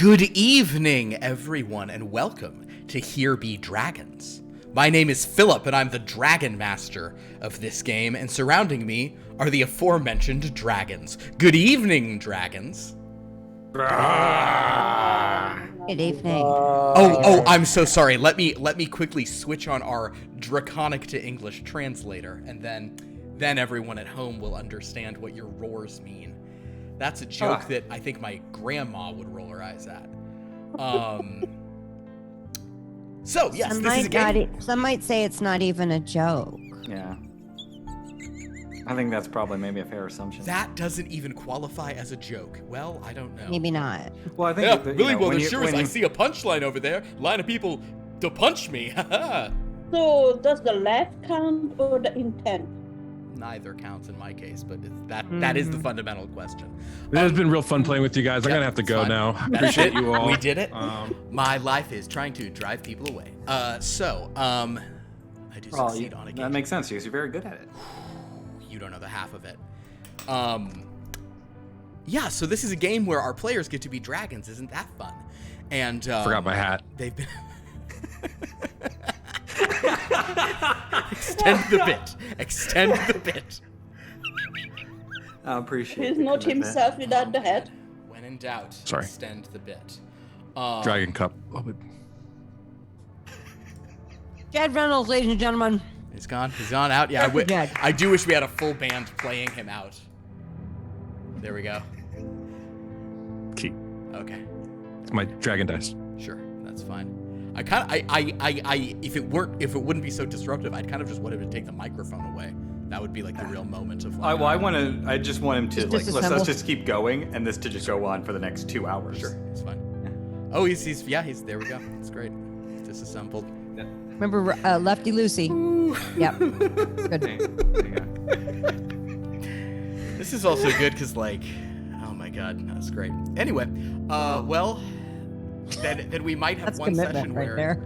Good evening, everyone, and welcome to Here Be Dragons. My name is Philip, and I'm the Dragon Master of this game, and surrounding me are the aforementioned dragons. Good evening, dragons. Good evening. I'm so sorry. Let me quickly switch on our draconic to English translator, and then everyone at home will understand what your roars mean. That's a joke that I think my grandma would roll her eyes at. So, yes, this is a game. Some might say it's not even a joke. Yeah. I think that's probably maybe a fair assumption. That doesn't even qualify as a joke. Well, I don't know. Maybe not. Well, I think I see a punchline over there. Line of people to punch me. So, does the laugh count or the intent? Neither counts in my case, but that is the fundamental question. It has been real fun playing with you guys. I'm gonna have to go now. Appreciate you all. We did it. My life is trying to drive people away. I do succeed on a game. That makes sense because you're very good at it. You don't know the half of it. Yeah, so this is a game where our players get to be dragons. Isn't that fun? And forgot my hat. They've been Extend the bit. I appreciate it. He's not himself without the head. When in doubt, extend the bit. Dragon Cup. Jed Reynolds, ladies and gentlemen. He's gone out. Yeah, I do wish we had a full band playing him out. There we go. Key. Okay. It's my dragon dice. Sure, that's fine. If it wouldn't be so disruptive, I'd kind of just want him to take the microphone away. That would be like the real moment of. Like, I just want him to let's just keep going and this to just go on for the next 2 hours. Sure, it's fine. Yeah. Oh, he's there we go. It's great. Disassembled. Yeah. Remember Lefty Lucy? Yep. Good. This is also good because, like, oh my god, that's great. Anyway, then we might have one session where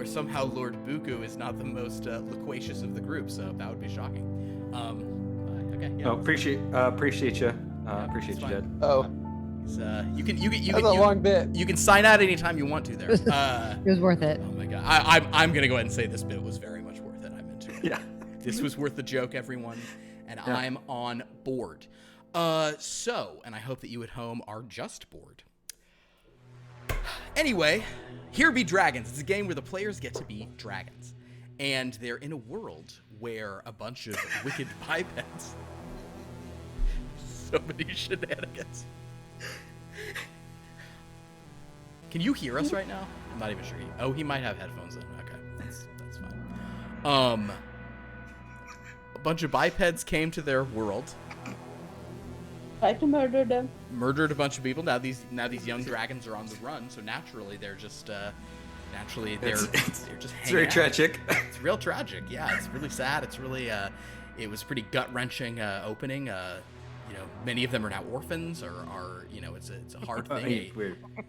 somehow Lord Buku is not the most loquacious of the group, so that would be shocking. Okay. Yeah. Oh, appreciate you. Appreciate you, Jed. Oh. You can That's a long bit. You can sign out anytime you want to there. It was worth it. Oh my god. I'm gonna go ahead and say this bit was very much worth it. I'm into it. Yeah. This was worth the joke, everyone, and yeah. I'm on board. And I hope that you at home are just bored. Anyway, Here Be Dragons. It's a game where the players get to be dragons. And they're in a world where a bunch of wicked bipeds. So many shenanigans. Can you hear us right now? I'm not even sure. He might have headphones in. Okay, that's fine. A bunch of bipeds came to their world. Tried to murder them. Murdered a bunch of people. Now these young dragons are on the run, so naturally they're just they're just it's very tragic. It's real tragic. Yeah, it's really sad. It's really it was pretty gut-wrenching opening. Many of them are now orphans, or are it's a hard thing.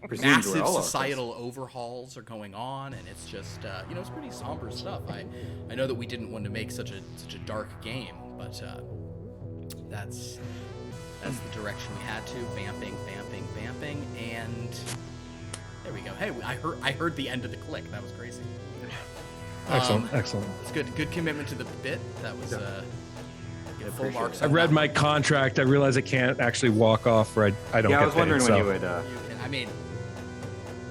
Massive societal overhauls are going on, and it's just it's pretty somber stuff. I know that we didn't want to make such a dark game, but that's the direction we had to. Vamping, and there we go. Hey, I heard the end of the click. That was crazy. Excellent. It's good commitment to the bit. That was full marks. I read my contract. I realize I can't actually walk off, or I don't. Yeah, get I was wondering paid, when you would. You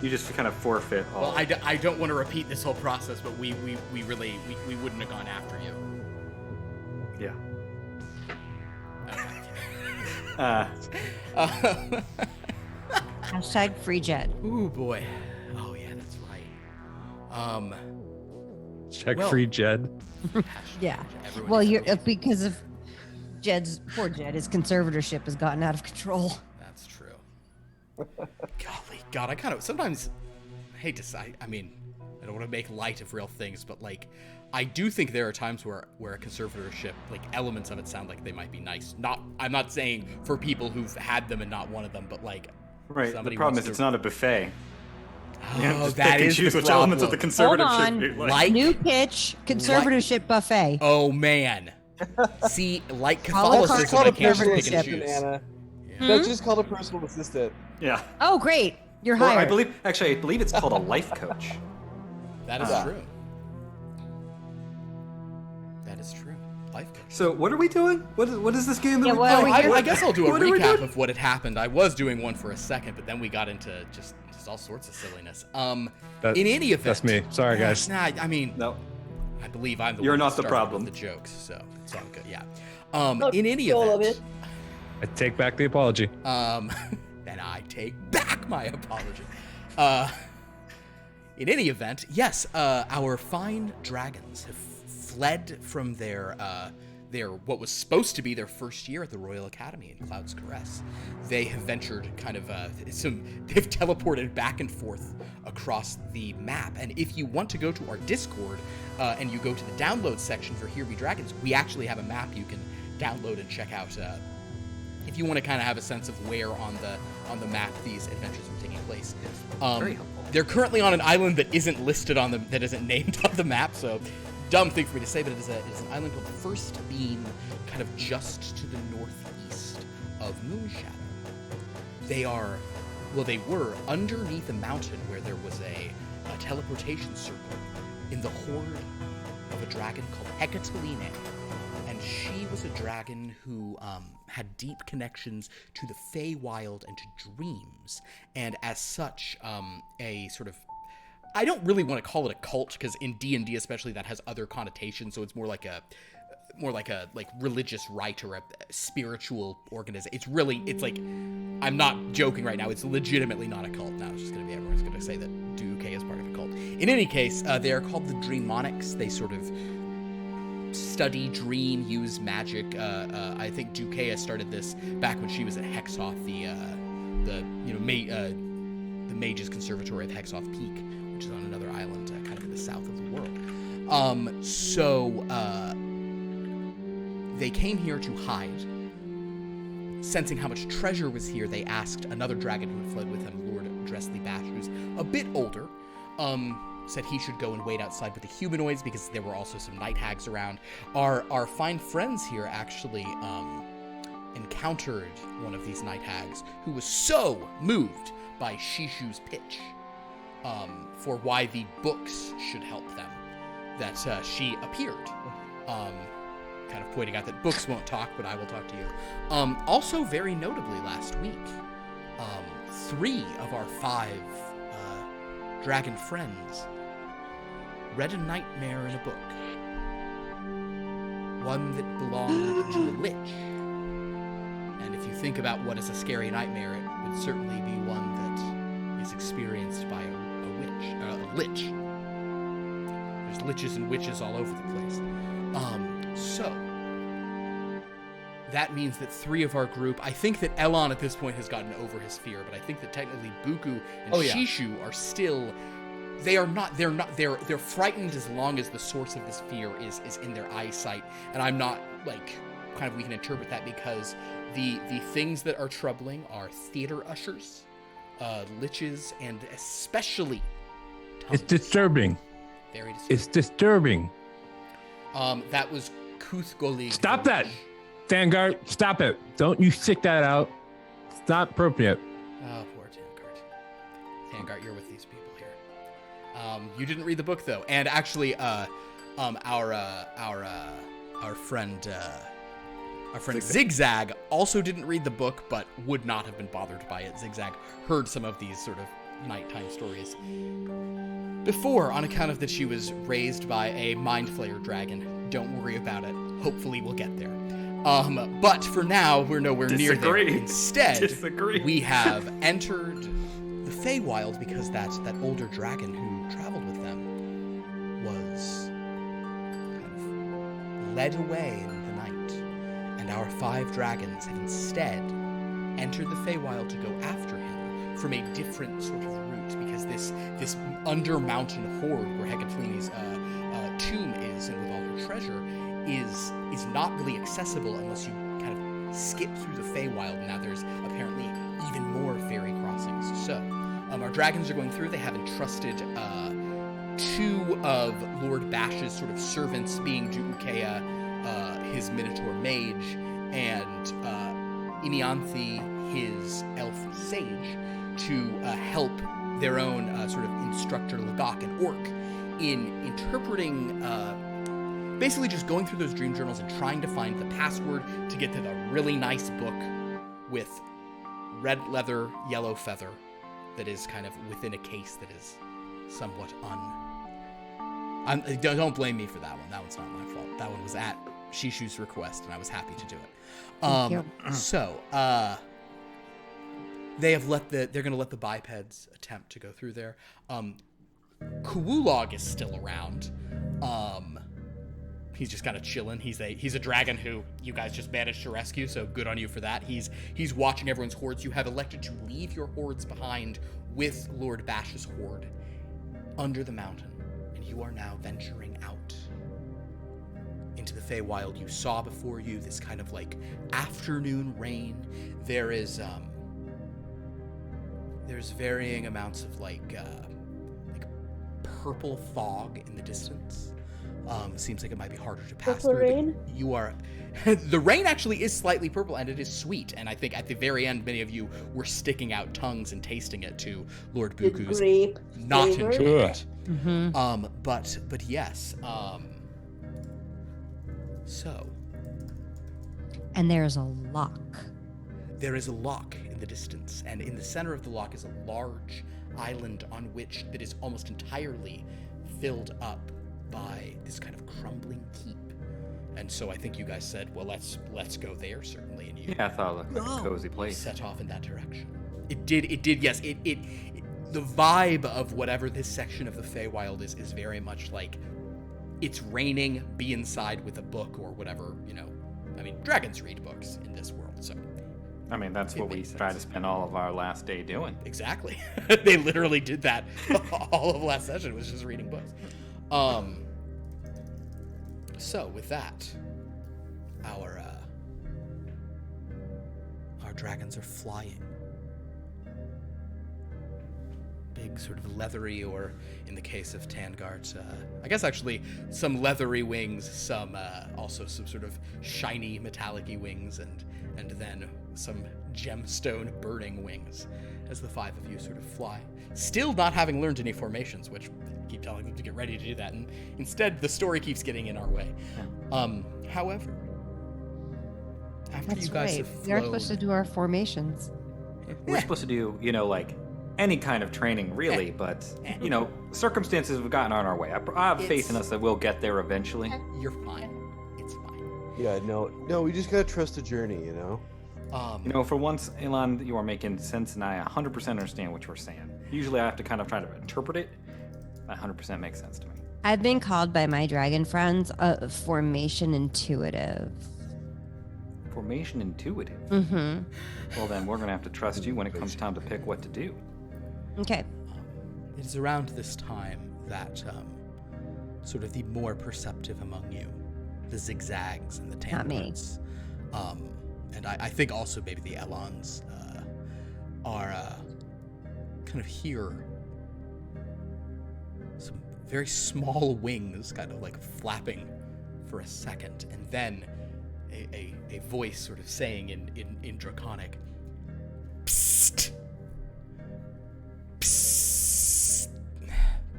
you just kind of forfeit. Well, I don't want to repeat this whole process, but we wouldn't have gone after you. Yeah. Hashtag free Jed. Ooh boy. Oh yeah, that's right. Check free Jed. Yeah. Well, because of poor Jed, his conservatorship has gotten out of control. That's true. Golly, God, I kind of sometimes hate to say. I mean, I don't want to make light of real things, but like, I do think there are times where a conservatorship, like elements of it, sound like they might be nice. I'm not saying for people who've had them and not wanted them, but like, right. The problem is it's not a buffet. Oh, that is the problem. Elements of the conservatorship. Hold on. Like new pitch, conservatorship buffet. Oh man. See, like Catholicism, I can't just pick and choose. Banana. Yeah. That's just called a personal assistant. Yeah. Oh, great. You're Or hired. I believe it's called a life coach. That is true. That is true. Life coach. So what are we doing? What is this game that Yeah, we what are play? we I guess I'll do a What are we recap doing? of what had happened. I was doing one for a second, but then we got into just all sorts of silliness. In any event, That's me. Sorry, guys. Nah, I mean, No. I believe I'm the You're one not that the started problem. with the jokes, so it's all good. Yeah. Not In any all of event, it. I take back the apology. and I take back my apology. In any event, yes, our fine dragons have fled from their what was supposed to be their first year at the Royal Academy in Cloud's Caress. They have ventured they've teleported back and forth across the map. And if you want to go to our Discord and you go to the download section for Here Be Dragons, we actually have a map you can download and check out if you want to kind of have a sense of where on the map these adventures are taking place. Very helpful. They're currently on an island that isn't listed that isn't named on the map, so dumb thing for me to say, but it is an island called First Beam, kind of just to the northeast of Moonshadow. They were underneath a mountain where there was a teleportation circle in the hoard of a dragon called Hecatoline. And she was a dragon who had deep connections to the Feywild and to dreams, and as such, a sort of, I don't really want to call it a cult, because in D&D especially that has other connotations, so it's more like a religious rite or a spiritual organization. It's like, I'm not joking right now, it's legitimately not a cult. Now it's just going to be, everyone's going to say that Duke is part of a cult. In any case, they are called the Draconics. They sort of study, dream, use magic. I think Dukea started this back when she was at Hexoth, the Mage's Conservatory of Hexoth Peak, which is on another island, kind of in the south of the world. They came here to hide. Sensing how much treasure was here, they asked another dragon who had fled with them, Lord Dressley Bash, who's a bit older, said he should go and wait outside with the humanoids because there were also some night hags around. Our fine friends here actually encountered one of these night hags who was so moved by Shishu's pitch for why the books should help them that she appeared, kind of pointing out that books won't talk, but I will talk to you. Also, very notably, last week, 3 of our 5 dragon friends read a nightmare in a book. One that belonged to a lich. And if you think about what is a scary nightmare, it would certainly be one that is experienced by a lich. There's liches and witches all over the place. So that means that 3 of our group, I think that Elon at this point has gotten over his fear, but I think that technically Buku and Shishu are still, they're frightened as long as the source of this fear is in their eyesight. And I'm not we can interpret that because the things that are troubling are theater ushers, liches, and especially tongues. It's disturbing. Very disturbing. It's disturbing. That was Kuthgolig. Stop that! Vanguard, stop it. Don't you stick that out. It's not appropriate. Oh, poor Vanguard. Vanguard, you're with these people here. You didn't read the book, though. And actually, our friend XigXag also didn't read the book, but would not have been bothered by it. XigXag heard some of these sort of nighttime stories before, on account of that she was raised by a mind flayer dragon. Don't worry about it. Hopefully we'll get there. But for now, we're nowhere near there. Instead, we have entered the Feywild because that older dragon who traveled with them was kind of led away in the night. And our 5 dragons have instead entered the Feywild to go after him from a different sort of route, because this under mountain hoard where Hecatolene's tomb is, and with all her treasure, is not really accessible unless you kind of skip through the Feywild. Now there's apparently even more fairy crossings. So our dragons are going through. They have entrusted 2 of Lord Bash's sort of servants, being Juukea, his Minotaur mage, and Imianthi, his elf sage to help their own sort of instructor Lagok, an orc, in interpreting, basically just going through those dream journals and trying to find the password to get to the really nice book with red leather, yellow feather that is kind of within a case that is somewhat don't blame me for that one. That one's not my fault. That one was at Shishu's request, and I was happy to do it. Thank you. So, they're going to let the bipeds attempt to go through there. Kuwulog is still around. He's just kind of chilling. He's a dragon who you guys just managed to rescue, so good on you for that. He's watching everyone's hordes. You have elected to leave your hordes behind with Lord Bash's horde under the mountain, and you are now venturing out into the Feywild. You saw before you this kind of like afternoon rain. There's varying amounts of like purple fog in the distance. Seems like it might be harder to pass Purple through. rain? You are the rain actually is slightly purple, and it is sweet. And I think at the very end, many of you were sticking out tongues and tasting it to Lord The Buku's grape not flavor? enjoying it. Mm-hmm. But yes. So And there's a lock. there is a lock in the distance, and in the center of the lock is a large island on which that is almost entirely filled up by this kind of crumbling keep. And so I think you guys said, well, let's go there, certainly, and you Yeah, I thought it looked like a cozy place. set off in that direction. It did, yes. It the vibe of whatever this section of the Feywild is very much like it's raining, be inside with a book or whatever, I mean, dragons read books in this world, so. I mean, that's what we makes try to sense. spend all of our last day doing. Exactly. They literally did that all of last session, was just reading books. So with that, our dragons are flying. Big sort of leathery, or in the case of Tangard's, I guess actually some leathery wings, some also some sort of shiny metallic-y wings, and then some gemstone burning wings as the five of you sort of fly. Still not having learned any formations, which I keep telling them to get ready to do that, and instead the story keeps getting in our way. However, after That's you guys right. have flown, We are supposed to do our formations. We're supposed to do, like any kind of training, really, but, circumstances have gotten on our way. I have faith in us that we'll get there eventually. You're fine. It's fine. Yeah, no, we just gotta trust the journey, For once, Elon, you are making sense, and I 100% understand what you're saying. Usually I have to kind of try to interpret it. That 100% makes sense to me. I've been called by my dragon friends a formation intuitive. Formation intuitive. Mm-hmm. Well, then we're going to have to trust you when it comes time to pick what to do. Okay. It is around this time that sort of the more perceptive among you, the XigXags and the Not me. Tandards, and I think also maybe the Elons are kind of hear some very small wings kind of like flapping for a second, and then a voice sort of saying in draconic, "Psst. Psst.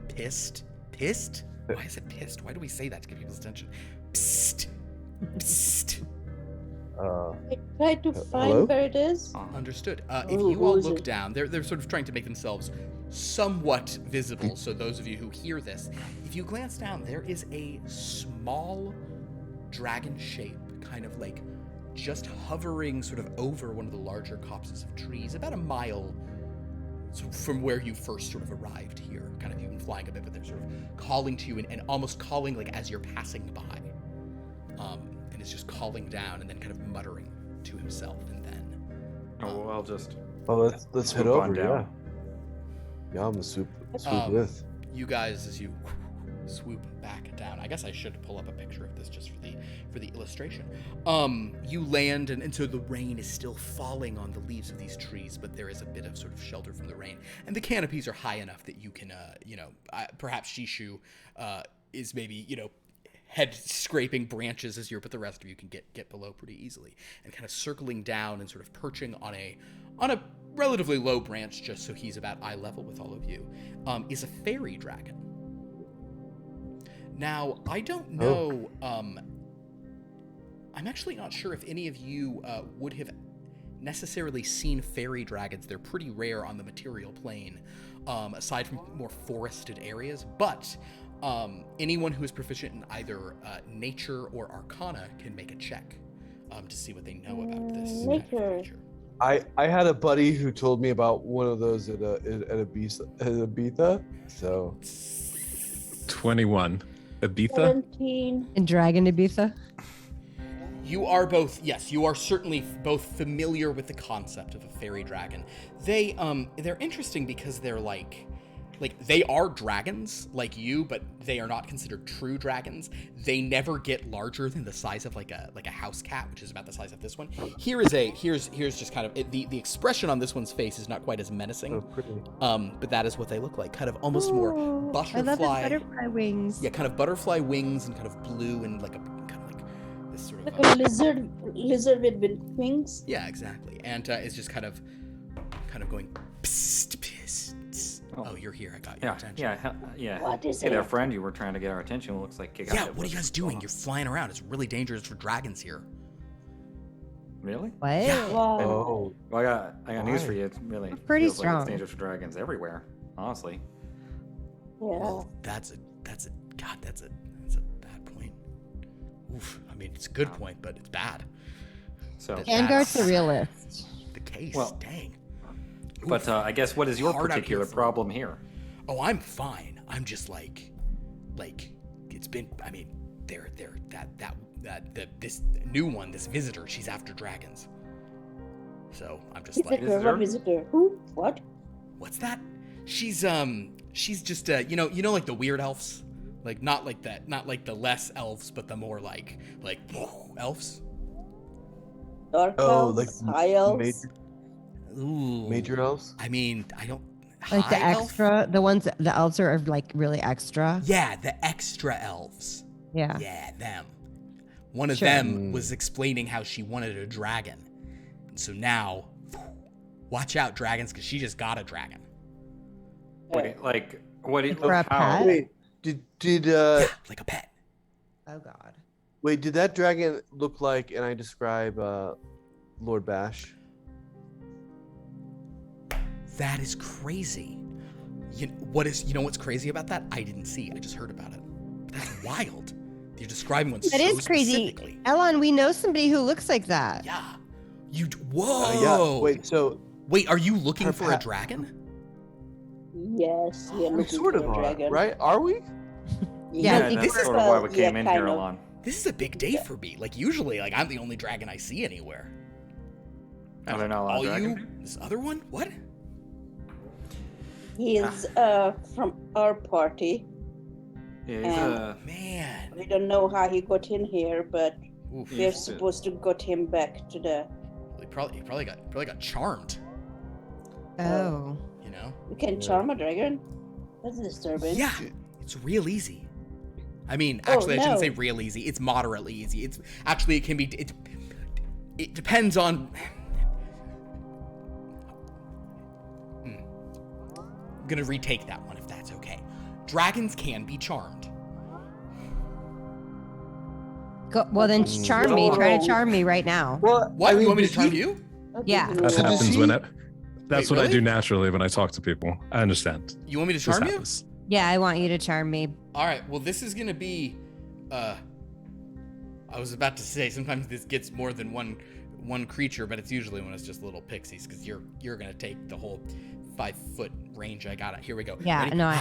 Pissed? Pissed? Why is it pissed? Why do we say that to get people's attention? Psst. Psst." I try to find hello? where it is. Understood. If Oh, you all who is look it? down, they're sort of trying to make themselves somewhat visible. So those of you who hear this, if you glance down, there is a small dragon shape, kind of like just hovering sort of over one of the larger copses of trees, about a mile from where you first sort of arrived here. Kind of, you've been flying a bit, but they're sort of calling to you and almost calling like as you're passing by. And it's just calling down and then kind of muttering to himself, and then Oh, well, I'll just... Well, let's head Swoop on over, down. Yeah, I'm gonna swoop with. you guys, as you swoop back down, I guess I should pull up a picture of this just for the illustration. You land, and so the rain is still falling on the leaves of these trees, but there is a bit of sort of shelter from the rain, and the canopies are high enough that you can, perhaps Shishu is maybe, head scraping branches but the rest of you can get below pretty easily, and kind of circling down and sort of perching on a relatively low branch, just so he's about eye level with all of you, is a fairy dragon. Now, I don't know, I'm actually not sure if any of you would have necessarily seen fairy dragons. They're pretty rare on the material plane, aside from more forested areas, but anyone who is proficient in either nature or arcana can make a check to see what they know about this kind of creature. I had a buddy who told me about one of those at Ibiza, so 21. Ibiza? 17. In Dragon Ibiza? You are both, yes, you are certainly both familiar with the concept of a fairy dragon. They're interesting because they're like they are dragons like you, but they are not considered true dragons. They never get larger than the size of like a house cat, which is about the size of this one. Here's just kind of the expression on this one's face is not quite as menacing. oh, pretty. But that is what they look like, kind of almost more butterfly. I love his butterfly wings. Yeah, kind of butterfly wings and kind of blue and like a kind of like this sort of Like a lizard with wings. yeah, exactly. And it's just kind of going psst, psst. Oh, you're here. I got your attention. Yeah. What is Hey it? there, friend. You were trying to get our attention. It looks like you got Yeah, it. what are you guys doing? You're flying around. It's really dangerous for dragons here. Really? What? Yeah. Wow. Oh, Well, I got news for you. It's really Pretty feels like strong. it's dangerous for dragons everywhere. Honestly. Yeah. Well, that's a bad point. Oof. I mean, it's a good point, but it's bad. So, That- Vanguard's that's the realist. the case. Well, dang. but I guess what is your Hard out here particular for- problem here? Oh, I'm fine. I'm just like it's been. I mean, this new one, this visitor, she's after dragons. So I'm just like, Visitor, what visitor? Who? What? what's that? She's just you know like the weird elves, like not like the less elves, but the more like elves. Dark oh, elves? like High elves? Ooh. major elves. I mean, I don't. Like the high elf? extra, the ones, the elves are like really extra. Yeah, the extra elves. Yeah. Yeah, them. One of Sure. them was explaining how she wanted a dragon. And so now, watch out, dragons, because she just got a dragon. What do you, like, what do you, For a how? pet? Wait, did Yeah, like a pet. Oh God. wait, did that dragon look like? And I describe Lord Bash. That is crazy. You know what's crazy about that? I didn't see. I just heard about it. But that's wild. You're describing one That so is crazy. specifically. Elon, we know somebody who looks like that. Yeah. Whoa. Yeah. Wait. So Wait, are you looking Her for a pet- dragon? Yes, we are we looking sort for of a are, dragon. right? Are we? Yeah, Yeah, I think that's this sort is- of why we came in kind here, of. Alon. This is a big day for me. Like usually, like I'm the only dragon I see anywhere. Are there not a lot of All dragons? you? This other one? What? He is from our party. Yeah, And- Man. We don't know how he got in here, but Oof. we're supposed to got him back to the. He probably got charmed. Oh. You know? We can charm a dragon. That's disturbing. Yeah. It's real easy. I mean, Oh, actually, I shouldn't no. say real easy. It's moderately easy. It's actually it can be. It depends on. I'm gonna retake that one if that's okay. Dragons can be charmed. Go, well, then charm me. Try to charm me right now. Well, What? You want me to does charm he- you? Yeah. That So does happens he- when that's Wait, what I really? do naturally when I talk to people. I understand. You want me to This charm you? happens. Yeah, I want you to charm me. All right. Well, this is gonna be. I was about to say sometimes this gets more than one creature, but it's usually when it's just little pixies because you're gonna take the whole 5-foot range I got. Here we go. Yeah, Ready? no,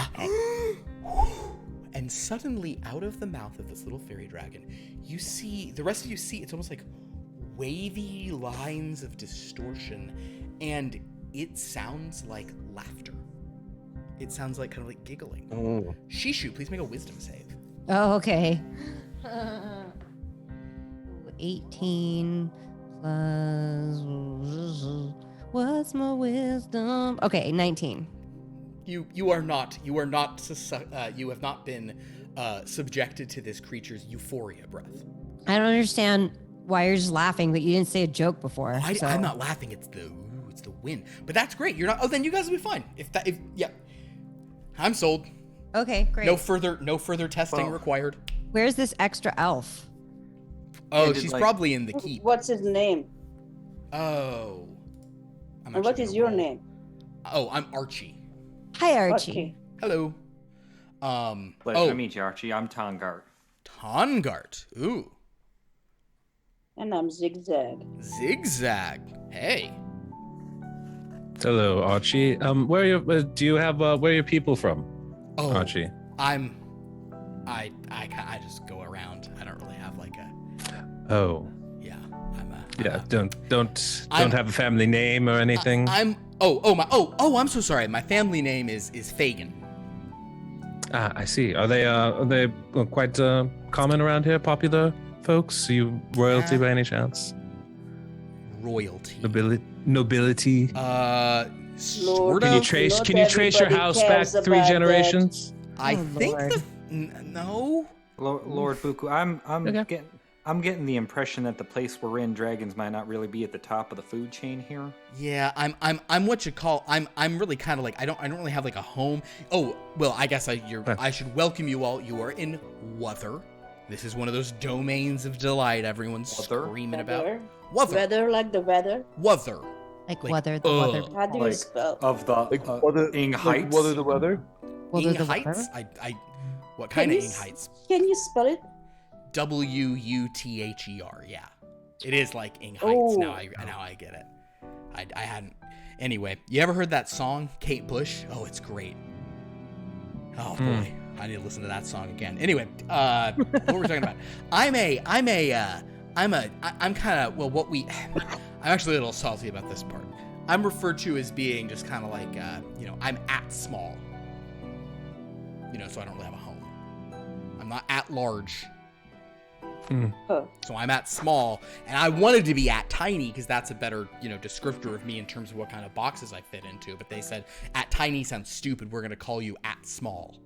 And suddenly, out of the mouth of this little fairy dragon, you see the rest of you see it's almost like wavy lines of distortion, and it sounds like laughter. It sounds like kind of like giggling. Oh. Shishu, please make a wisdom save. Oh, okay. 18 plus. What's my wisdom? Okay, 19. You have not been subjected to this creature's euphoria breath. I don't understand why you're just laughing, but you didn't say a joke before. I'm not laughing. It's the wind. But that's great. You're not. Oh, then you guys will be fine. I'm sold. Okay, great. No further testing required. Where's this extra elf? Oh, she's probably in the keep. What's his name? Oh. And what is your name? Oh, I'm Archie. Hi, Archie. Hello. Pleasure to meet you, Archie. I'm Tongart. Tongart. Ooh. And I'm XigXag. XigXag. Hey. Hello, Archie. Where are your people from? Oh, Archie. I just go around. I don't really have like a. Oh. Yeah. Don't have a family name or anything. I'm so sorry. My family name is Fagin. Ah, I see. Are they quite common around here? Popular folks? Are you royalty by any chance? Royalty. Nobility. Sort Can you of. trace your house back 3 generations? I think no. Lord Buku, I'm getting the impression that the place we're in, dragons might not really be at the top of the food chain here. Yeah, I'm what you call I'm really kind of like I don't really have like a home. Oh well, I guess I should welcome you all. You are in Wuther. This is one of those domains of delight everyone's screaming about. Wuther. Weather, like the weather. Wuther. Like weather, the weather. How do you spell? Of the Ing Heights. Weather the weather. Ing Heights? What kind of Ing Heights? Can you spell it? Wuther. Yeah, it is like Ing Heights. Oh. Now I get it. I hadn't. Anyway, you ever heard that song, Kate Bush? Oh, it's great. Oh boy, I need to listen to that song again. Anyway, what were we talking about? I'm actually a little salty about this part. I'm referred to as being just kind of like, I'm at small. So I don't really have a home. I'm not at large. So I'm at small, and I wanted to be at tiny because that's a better, descriptor of me in terms of what kind of boxes I fit into. But they said at tiny sounds stupid. We're going to call you at small.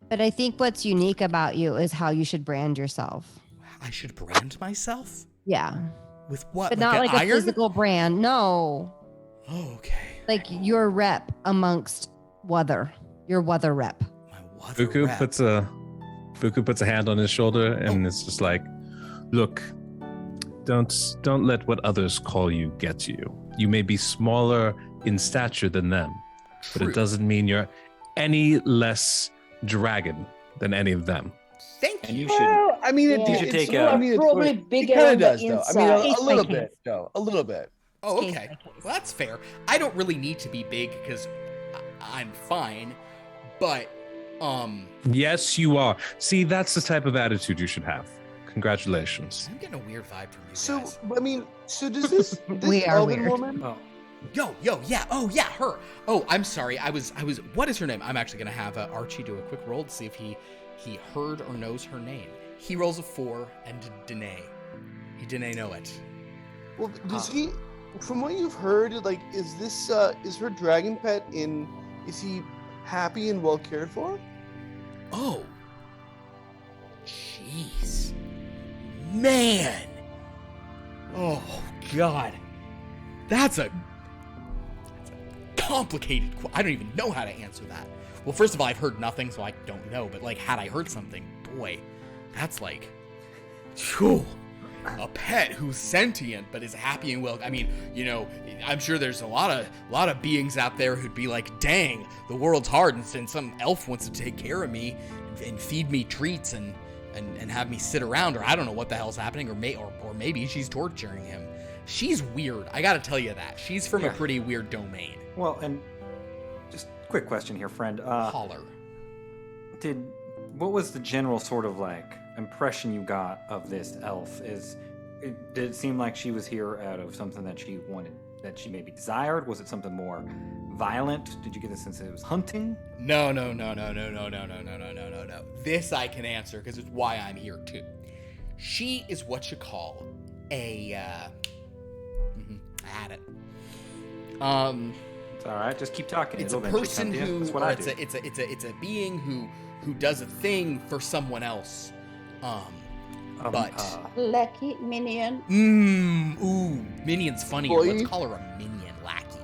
But I think what's unique about you is how you should brand yourself. I should brand myself? Yeah. With what? But not like a physical brand. No. Oh, okay. Like your rep amongst Wuther. Your Wuther rep. My Wuther rep. Buku puts a hand on his shoulder and it's just like, look, don't let what others call you get to you. You may be smaller in stature than them, but it doesn't mean you're any less dragon than any of them. Thank you. And you should. I mean, you should take probably bigger it kind of on the does, though. I inside. mean, a little bit, though. A little bit. Oh, okay. Well, that's fair. I don't really need to be big because I'm fine, but Yes, you are. See, that's the type of attitude you should have. Congratulations. I'm getting a weird vibe from you guys. So does this We are elven weird. woman? Oh. Yo, yeah. Oh, yeah, her. Oh, I'm sorry. I was. What is her name? I'm actually gonna have Archie do a quick roll to see if he heard or knows her name. He rolls a 4 and Danae. He didn't know it. Well, does he? From what you've heard, like, is this is her dragon pet in? Is he happy and well cared for? Oh. Jeez. Man. Oh God. That's a complicated. I don't even know how to answer that. Well, first of all, I've heard nothing, so I don't know. But like, had I heard something, boy, that's like, phew. A pet who's sentient but is happy and well. I mean, I'm sure there's a lot of beings out there who'd be like, "Dang, the world's hard," and some elf wants to take care of me and feed me treats and have me sit around, or I don't know what the hell's happening, or maybe she's torturing him. She's weird. I gotta tell you that she's from a pretty weird domain. Well, and just quick question here, friend. Holler. What was the general sort of like impression you got of this elf? Did it seem like she was here out of something that she wanted, that she maybe desired? Was it something more violent? Did you get the sense that it was hunting? No. This I can answer because it's why I'm here too. She is what you call a. I had it. It's all right. Just keep talking. It's a It'll eventually person come to you. who, That's what or I it's do. a being who does a thing for someone else. But Lucky minion. minion's funnier. Boy. Let's call her a minion lackey.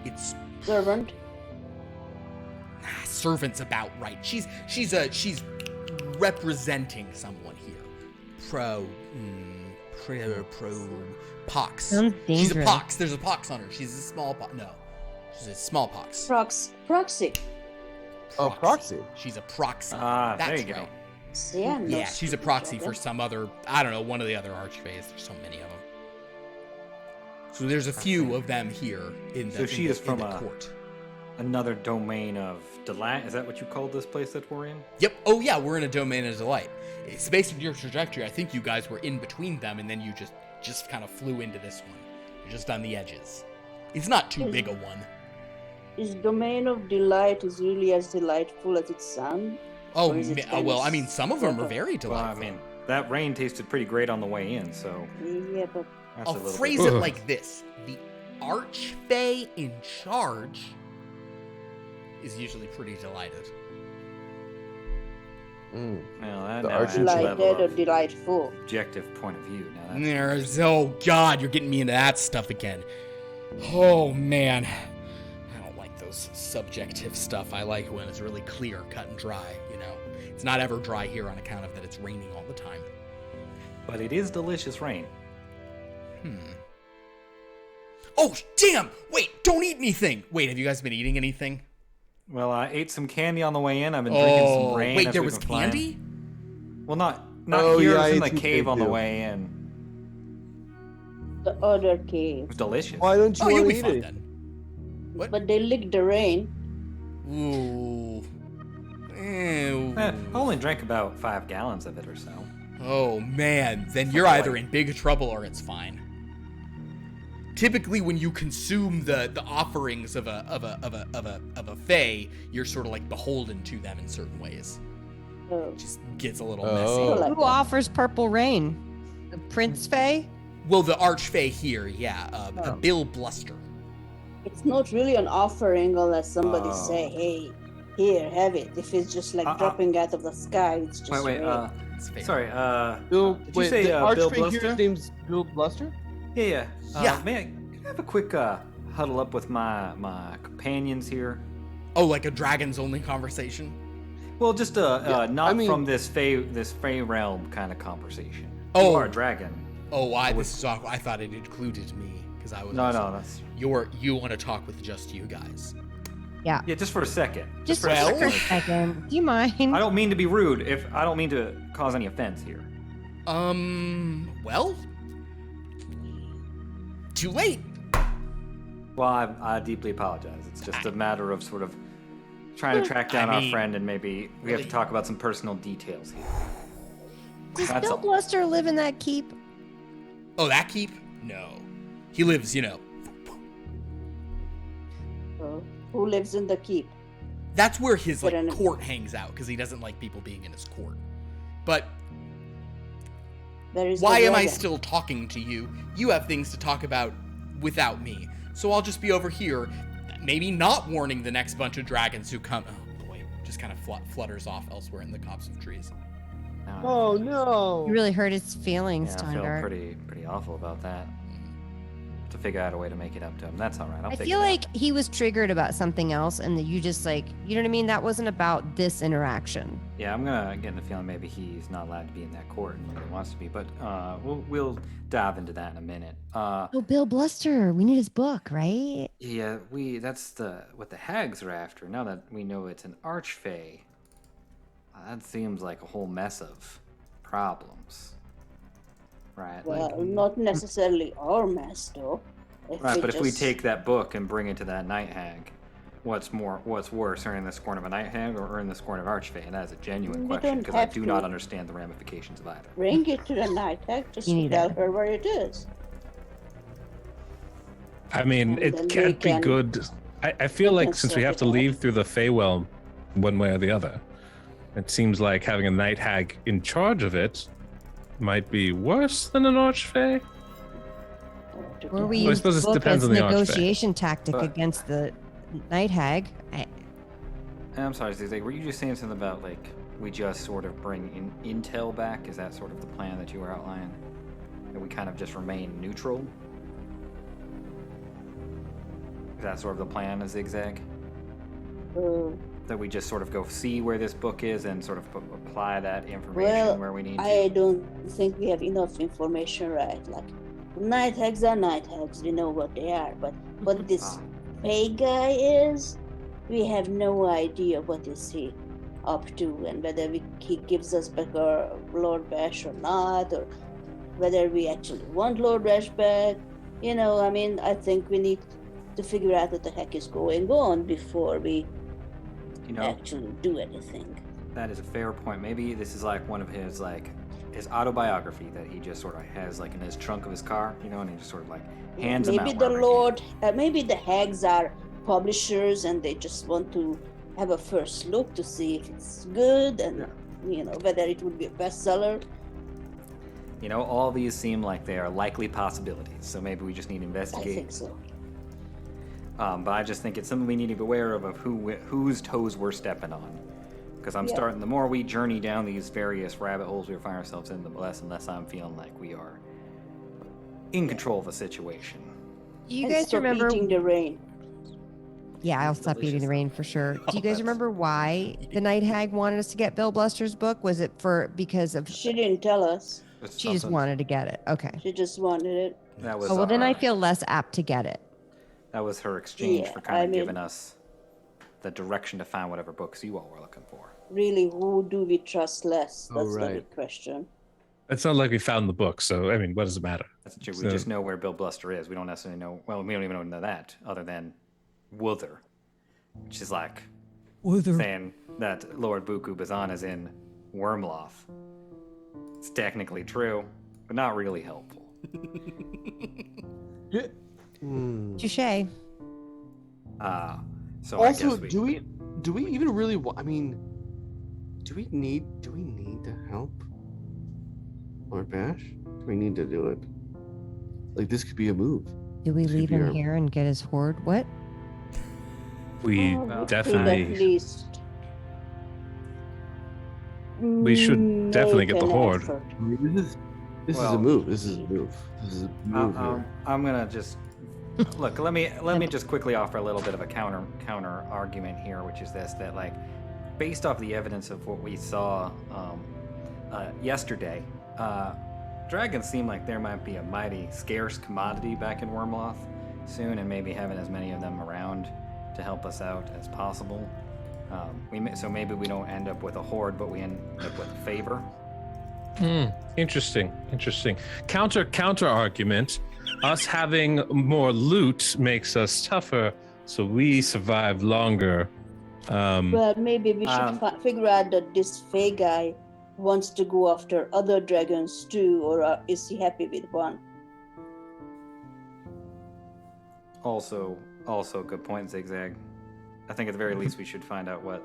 It's Servant. servant's about right. She's representing someone here. Pro pox. Sounds She's a dangerous. pox. There's a pox on her. She's a smallpox. No, she's a smallpox. Proxy. Oh, proxy. She's a proxy. There That's you go. right. Yeah, no Yeah, she's a proxy dragon. for some other, I don't know, one of the other archfays. There's so many of them. So there's a few of them here in the, So she in the, is from in the a- court. Another domain of delight. Is that what you called this place that we're in? Yep. Oh yeah, we're in a domain of delight. It's based on your trajectory. I think you guys were in between them, and then you just kind of flew into this one. You're just on the edges. It's not too big a one. Is domain of delight is really as delightful as it sounds? Oh, Or is it well, I mean, some of them are sort of- very Well, I delightful. mean, that rain tasted pretty great on the way in, so Yeah, but that's I'll a little phrase bit. it like this: the archfey in charge is usually pretty delighted. Mm. Well, that The now adds a archangel. level delighted or of delightful. objective point of view. Now that's There's, oh god, you're getting me into that stuff again. Oh man, I don't like those subjective stuff. I like when it's really clear, cut and dry. You know, it's not ever dry here on account of that it's raining all the time. But it is delicious rain. Oh damn! Wait, don't eat anything. Wait, have you guys been eating anything? Well, I ate some candy on the way in. I've been drinking some rain. wait, as there we've was been flying. candy? Well, not Oh, here. yeah, it I was in ate the some cave cake on the too. way in. The other It cave. was delicious. Why don't you Oh, you'll want be to eat fine it? then. What? But they licked the rain. Ooh. Ew. I only drank about 5 gallons of it or so. Oh man, then you're either in big trouble or it's fine. Typically, when you consume the offerings of a fae, you're sort of like beholden to them in certain ways. Oh. It just gets a little Oh. messy. Like Who offers purple rain? The Prince Fae? Well, the archfey here, yeah, Oh. Bill Bluster. It's not really an offering unless somebody Oh. say, "Hey, here, have it." If it's just like dropping out of the sky, it's just Wait, rain. It's fair. sorry, Bill, did you wait, say the Bill archfey here, Bluster? his name's Bill Bluster? Yeah. Yeah. Man, can I have a quick huddle up with my companions here? Oh, like a dragon's only conversation? Well, just not I mean- from this fey realm kind of conversation. Oh. You are a dragon. Oh, this is awkward. I thought it included me because I was. No, also- that's You want to talk with just you guys? yeah. Just for a second. Just for a for Well- a second. second. Do you mind? I don't mean to be rude. I don't mean to cause any offense here. Well, too late. Well, I deeply apologize. It's just a matter of sort of trying to track down I our mean, friend, and maybe we have to really- talk about some personal details here. Does That's Bill all. Bluster live in that keep? Oh, that keep? No. He lives, So, who lives in the keep? that's where his But in- court hangs out because he doesn't like people being in his court. But There is. why the am I dragon. still talking to you? You have things to talk about without me. So I'll just be over here, maybe not warning the next bunch of dragons who come. Oh boy, just kind of flutters off elsewhere in the copse of trees. Oh no! You really hurt his feelings, Yeah, I feel Tondar. pretty awful about that. To figure out a way to make it up to him. That's all right. I'll I figure feel it out. like he was triggered about something else, and that you just like, you know what I mean? That wasn't about this interaction. Yeah, I'm gonna get the feeling maybe he's not allowed to be in that court and he wants to be, but we'll dive into that in a minute. Oh, Bill Bluster, we need his book, right? Yeah, that's what the hags are after. Now that we know it's an archfey, that seems like a whole mess of problems, right? Well, not necessarily our mess, though. Right, but if we just- take that book and bring it to that night hag, what's worse, earning the scorn of a night hag or earning the scorn of archfey? And that is a genuine We question don't because I have do to. not understand the ramifications of either. bring it to the night hag, just You need tell it. her where it is. I mean, And then it can't they be can- good. I feel they like can since we sort have it to out. leave through the Feywell one way or the other, it seems like having a night hag in charge of it might be worse than an archfey. to Or we Well, I use suppose the it book depends as on the archfey. negotiation tactic But- against the night hag. I'm sorry, XigXag, were you just saying something about, like, we just sort of bring intel back? Is that sort of the plan that you were outlining? That we kind of just remain neutral? Is that sort of the plan of XigXag? That we just sort of go see where this book is and sort of apply that information Well, where we need to? I don't think we have enough information, right? Like, night hags are night hags. We know what they are, but what this Fey guy is, we have no idea what is he up to, and whether he gives us back our Lord Bash or not, or whether we actually want Lord Bash back. You know, I mean, I think we need to figure out what the heck is going on before we actually do anything. That is a fair point. Maybe this is like one of his his autobiography that he just sort of has like in his trunk of his car, and he just sort of like hands them out. Maybe the wherever he Lord, maybe the hags are publishers and they just want to have a first look to see if it's good and whether it would be a bestseller. All these seem like they are likely possibilities. So maybe we just need to investigate. I think so. But I just think it's something we need to be aware of whose toes we're stepping on. Because I'm starting, the more we journey down these various rabbit holes we find ourselves in, the less and less I'm feeling like we are in control of the situation. Do you And guys stop remember? eating the rain? Yeah, I'll stop eating the rain for sure. Do you guys remember why the night hag wanted us to get Bill Bluster's book? Was it because of? She didn't tell us. She just wanted to get it. Okay. She just wanted it. That was Oh, well, then I our- feel less apt to get it. That was her exchange Yeah, for kind of I mean- giving us the direction to find whatever books you all were looking for. Really, who do we trust less? Oh, That's the right. big question. It's not like we found the book, so I mean, what does it matter? That's true. So- We just know where Bill Bluster is. We don't necessarily know. Well, we don't even know that, other than Wuther, which is like saying that Lord Buku Bazan is in Wyrmloth. It's technically true, but not really helpful. Yeah. Hmm. Touche. So I Also, guess do we even really I mean, do we need to help Lord Bash? Do we need to do it? Like, this could be a move. Do we This could leave be him our- here and get his hoard? What? We Oh, we could definitely. at least. We should definitely get the make an hoard. effort. I mean, this is Well- a move. This is a move. This is a move here. I'm gonna just look. Let me just quickly offer a little bit of a counter argument here, which is this: that like, based off the evidence of what we saw yesterday, dragons seem like there might be a mighty scarce commodity back in Wyrmloth soon, and maybe having as many of them around to help us out as possible. So maybe we don't end up with a horde, but we end up with a favor. Interesting. Counter argument. Us having more loot makes us tougher, so we survive longer. Well, maybe we should figure out that this Fey guy wants to go after other dragons too, or is he happy with one? Also, a good point, XigXag. I think at the very least we should find out what.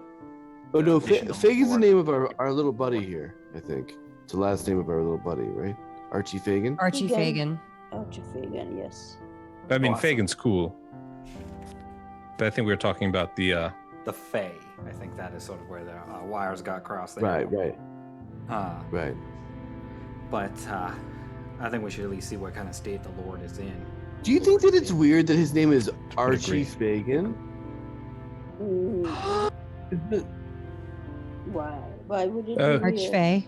Oh no, additional Fag is the horde- name of our little buddy here. I think it's the last name of our little buddy, right? Archie Fagan. Archie Fagan. Archie Fagan, yes. I mean, Awesome. Fagan's cool, but I think we were talking about the. The Fae. I think that is sort of where the wires got crossed there. Right. Right. But I think we should at least see what kind of state the Lord is in. Do you think that it's weird that his name is Archie agree. Fagan? Mm, Is it- why? Why would it be Archfey.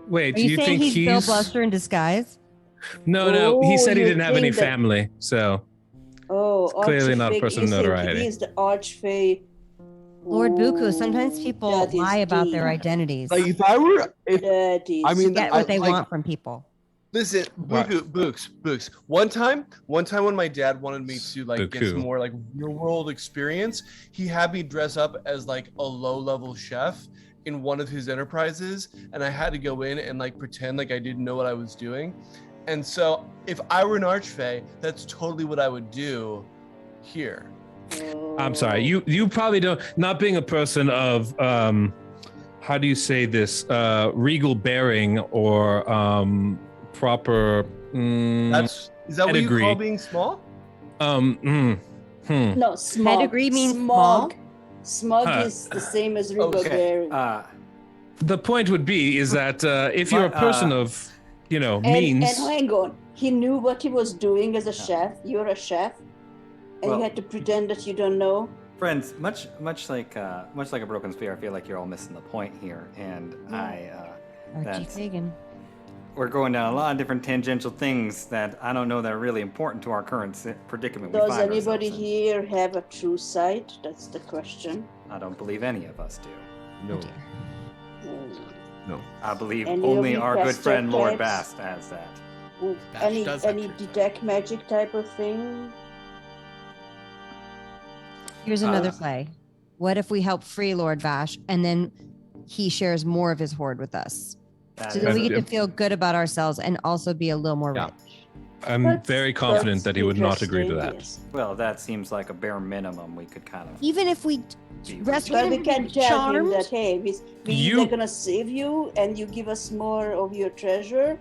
Wait, Are do you you saying think he's Bill Bluster in disguise? No. He Oh, said he you didn't have any think that- family, so Oh, clearly not a Archfey, person of you think notoriety. He's the Archfey. Lord Buku, sometimes people That is lie about their deep. identities Like, if I were, That is I mean, to get what they like- want from people. listen, Books. One time when my dad wanted me to like get Buku. some more like real world experience, he had me dress up as like a low level chef in one of his enterprises, and I had to go in and like pretend like I didn't know what I was doing. And so, if I were an archfey, that's totally what I would do here. I'm sorry. You probably don't. Not being a person of how do you say this? Regal bearing or proper. Is that I'd what you agree. call being small? No, smog. Pedigree means smog. Smog Huh. is the same as river Okay. bearing. The point would be is that if you're a person of, and means. hang on, he knew what he was doing as a chef. You're a chef, and Well- you had to pretend that you don't know. Friends, much like a broken spear, I feel like you're all missing the point here, and Archie that's- Fagan. we're going down a lot of different tangential things that I don't know that are really important to our current predicament. Does we find anybody ourselves in. here have a true sight? That's the question. I don't believe any of us do. Oh, No. dear. No. I believe Any only of you our good cast friend Lord types? Bast has that. Bash Any does have true sight. detect magic type of thing? Here's another play. What if we help free Lord Bash and then he shares more of his hoard with us? That So is- then we get to feel good about ourselves and also be a little more Yeah. rich. I'm That's- very confident that's that he would not agree to interesting, that. yes. well, that seems like a bare minimum we could kind of. Even if we be rescue But him we from can being tell him charmed, that, hey, we You- either gonna save you and you give us more of your treasure,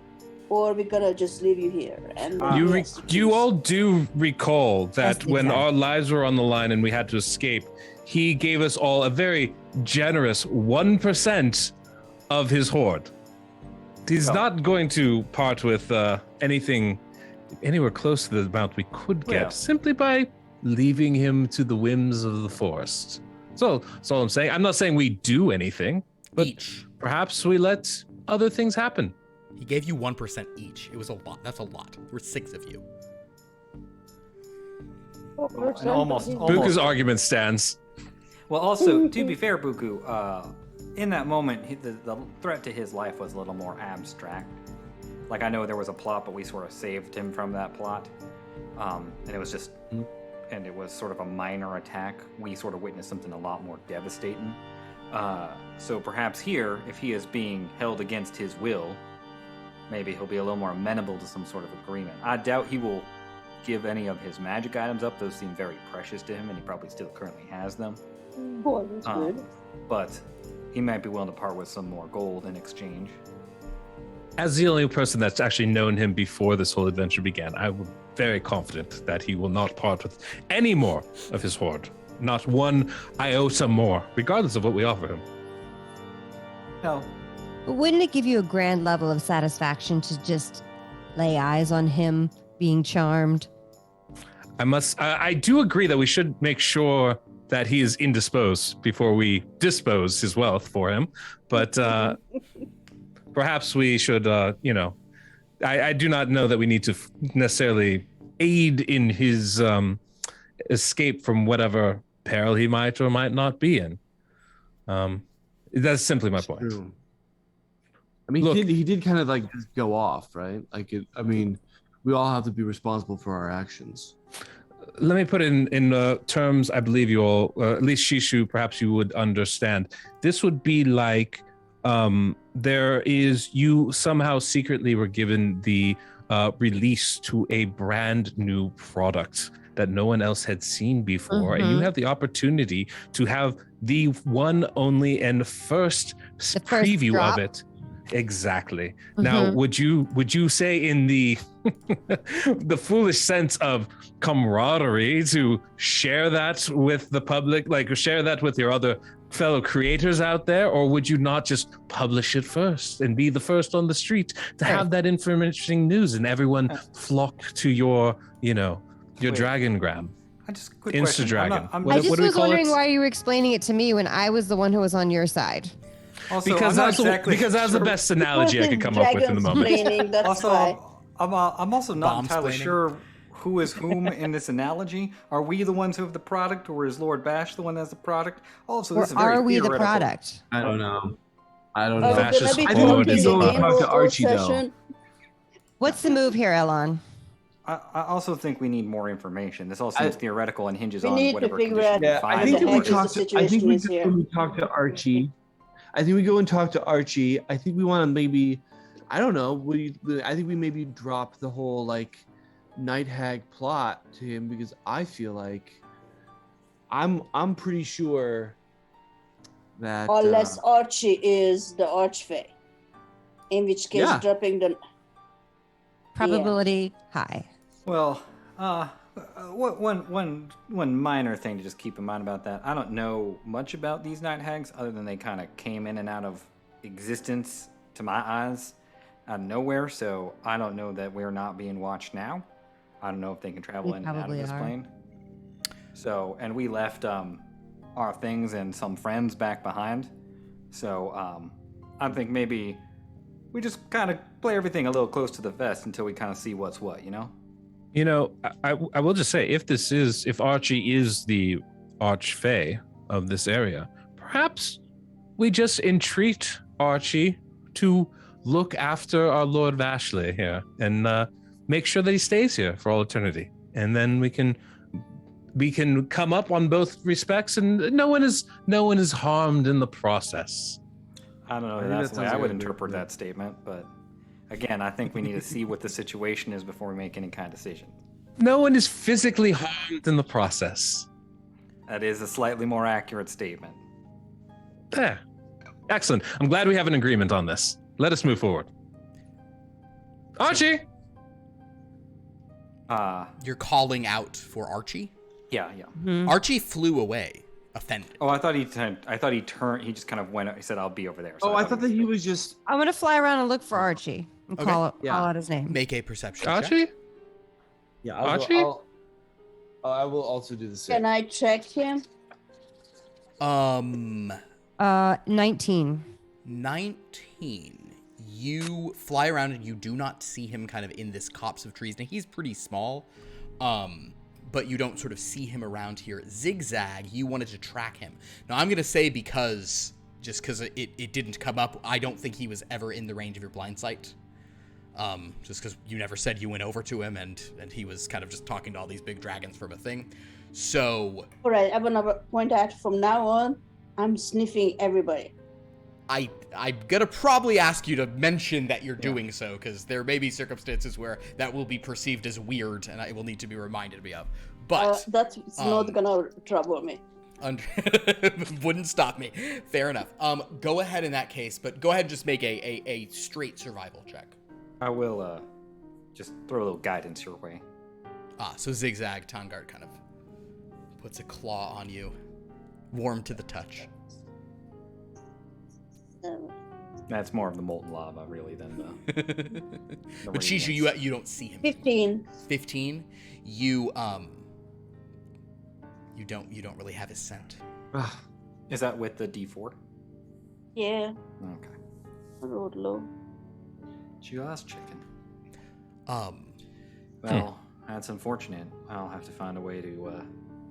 or we're gonna just leave you here. And then You he re- has to you choose. all do recall that That's when exact. our lives were on the line and we had to escape, he gave us all a very generous 1% of his hoard. He's No. not going to part with anything anywhere close to the amount we could get Well. simply by leaving him to the whims of the forest. So that's all I'm saying. I'm not saying we do anything, but Each. perhaps we let other things happen. He gave you 1% each. It was a lot. That's a lot. We're 6 of you. And almost. Buka's argument stands. Well, also, to be fair, Buku, in that moment, the threat to his life was a little more abstract. Like, I know there was a plot, but we sort of saved him from that plot. And it was just, and it was sort of a minor attack. We sort of witnessed something a lot more devastating. So perhaps here, if he is being held against his will, maybe he'll be a little more amenable to some sort of agreement. I doubt he will give any of his magic items up. Those seem very precious to him, and he probably still currently has them. Boy, that's good. But he might be willing to part with some more gold in exchange. As the only person that's actually known him before this whole adventure began, I'm very confident that he will not part with any more of his hoard. Not one iota more, regardless of what we offer him. No, But wouldn't it give you a grand level of satisfaction to just lay eyes on him being charmed? I do agree that we should make sure that he is indisposed before we dispose his wealth for him. But perhaps we should, I do not know that we need to necessarily aid in his escape from whatever peril he might or might not be in. That's simply my point. True. I mean, Look- he did kind of like just go off, right? Like, we all have to be responsible for our actions. Let me put it in terms I believe you all, at least Shishu, perhaps you would understand. This would be like you somehow secretly were given the release to a brand new product that no one else had seen before, and you have the opportunity to have the one, only, and first preview drop. of it. Exactly. Now, would you say in the the foolish sense of camaraderie to share that with the public, like share that with your other fellow creators out there, or would you not just publish it first and be the first on the street to have that information news and everyone flock to your Wait. Dragongram? I just quick question. Insta-dragon. I'm What I do just we was call it? wondering why you were explaining it to me when I was the one who was on your side. also, Because I'm not that's exactly because that's the sure- best analogy I could come up with in the moment. Dragonsplaining, that's Also, why. I'm also not entirely Bomb-splaining. sure who is whom in this analogy. Are we the ones who have the product, or is Lord Bash the one that has the product? Also, Or this is very are we the theoretical. product? I don't know. I don't Are know. we Vash gonna is be I think we talking could go again talk to whole Archie, though. session? What's the move here, Elon? I also think we need more information. This all seems theoretical and hinges We on need to whatever figure condition out we Yeah, find. I think the that we heck is the talked. I think situation we is just here. when we talk to Archie. I think we go and talk to Archie. I think we want to maybe, I don't know. I think we maybe drop the whole like night hag plot to him because I feel like I'm pretty sure that Unless Archie is the Archfey. In which case, Yeah. dropping the... Probability high. Well, one minor thing to just keep in mind about that. I don't know much about these night hags other than they kind of came in and out of existence to my eyes out of nowhere. So I don't know that we're not being watched now. I don't know if they can travel in and out of this plane. So, and we left our things and some friends back behind. So I think maybe we just kind of play everything a little close to the vest until we kind of see what's what, you know? You know, I will just say, if Archie is the archfey of this area, perhaps we just entreat Archie to look after our Lord Vashley here and make sure that he stays here for all eternity. And then we can come up on both respects, and no one is harmed in the process. I don't know if that's the way I would interpret that statement, but again, I think we need to see what the situation is before we make any kind of decision. No one is physically harmed in the process. That is a slightly more accurate statement. There. Excellent. I'm glad we have an agreement on this. Let us move forward. Archie! You're calling out for Archie? Yeah. Mm-hmm. Archie flew away, offended. Oh, I thought he turned. He just kind of went. He said, "I'll be over there." So I thought that he was just. I'm gonna fly around and look for Archie and call out his name. Make a perception Archie? check. Yeah, Archie? I will also do the same. Can I check him? 19. 19. You fly around and you do not see him kind of in this copse of trees. Now, he's pretty small, but you don't sort of see him around here. XigXag, you wanted to track him. Now, I'm going to say because it didn't come up, I don't think he was ever in the range of your blind sight. Just because you never said you went over to him and he was kind of just talking to all these big dragons from a thing. So... All right, I'm going to point out from now on, I'm sniffing everybody. I'm gonna probably ask you to mention that you're doing so, because there may be circumstances where that will be perceived as weird, and I will need to be reminded me of. But that's not gonna trouble me. Wouldn't stop me. Fair enough. Go ahead in that case, but go ahead and just make a straight survival check. I will just throw a little guidance your way. So XigXag, Tongard kind of puts a claw on you, warm to the touch. That's more of the molten lava, really, than the But Shishu, you don't see him. 15. 15. You don't really have his scent. Is that with the D4? Yeah. Okay. I rolled low. Just chicken. Well, that's unfortunate. I'll have to find a way to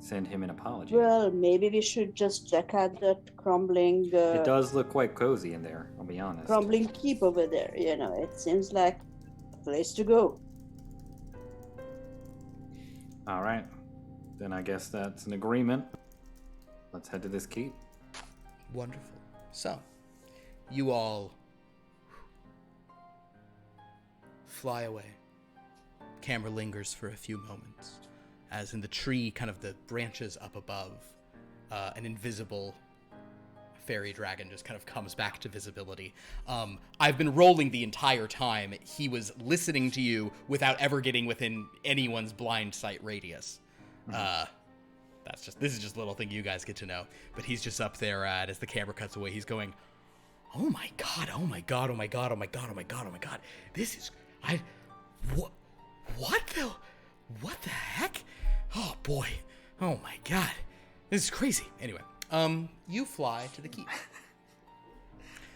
send him an apology. Well, maybe we should just check out that crumbling... it does look quite cozy in there, I'll be honest. Crumbling keep over there, you know. It seems like a place to go. All right. Then I guess that's an agreement. Let's head to this keep. wonderful. So, you all fly away. Camera lingers for a few moments, as in the tree, kind of the branches up above, an invisible fairy dragon just kind of comes back to visibility. I've been rolling the entire time. He was listening to you without ever getting within anyone's blind sight radius. This is just a little thing you guys get to know. But he's just up there, and as the camera cuts away, he's going, "Oh my god! Oh my god! Oh my god! Oh my god! Oh my god! Oh my god! This is what the heck? Oh boy! Oh my god! This is crazy." Anyway, you fly to the keep.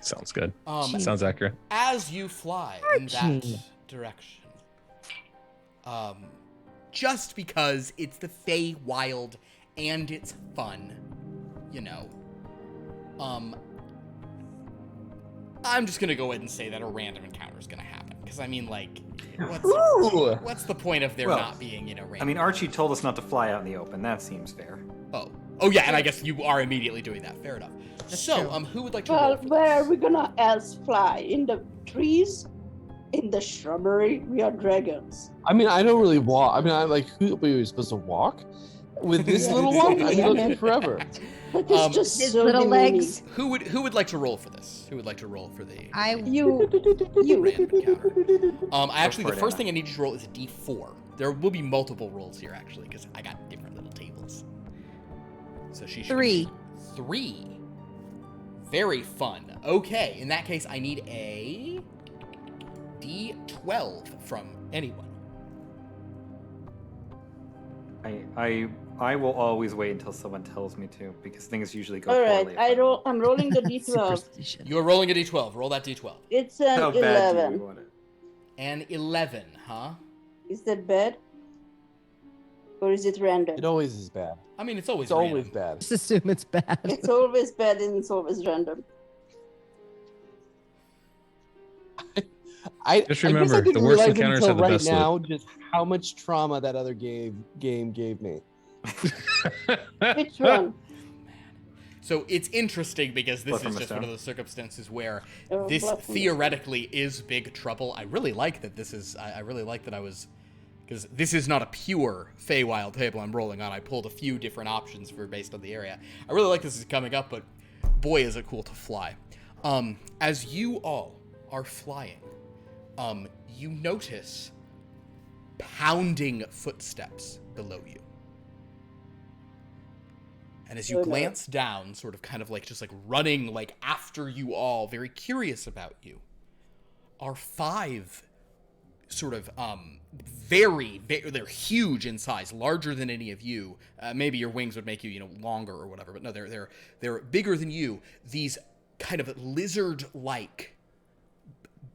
Sounds good. Sounds accurate. As you fly in that direction, just because it's the Feywild and it's fun, you know, I'm just gonna go ahead and say that a random encounter is gonna happen. Because I mean, like, what's the point of there not being, you know, random? I mean, Archie told us not to fly out in the open. That seems fair. Oh yeah, and I guess you are immediately doing that. Fair enough. So, who would like to roll Well, for where this? are we gonna else fly? In the trees? In the shrubbery? We are dragons. I mean, I don't really walk. I mean, I'm like, who were you supposed to walk? With this little one? I mean, it'll take forever. But it's just His so little demanding. legs. Who would like to roll for this? Who would like to roll for the I You. random encounter? Actually, for the it, first Anna. thing I need you to roll is a D4. There will be multiple rolls here, actually, because I got different little tables. So she should 3. 3. Very fun. Okay, in that case, I need a D12 from anyone. I will always wait until someone tells me to, because things usually go All poorly. right, I'm rolling the d12. Superstition. You are rolling a D12. Roll that D12. It's an How bad do you 11. want it? An 11, huh? Is that bad? Or is it random? It always is bad. I mean, it's always It's always random. bad. Just assume it's bad. It's always bad and it's always random. Just guess remember, I didn't the worst realize encounters until have the right best loot. now just how much trauma that other game gave me. Which one? So it's interesting because this Blood from is a just one stone? of those circumstances where Oh, this blood from a theoretically is big trouble. I really like that this is. I really like that I was, because this is not a pure Feywild table I'm rolling on. I pulled a few different options for based on the area. I really like this is coming up, but boy is it cool to fly. As you all are flying, you notice pounding footsteps below you. And as you Oh, no. glance down, sort of kind of like just like running like after you all, very curious about you, are 5 sort of very they're huge in size, larger than any of you. Maybe your wings would make you, longer or whatever, but no, they're bigger than you. These kind of lizard-like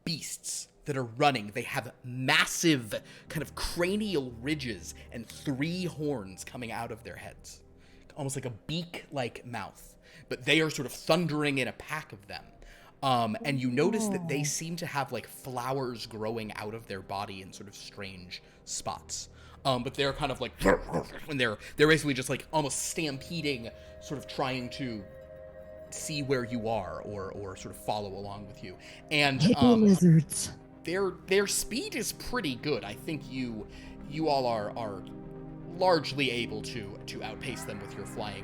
beasts that are running. They have massive kind of cranial ridges and 3 horns coming out of their heads. Almost like a beak-like mouth. But they are sort of thundering in a pack of them. And you notice that they seem to have like flowers growing out of their body in sort of strange spots. But they're kind of like, and they're basically just like almost stampeding, sort of trying to see where you are or sort of follow along with you. And lizards. their speed is pretty good. I think you all are largely able to outpace them with your flying.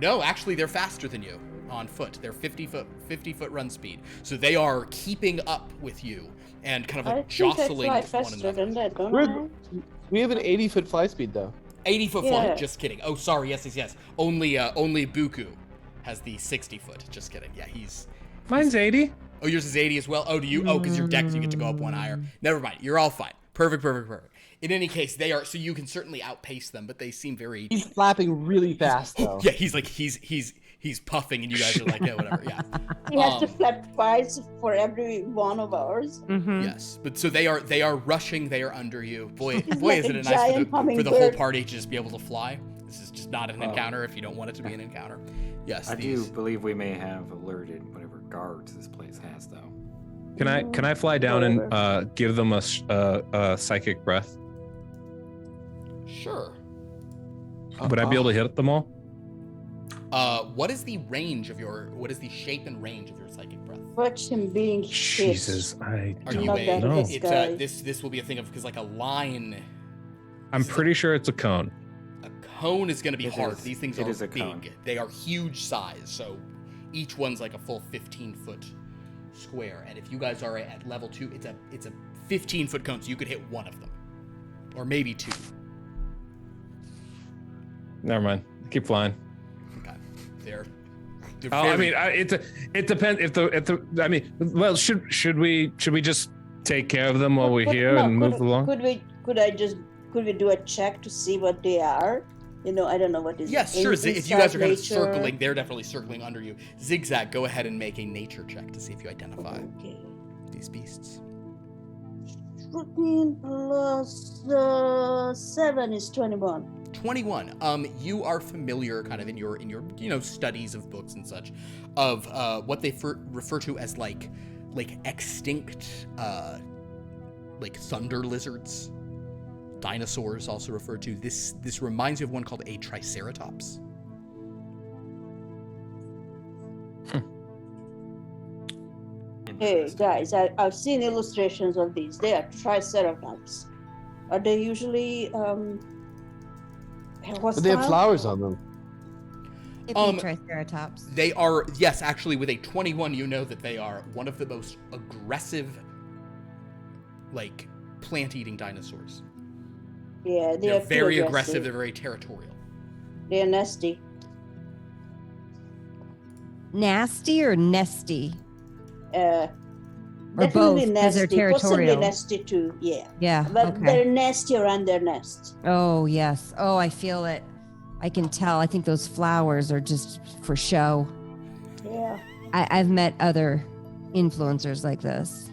No, actually they're faster than you on foot. They're 50 foot run speed. So they are keeping up with you and kind of like jostling I one fly faster another. than that, don't I? We have an 80-foot fly speed though. 80 foot Yeah. flight, just kidding. Oh, sorry, yes. Only Buku has the 60 foot. Just kidding. Yeah, Mine's 80. Oh, yours is 80 as well? Oh, do you? Oh, because you're decked, you get to go up one higher. Never mind. You're all fine. Perfect. In any case, they are, so you can certainly outpace them, but they seem very... He's flapping really fast though. Yeah, he's like, he's puffing, and you guys are like, yeah, whatever, yeah. He has to flap twice for every one of ours. Mm-hmm. Yes, but so they are rushing, they are under you. Boy, He's boy, like isn't a it nice giant for the whole hummingbird. party to just be able to fly? This is just not an encounter if you don't want it to be an encounter. Yes, I do believe we may have alerted whatever guards this place has, though. Can I fly down and give them a psychic breath? Sure. Would I be able to hit them all? What is the shape and range of your psychic breath? Watch him being shit. Jesus, I Are don't you Not that know. this It's guy. this will be a thing of, because like a line, I'm pretty sure it's a cone. a cone is going to be It hard. is. These things It are is a cone. big. They are huge size, so each one's like a full 15-foot square. And if you guys are at level 2, it's a 15-foot cone, so you could hit one of them, or maybe 2. Never mind. Keep flying. Okay, they're Oh, I mean, it depends if the. I mean, well, should we just take care of them while we're here and move along? Could we do a check to see what they are? I don't know what is. yes, sure. If you guys are kind of nature. circling, they're definitely circling under you. XigXag, go ahead and make a nature check to see if you identify Okay. these beasts. 14 plus 7 is 21. 21. You are familiar, kind of in your studies of books and such, of what they refer to as like extinct like thunder lizards. Dinosaurs also referred to. This reminds you of one called a triceratops. Hey guys, I've seen illustrations of these. They are triceratops. Are they usually But they have flowers on them. It'd be triceratops. They are, yes, actually, with a 21, you know that they are one of the most aggressive, like, plant-eating dinosaurs. Yeah, They're too very aggressive. They're very territorial. They're nasty. Nasty or nesty? Or both, definitely 'cause they're nasty. Possibly territorial. nasty too. Yeah. Yeah. But okay. they're nasty around their nests. Oh, yes. Oh, I feel it. I can tell. I think those flowers are just for show. Yeah. I've met other influencers like this.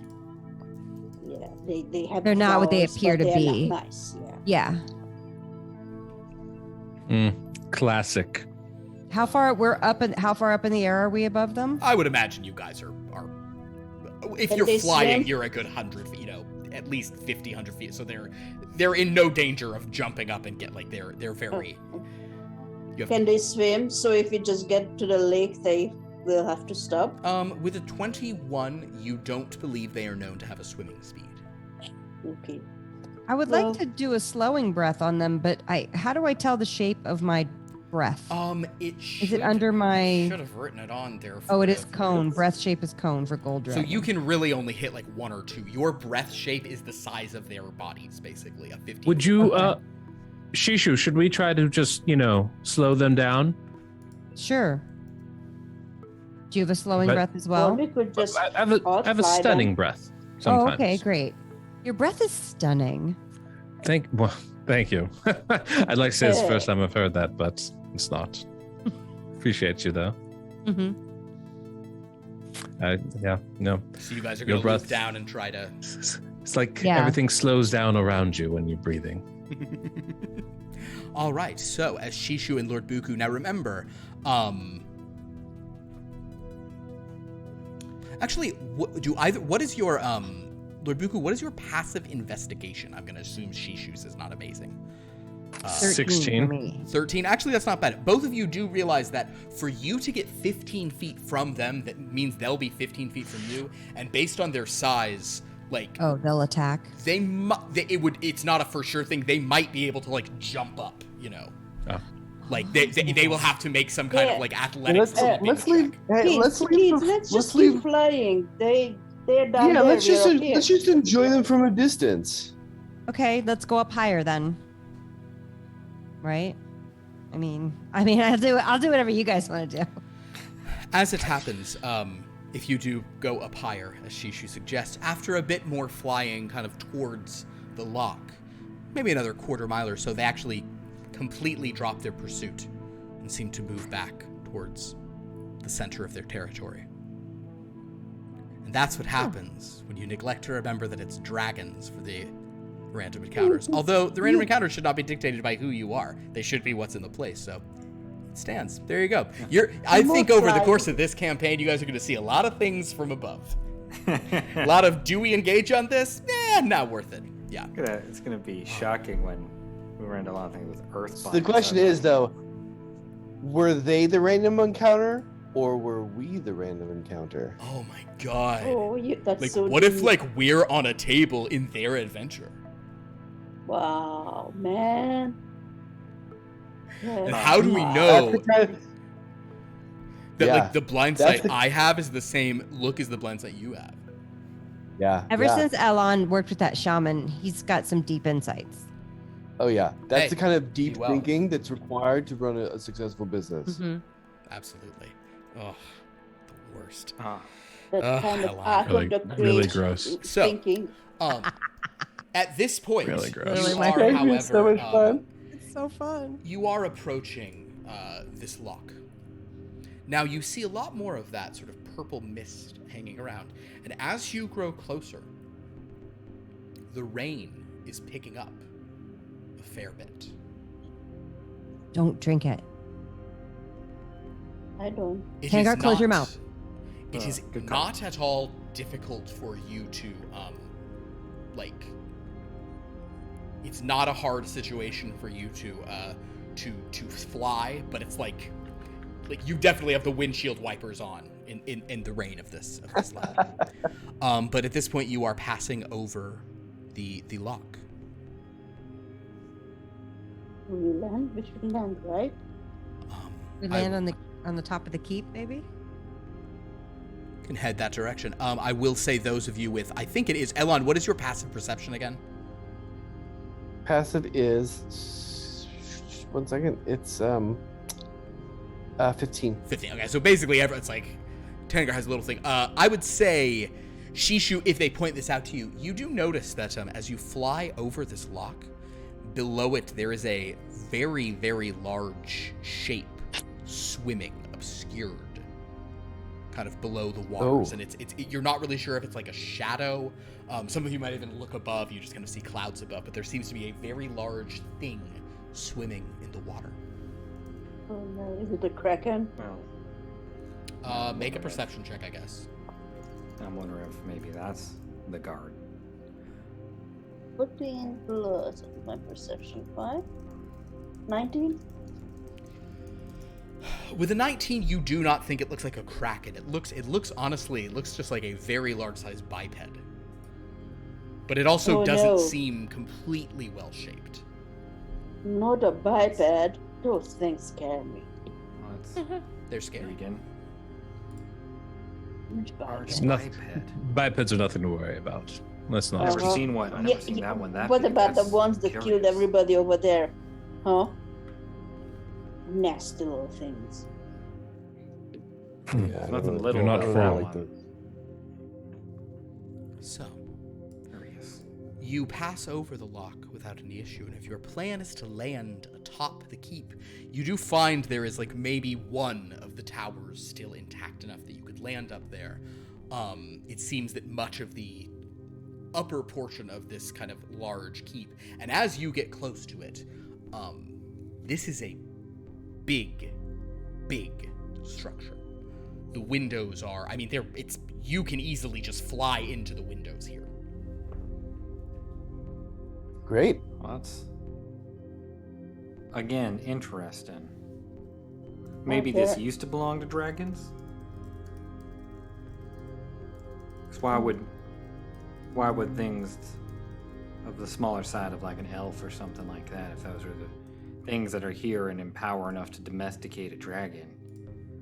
Yeah. They have. They're not what they flowers, appear but to they are be. not nice. Yeah. Yeah. Classic. How far up in the air are we above them? I would imagine you guys are if Can you're they flying, swim? you're a good 100 feet, at least 50, 100 feet. So they're in no danger of jumping up and get like they're very. Can they swim? So if we just get to the lake, they will have to stop. With a 21, you don't believe they are known to have a swimming speed. Okay. I would Well- like to do a slowing breath on them, but how do I tell the shape of my breath? Is it under my? Should have written it on there. Oh, it for is the- cone. Breath shape is cone for gold So dragon. you can really only hit like one or two. Your breath shape is the size of their bodies, basically. A 15. Would you, Okay. Shishu, should we try to just, slow them down? Sure. Do you have a slowing But- breath as Well, well? we could just. I have a fly stunning them. breath. Oh, Sometimes. okay, great. Your breath is stunning. Thank you. I'd like to say it's the first time I've heard that, but it's not. Appreciate you though. Mm-hmm. Yeah, no. So you guys are Your going to breath- loop down and try to. It's like Yeah. everything slows down around you when you're breathing. All right. So as Shishu and Lord Buku, now remember, actually, what is your Lord Buku? What is your passive investigation? I'm going to assume Shishu's is not amazing. 16. For me. 13. Actually, that's not bad. Both of you do realize that for you to get 15 feet from them, that means they'll be 15 feet from you. And based on their size, like Oh, they'll attack. it's not a for sure thing. They might be able to like jump up, Oh. Like they will have to make some kind of like athletics. Let's leave. Hey, Kids, let's kids, leave. let's Let's just leave. keep flying. They're down Yeah, there. let's just we're up here. let's just enjoy them from a distance. Okay, let's go up higher then. Right? I mean, I'll do whatever you guys want to do. As it happens, if you do go up higher, as Shishu suggests, after a bit more flying kind of towards the lock, maybe another quarter mile or so, they actually completely drop their pursuit and seem to move back towards the center of their territory. And that's what happens when you neglect to remember that it's dragons for the random encounters. Although the random encounters should not be dictated by who you are. They should be what's in the place. So it stands. There you go. I think over the course of this campaign, you guys are going to see a lot of things from above. A lot of, do we engage on this? Not worth it. Yeah. It's gonna be shocking when we run into a lot of things with Earth. So the question is, though, were they the random encounter, or were we the random encounter? Oh my god. Oh, that's Like, so what if deep. like we're on a table in their adventure? Wow, man. And how do we That's know the kind of- that Yeah, like the blind that's sight the- I have is the same look as the blind sight you have? Yeah. Ever yeah. since Elon worked with that shaman, he's got some deep insights. Oh yeah, that's Hey, the kind of deep be well. thinking that's required to run a successful business. Mm-hmm. Absolutely. Oh, the worst. that kind of Elon. art Really- of the really great gross. So, thinking? At this point, Really gross. you Really, my are, favorite. however, So much fun. It's so fun. you are approaching this lock. Now you see a lot more of that sort of purple mist hanging around, and as you grow closer, the rain is picking up a fair bit. Don't drink it. I don't. It Hagar, is close your not- mouth. It is good call. not at all difficult for you to, it's not a hard situation for you to fly, but it's like you definitely have the windshield wipers on in the rain of this land. But at this point, you are passing over the lock. We land. We should land, right? We I- land on the top of the keep, maybe. Can head that direction. I will say those of you with, I think it is Elon. What is your passive perception again? passive is 1 second. It's 15. 15. Okay, so basically, it's like Tangar has a little thing. I would say, Shishu, if they point this out to you, you do notice that as you fly over this lock, below it there is a very, very large shape swimming, obscured, kind of below the waters, and you're not really sure if it's like a shadow. Some of you might even look above. You just kind of see clouds above, but there seems to be a very large thing swimming in the water. Oh no, is it the Kraken? Well, Make a perception check, I guess. I'm wondering if maybe that's the guard. 14 plus my perception 5. 19? With a 19, you do not think it looks like a kraken. It looks honestly, it looks just like a very large-sized biped. But it also doesn't seem completely well-shaped. Not a biped. Those things scare me. They're scary. Again. Which biped? It's nothing. Bipeds are nothing to worry about. Let's not. I've never seen one. I've never seen that one. What about the ones that killed everybody over there? Huh? Nasty little things. Yeah, Nothing little. You're not about wrong. that one. So, Curious. you pass over the lock without any issue, and if your plan is to land atop the keep, you do find there is like maybe one of the towers still intact enough that you could land up there. It seems that much of the upper portion of this kind of large keep, and as you get close to it, this is a big structure. The windows are, I mean, you can easily just fly into the windows here. Great. Well, that's again interesting. Maybe this used to belong to dragons. 'Cause why would things of the smaller side of like an elf or something like that, if those are the things that are here and in power enough to domesticate a dragon,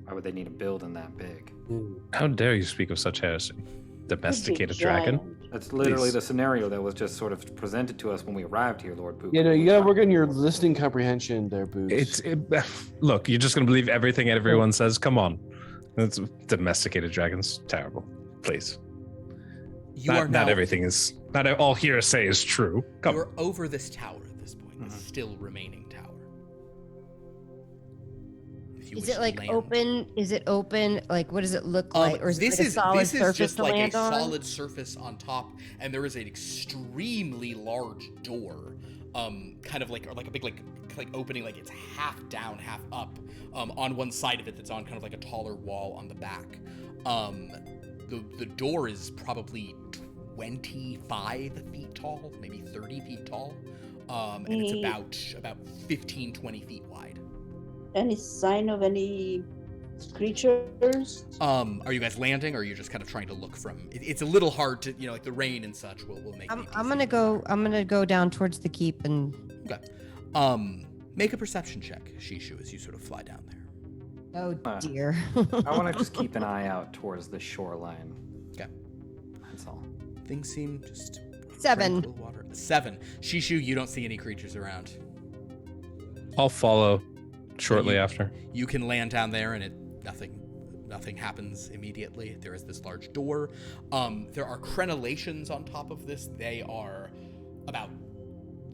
why would they need a building that big? How dare you speak of such heresy? Domesticate a dragon? That's literally Please. the scenario that was just sort of presented to us when we arrived here, Lord Buku. You know, you gotta work on your listening comprehension there, Boots. Look, you're just gonna believe everything everyone says? Come on. That's domesticated dragons. Terrible. Please. Not everything is, not all hearsay is true. Come. You're over this tower at this point, this still remaining tower. If you Is wish it to like land. open? Is it open? Like, what does it look like? Or is this it like a solid this is surface just to like a land on? solid surface on top, and there is an extremely large door, kind of like, or like a big like opening, like it's half down, half up, on one side of it that's on kind of like a taller wall on the back. The door is probably 25 feet tall, maybe 30 feet tall, and it's about 15, 20 feet wide. Any sign of any creatures? Are you guys landing, or are you just kind of trying to look from? It's a little hard to, like the rain and such will make. I'm gonna go down towards the keep and. Okay. Make a perception check, Shishu, as you sort of fly down there. Oh dear. I want to just keep an eye out towards the shoreline. Okay. That's all. Things seem just 7. tranquil water. 7. Shishu, you don't see any creatures around. I'll follow shortly after. You can land down there, and nothing happens immediately. There is this large door. There are crenellations on top of this. They are about,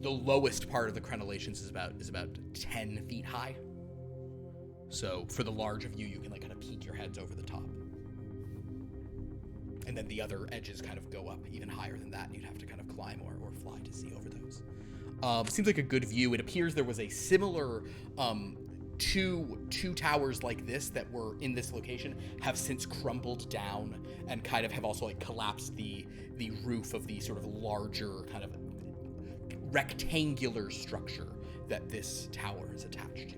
the lowest part of the crenellations is about 10 feet high. So for the large of you, you can like kind of peek your heads over the top. And then the other edges kind of go up even higher than that, and you'd have to kind of climb or fly to see over those. Seems like a good view. It appears there was a similar two towers like this that were in this location have since crumbled down and kind of have also like collapsed the roof of the sort of larger kind of rectangular structure that this tower is attached to.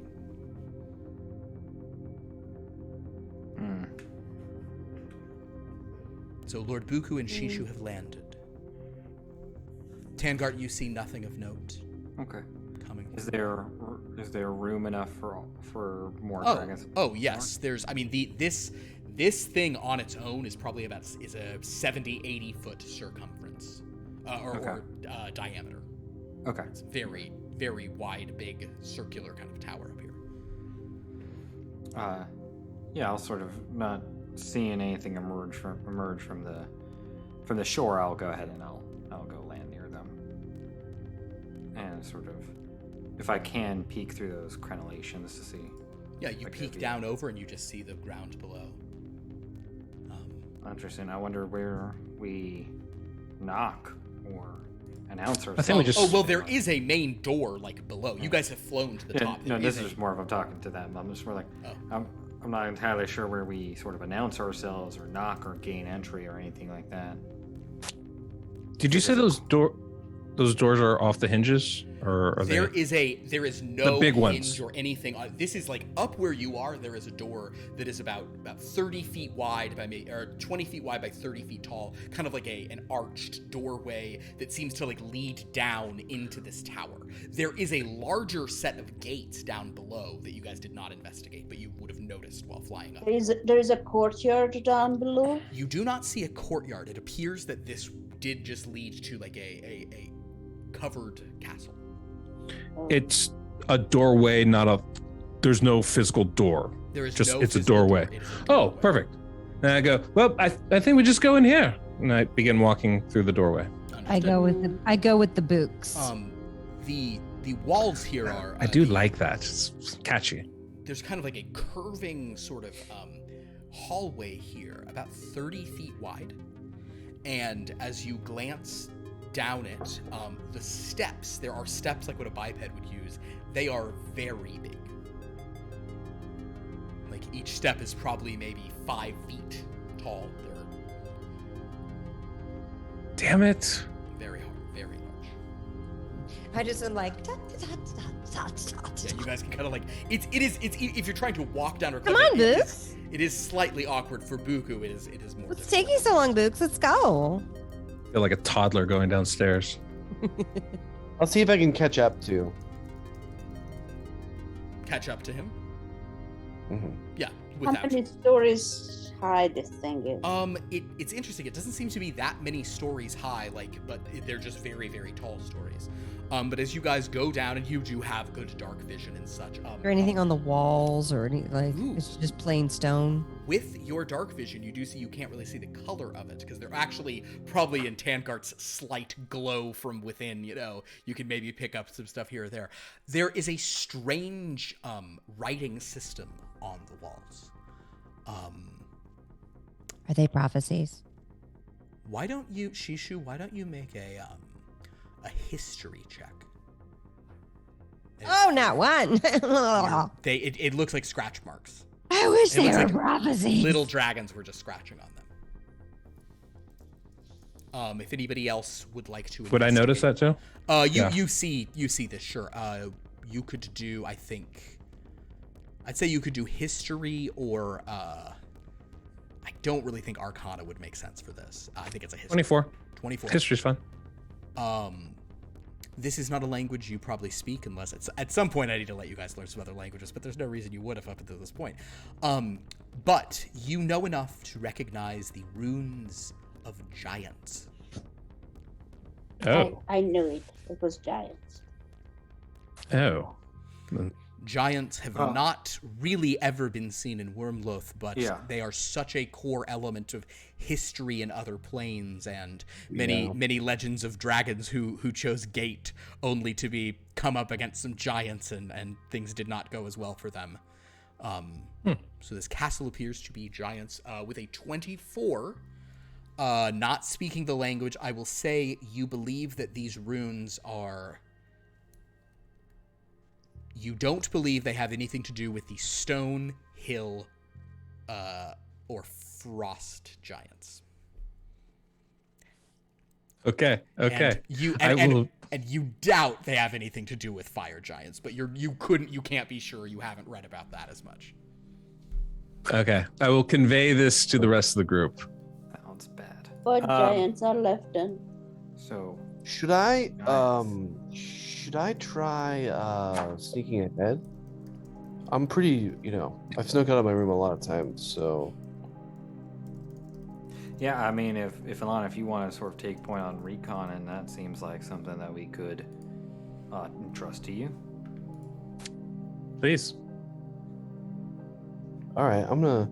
So Lord Buku and Shishu have landed. Tangart, you see nothing of note. Okay. Coming. Is there room enough for more dragons? Oh yes. There's. I mean, this thing on its own is probably a 70-80 foot circumference or diameter. Okay. It's very, very wide, big, circular kind of tower up here. Yeah, I'll sort of not seeing anything emerge from the shore. I'll go ahead and I'll go land near them, and sort of, if I can, peek through those crenellations to see. Yeah, you peek down over and you just see the ground below. Interesting. I wonder where we knock or announce ourselves. I think we just. Oh well, there is a main door like below. You guys have flown to the top. No, this is just more of I'm talking to them. I'm just more like I'm not entirely sure where we sort of announce ourselves or knock or gain entry or anything like that. Did you say those doors are off the hinges, or are there they? There is no the big hinge ones. or anything. This is like up where you are. There is a door that is about 30 feet wide or 20 feet wide by 30 feet tall, kind of like an arched doorway that seems to like lead down into this tower. There is a larger set of gates down below that you guys did not investigate, but you would have noticed while flying up. There is a courtyard down below. You do not see a courtyard. It appears that this did just lead to like a covered castle. It's a doorway, not a. There's no physical door. There is just no it's a physical doorway. door. It is a Oh, doorway. perfect. And I go. Well, I think we just go in here, and I begin walking through the doorway. I go with the books. The walls here are. I do like that. It's catchy. There's kind of like a curving sort of hallway here, about 30 feet wide, and as you glance down it, the steps, there are steps like what a biped would use. They are very big. Like each step is probably maybe 5 feet tall. They're Damn it. very hard, very large. I just am like, Yeah, you guys can kind of like it is if you're trying to walk down or come on, Books. it is slightly awkward for Buku. It is more. What's difficult. taking so long, Books? Let's go. I feel like a toddler going downstairs. I'll see if I can catch up to. Catch up to him. Mm-hmm. Yeah, How without. many stories high this thing is? It's interesting. It doesn't seem to be that many stories high, but they're just very, very tall stories. But as you guys go down, and you do have good dark vision and such. Or anything on the walls, or any like Ooh. it's just plain stone. With your dark vision, you do see you can't really see the color of it because they're actually probably in Tankart's slight glow from within. You know, you can maybe pick up some stuff here or there. There is a strange writing system on the walls. Are they prophecies? Why don't you, Shishu? Why don't you make a history check? Oh, not one. It looks like scratch marks. I wish It they looks were like prophecies. Little dragons were just scratching on them. If anybody else would like to, Would I notice that too? You see this. Sure. You could do. I'd say you could do history or. I don't really think Arcana would make sense for this. I think it's a history. 24. 24. History's fun. This is not a language you probably speak unless it's at some point I need to let you guys learn some other languages, but there's no reason you would have up until this point. But you know enough to recognize the runes of giants. Oh. I knew it. It was giants. Oh. Giants have not really ever been seen in Wyrmloth, but they are such a core element of history in other planes, and many legends of dragons who chose Gate only to come up against some giants, and things did not go as well for them. So this castle appears to be giants with a 24. Not speaking the language, I will say you believe that these runes are... You don't believe they have anything to do with the stone, hill, or frost giants. Okay. And you doubt they have anything to do with fire giants, but you can't be sure. You haven't read about that as much. Okay. I will convey this to the rest of the group. Sounds bad. What giants are left then? So Should I try sneaking ahead? I'm pretty, I've snuck out of my room a lot of times, so yeah, I mean, if Alana, if you want to sort of take point on recon, and that seems like something that we could entrust to you. Please. All right, I'm gonna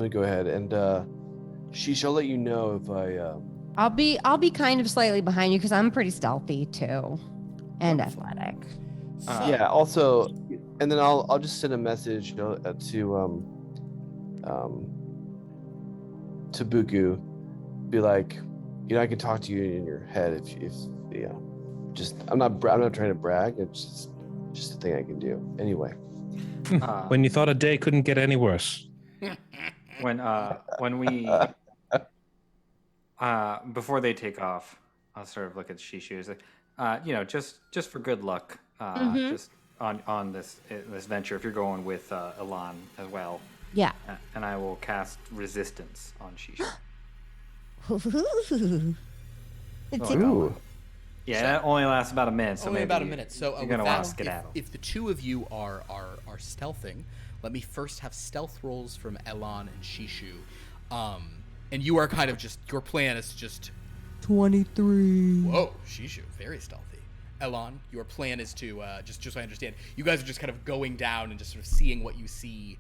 go ahead and Sheesh, I'll let you know if I I'll be kind of slightly behind you because I'm pretty stealthy too, and athletic. yeah. Also, and then I'll just send a message to Buku, be like, I can talk to you in your head if just I'm not trying to brag. It's just a thing I can do anyway. When you thought a day couldn't get any worse. When we before they take off, I'll sort of look at Shishu. Like, just for good luck, just on this venture. If you're going with Elan as well, Yeah. And I will cast resistance on Shishu. Ooh. Yeah, that only lasts about a minute. So only maybe about a minute. So you're gonna want to skedaddle. If the two of you are stealthing, let me first have stealth rolls from Elan and Shishu. And you are kind of just, your plan is just 23. Whoa, Shishu, very stealthy. Elan, your plan is to just so I understand, you guys are just kind of going down and just sort of seeing what you see,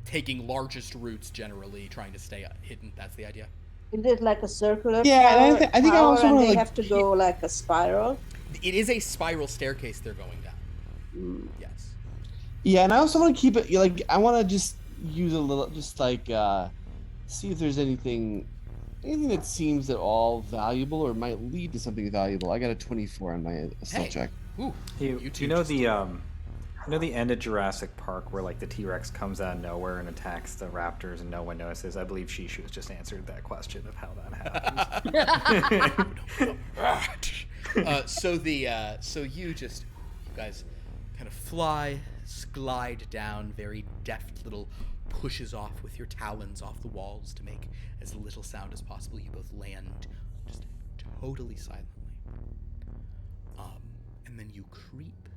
taking largest routes generally, trying to stay hidden. That's the idea. Is it like a circular Yeah, and I think I tower also and wanna, they like, have to go like a spiral? It is a spiral staircase they're going down. Yes. Yeah, and I also want to keep it like I want to just use a little, just like see if there's anything that seems at all valuable or might lead to something valuable. I got a 24 on my stealth check. Ooh, You know the end of Jurassic Park where like the T-Rex comes out of nowhere and attacks the raptors and no one notices? I believe Shishu has just answered that question of how that happens. So you guys kind of glide down, very deft little pushes off with your talons off the walls to make as little sound as possible. You both land just totally silently. And then you creep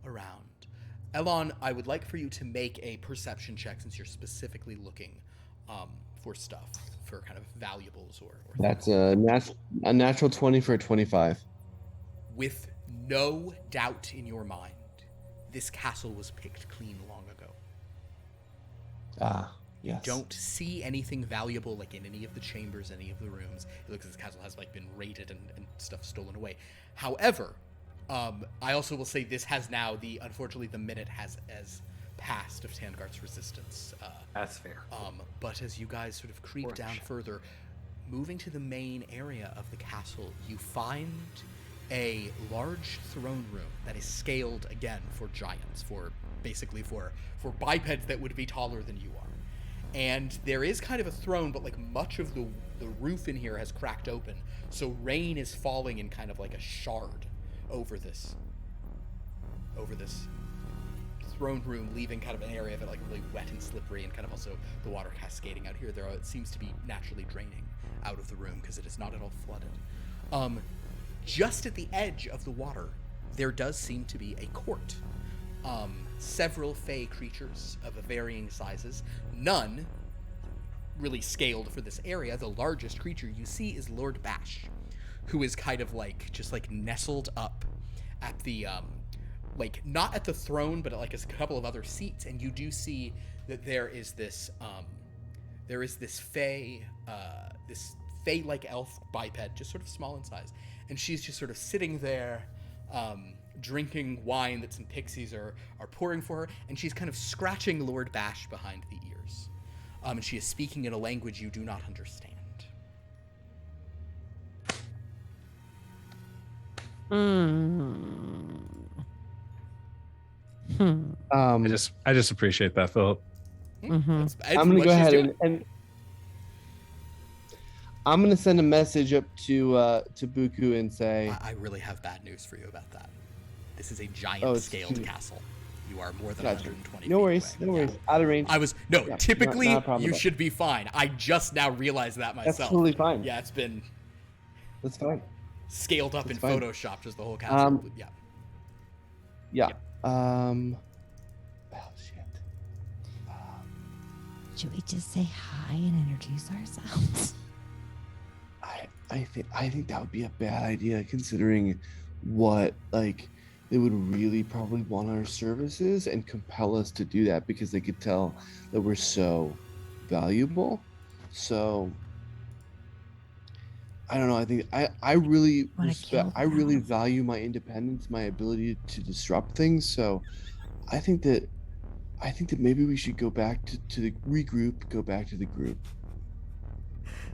around. Elan, I would like for you to make a perception check since you're specifically looking for stuff, for kind of valuables or That's a natural 20 for a 25. With no doubt in your mind, this castle was picked clean long ago. Yes. Don't see anything valuable like in any of the chambers, any of the rooms. It looks like this castle has like been raided and stuff stolen away. However, I also will say this has now unfortunately the minute has passed of Tangart's resistance. That's fair. But as you guys sort of creep down further, moving to the main area of the castle, you find a large throne room that is scaled again for giants, for bipeds that would be taller than you are. And there is kind of a throne, but like much of the roof in here has cracked open, so rain is falling in kind of like a shard over this throne room, leaving kind of an area of it like really wet and slippery, and kind of also the water cascading out here. It seems to be naturally draining out of the room because it is not at all flooded. Just at the edge of the water, there does seem to be a court. Several fey creatures of varying sizes, none really scaled for this area. The largest creature you see is Lord Bash, who is kind of like just like nestled up at the like not at the throne, but at like a couple of other seats. And you do see that there is this fey-like elf biped, just sort of small in size, and she's just sort of sitting there drinking wine that some pixies are pouring for her, and she's kind of scratching Lord Bash behind the ears. And she is speaking in a language you do not understand. I just appreciate that, Philip. I'm gonna go ahead and I'm gonna send a message up to Buku and say, I really have bad news for you about that. This is a giant-scaled castle. You are more than 120 No feet worries, away. no worries. Out of range. Typically, not a problem you at all. should be fine. I just now realized that myself. That's totally fine. Yeah, it's been That's fine. scaled up That's in fine. Photoshop, just the whole castle. Yeah. Yep. Oh shit. Should we just say hi and introduce ourselves? I think that would be a bad idea considering what like they would really probably want our services and compel us to do that because they could tell that we're so valuable. So I don't know. I think I really I really value my independence, my ability to disrupt things. So I think that maybe we should go back to the regroup, go back to the group.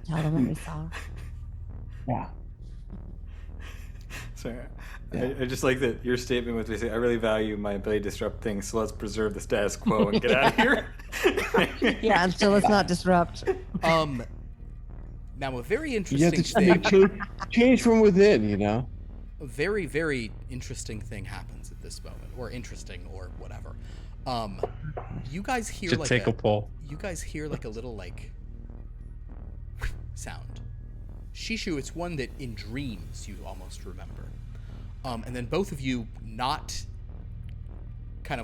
Tell them what we saw. Yeah. Sorry. Yeah. I just like that your statement was basically, I really value my ability to disrupt things, so let's preserve the status quo and get out of here. Yeah, and so let's not disrupt. Now a very You interesting have to thing. change from within, you know? A very, very interesting thing happens at this moment, or interesting, or whatever. You guys hear Should like take a poll. You guys hear like a little like sound. Shishu, it's one that in dreams you almost remember. And then both of you not trying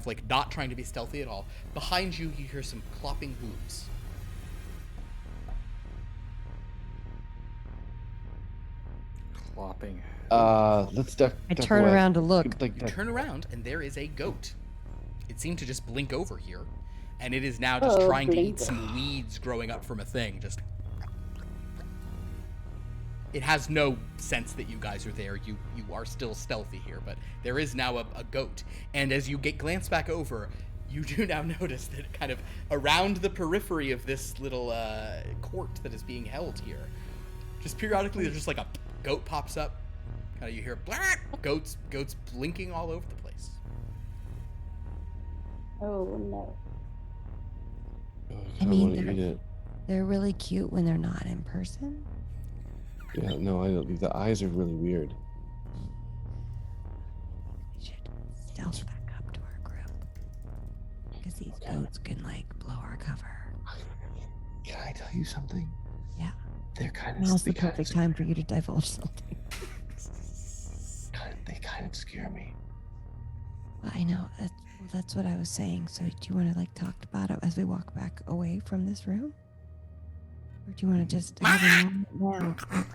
to be stealthy at all. Behind you, you hear some clopping hooves. Clopping. Let's duck. I duck turn away. around to look. Like, You turn around, and there is a goat. It seemed to just blink over here, and it is now just trying to eat some weeds growing up from a thing. Just, it has no sense that you guys are there. You are still stealthy here, but there is now a goat. And as you glance back over, you do now notice that kind of around the periphery of this little court that is being held here, just periodically there's just like a goat pops up. Kind of you hear black goats blinking all over the place. Oh no. I mean, wanna eat it. they're really cute when they're not in person. Yeah, no, I don't. The eyes are really weird. We should stealth back up to our group. Because these goats can, like, blow our cover. Can I tell you something? Yeah. They're kind Now's of the perfect time for you to divulge something. They kind of scare me. Well, I know. That's what I was saying. So do you want to, like, talk about it as we walk back away from this room? Or do you want to just have a moment now?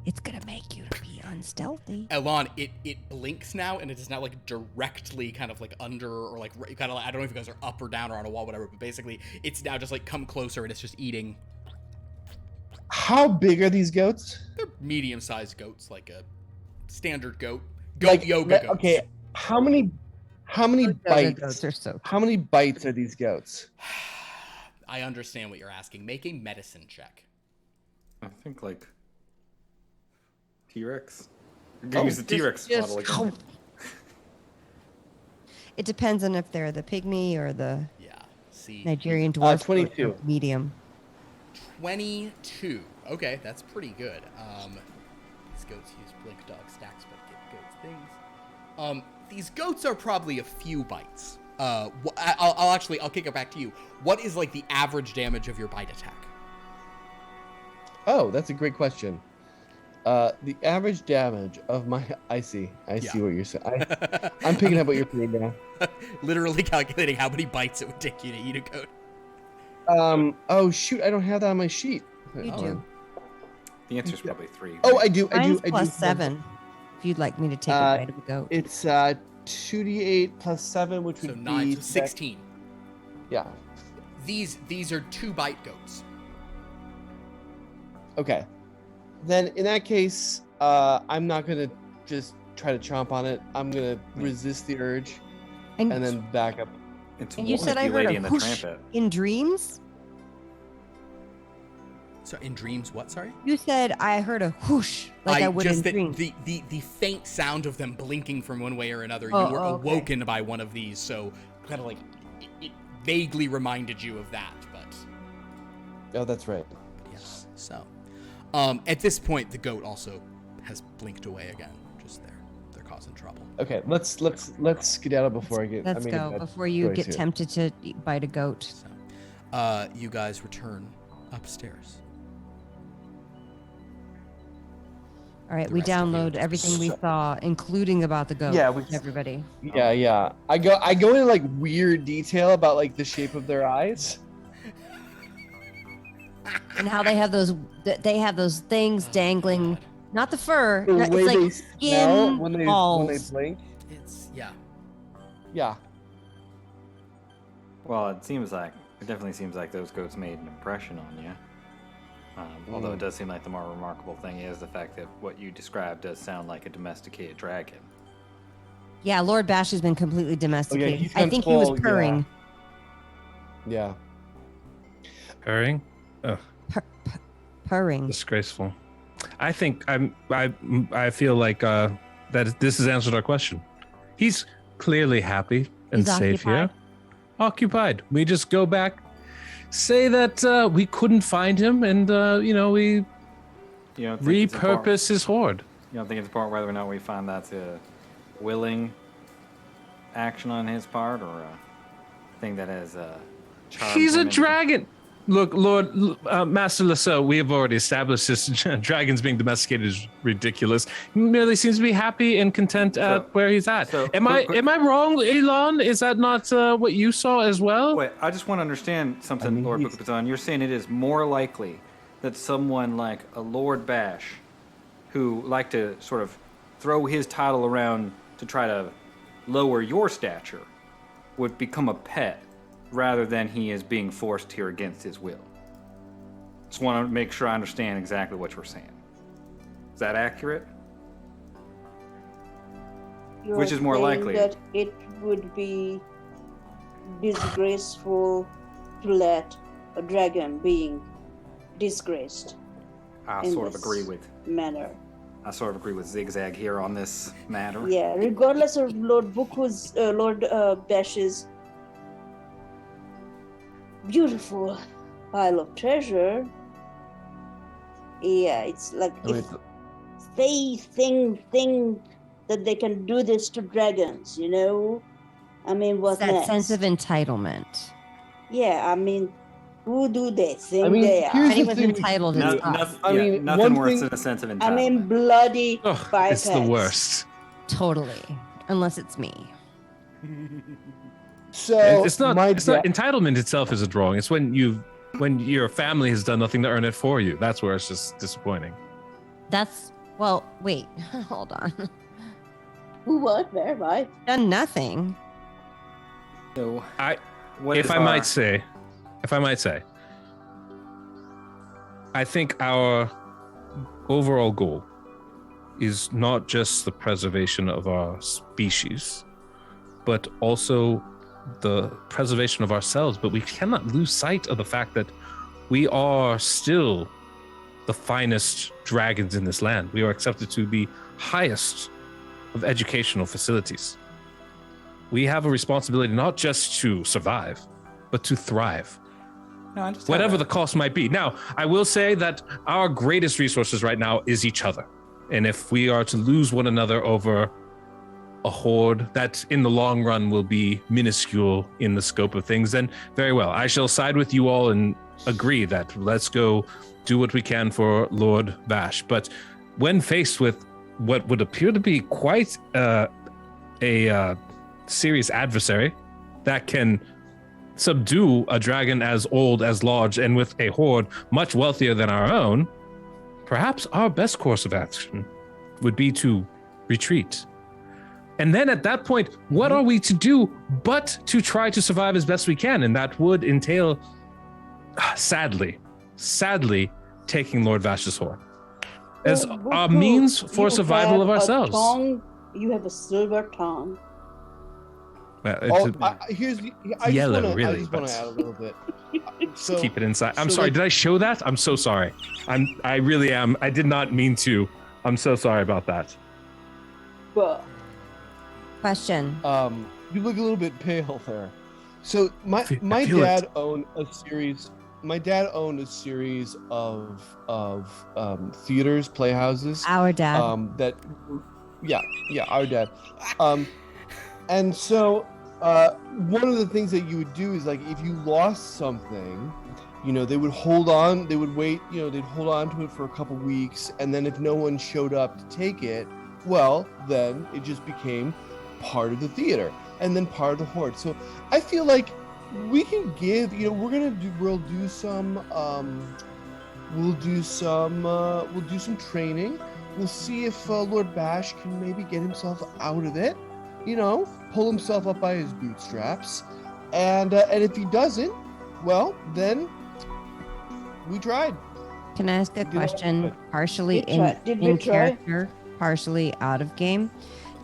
It's going to make you to be unstealthy. Elon, it blinks now, and it is now like directly kind of like under, or like kind of like, I don't know if you guys are up or down or on a wall, whatever, but basically it's now just like come closer and it's just eating. How big are these goats? They're medium-sized goats, like a standard goat. Like, Yoga goats. Okay, how many bites? Goats are so How many bites are these goats? I understand what you're asking. Make a medicine check. I think like T-Rex. We're gonna use the T-Rex model again. It depends on if they're the pygmy or the See. Nigerian dwarf. 22. Medium. 22. Okay, that's pretty good. These goats use blink dog stacks, but get goats things. These goats are probably a few bites. I'll kick it back to you. What is like the average damage of your bite attack? Oh, that's a great question. The average damage of my... I see what you're saying. I'm picking up what you're putting down. Literally calculating how many bites it would take you to eat a goat. Oh, shoot. I don't have that on my sheet. You do. The answer's probably 3. Oh, I do. Mine's I plus do. 7. If you'd like me to take a bite of a goat. It's 2d8 plus 7, which would So be 9, so 16. Yeah. These are 2 bite goats. Okay. Then in that case, I'm not gonna just try to chomp on it. I'm gonna resist the urge and then back up. And you said I heard a whoosh in dreams? So in dreams, what? Sorry. You said I heard a whoosh like I would in dreams. The faint sound of them blinking from one way or another. Oh, you were okay. awoken by one of these, so kind of like it vaguely reminded you of that, but. Oh, that's right. Yes. So, at this point, the goat also has blinked away again. Just they're causing trouble. Okay, let's skedaddle before I get. Let's go before you get tempted to bite a goat. So, you guys return upstairs. All right, we download everything we saw, including about the goat. Yeah, everybody. Yeah. I go into like weird detail about like the shape of their eyes. And how they have those things dangling Not the fur. The It's way like they smell skin when they balls. blink. It's yeah. Yeah. Well, it definitely seems like those goats made an impression on you. Although it does seem like the more remarkable thing is the fact that what you described does sound like a domesticated dragon. Yeah, Lord Bash has been completely domesticated. he's I gone think he was full, purring. Yeah. Purring? Ugh, Purring. disgraceful. I think I feel like that this has answered our question. He's clearly happy and He's safe here. occupied. Occupied. We just go back, say that we couldn't find him, and we You don't think it's important- repurpose his hoard. You don't think it's important whether or not we find that's a willing action on his part or a thing that has charmed He's him a into- dragon. Look, Lord Master Lasso, we have already established this. Dragons being domesticated is ridiculous. He merely seems to be happy and content at where he's at. Am I wrong, Elon? Is that not what you saw as well? Wait, I just want to understand something, Lord Bukapatan. You're saying it is more likely that someone like a Lord Bash, who liked to sort of throw his title around to try to lower your stature, would become a pet rather than he is being forced here against his will. Just want to make sure I understand exactly what you're saying. Is that accurate? You're Which is more saying likely? that it would be disgraceful to let a dragon being disgraced I in sort of this agree with manner. XigXag here on this matter. Yeah, regardless of Lord Bash's beautiful pile of treasure. Yeah, it's like if they think that they can do this to dragons, I mean, what That next? sense of entitlement. Yeah, I mean, who do they think I mean, they are? here's the Anyone's thing. entitled No, is tough. nothing one worse thing- than a sense of entitlement. I mean, bloody Oh, bipeds. it's the worst. Totally. Unless it's me. So It's not. my It's not dad- entitlement itself is a drawing. It's when your family has done nothing to earn it for you. That's where it's just disappointing. Well, wait. Hold on. Who, what, where, why? Done nothing. So, If I might say, I think our overall goal is not just the preservation of our species, but also the preservation of ourselves. But we cannot lose sight of the fact that we are still the finest dragons in this land. We are accepted to the highest of educational facilities. We have a responsibility not just to survive, but to thrive. No, I understand Whatever that. the cost might be. Now, I will say that our greatest resources right now is each other. And if we are to lose one another over a horde that in the long run will be minuscule in the scope of things, then very well. I shall side with you all and agree that let's go do what we can for Lord Vash. But when faced with what would appear to be quite a serious adversary that can subdue a dragon as old, as large, and with a horde much wealthier than our own, perhaps our best course of action would be to retreat. And then at that point, what are we to do but to try to survive as best we can? And that would entail, sadly, taking Lord Vash's horde as our means for survival of ourselves. You have a silver tongue. Well, here's the, I yellow, just wanna, really, I just want to but- add a little bit. So keep it inside. I'm so sorry. like- Did I show that? I'm so sorry. I really am. I did not mean to. I'm so sorry about that. But Question. you look a little bit pale there. So my I feel dad owned a series. My dad owned a series of theaters, playhouses. Our dad. Our dad. And so one of the things that you would do is like if you lost something, they would hold on, they would wait, they'd hold on to it for a couple weeks, and then if no one showed up to take it, well, then it just became part of the theater and then part of the horde. So I feel like we can give, we'll do some training We'll see if Lord Bash can maybe get himself out of it. Pull himself up by his bootstraps, and if he doesn't, well, then we tried. Can I ask a question? Partially Did we in try? character, partially out of game.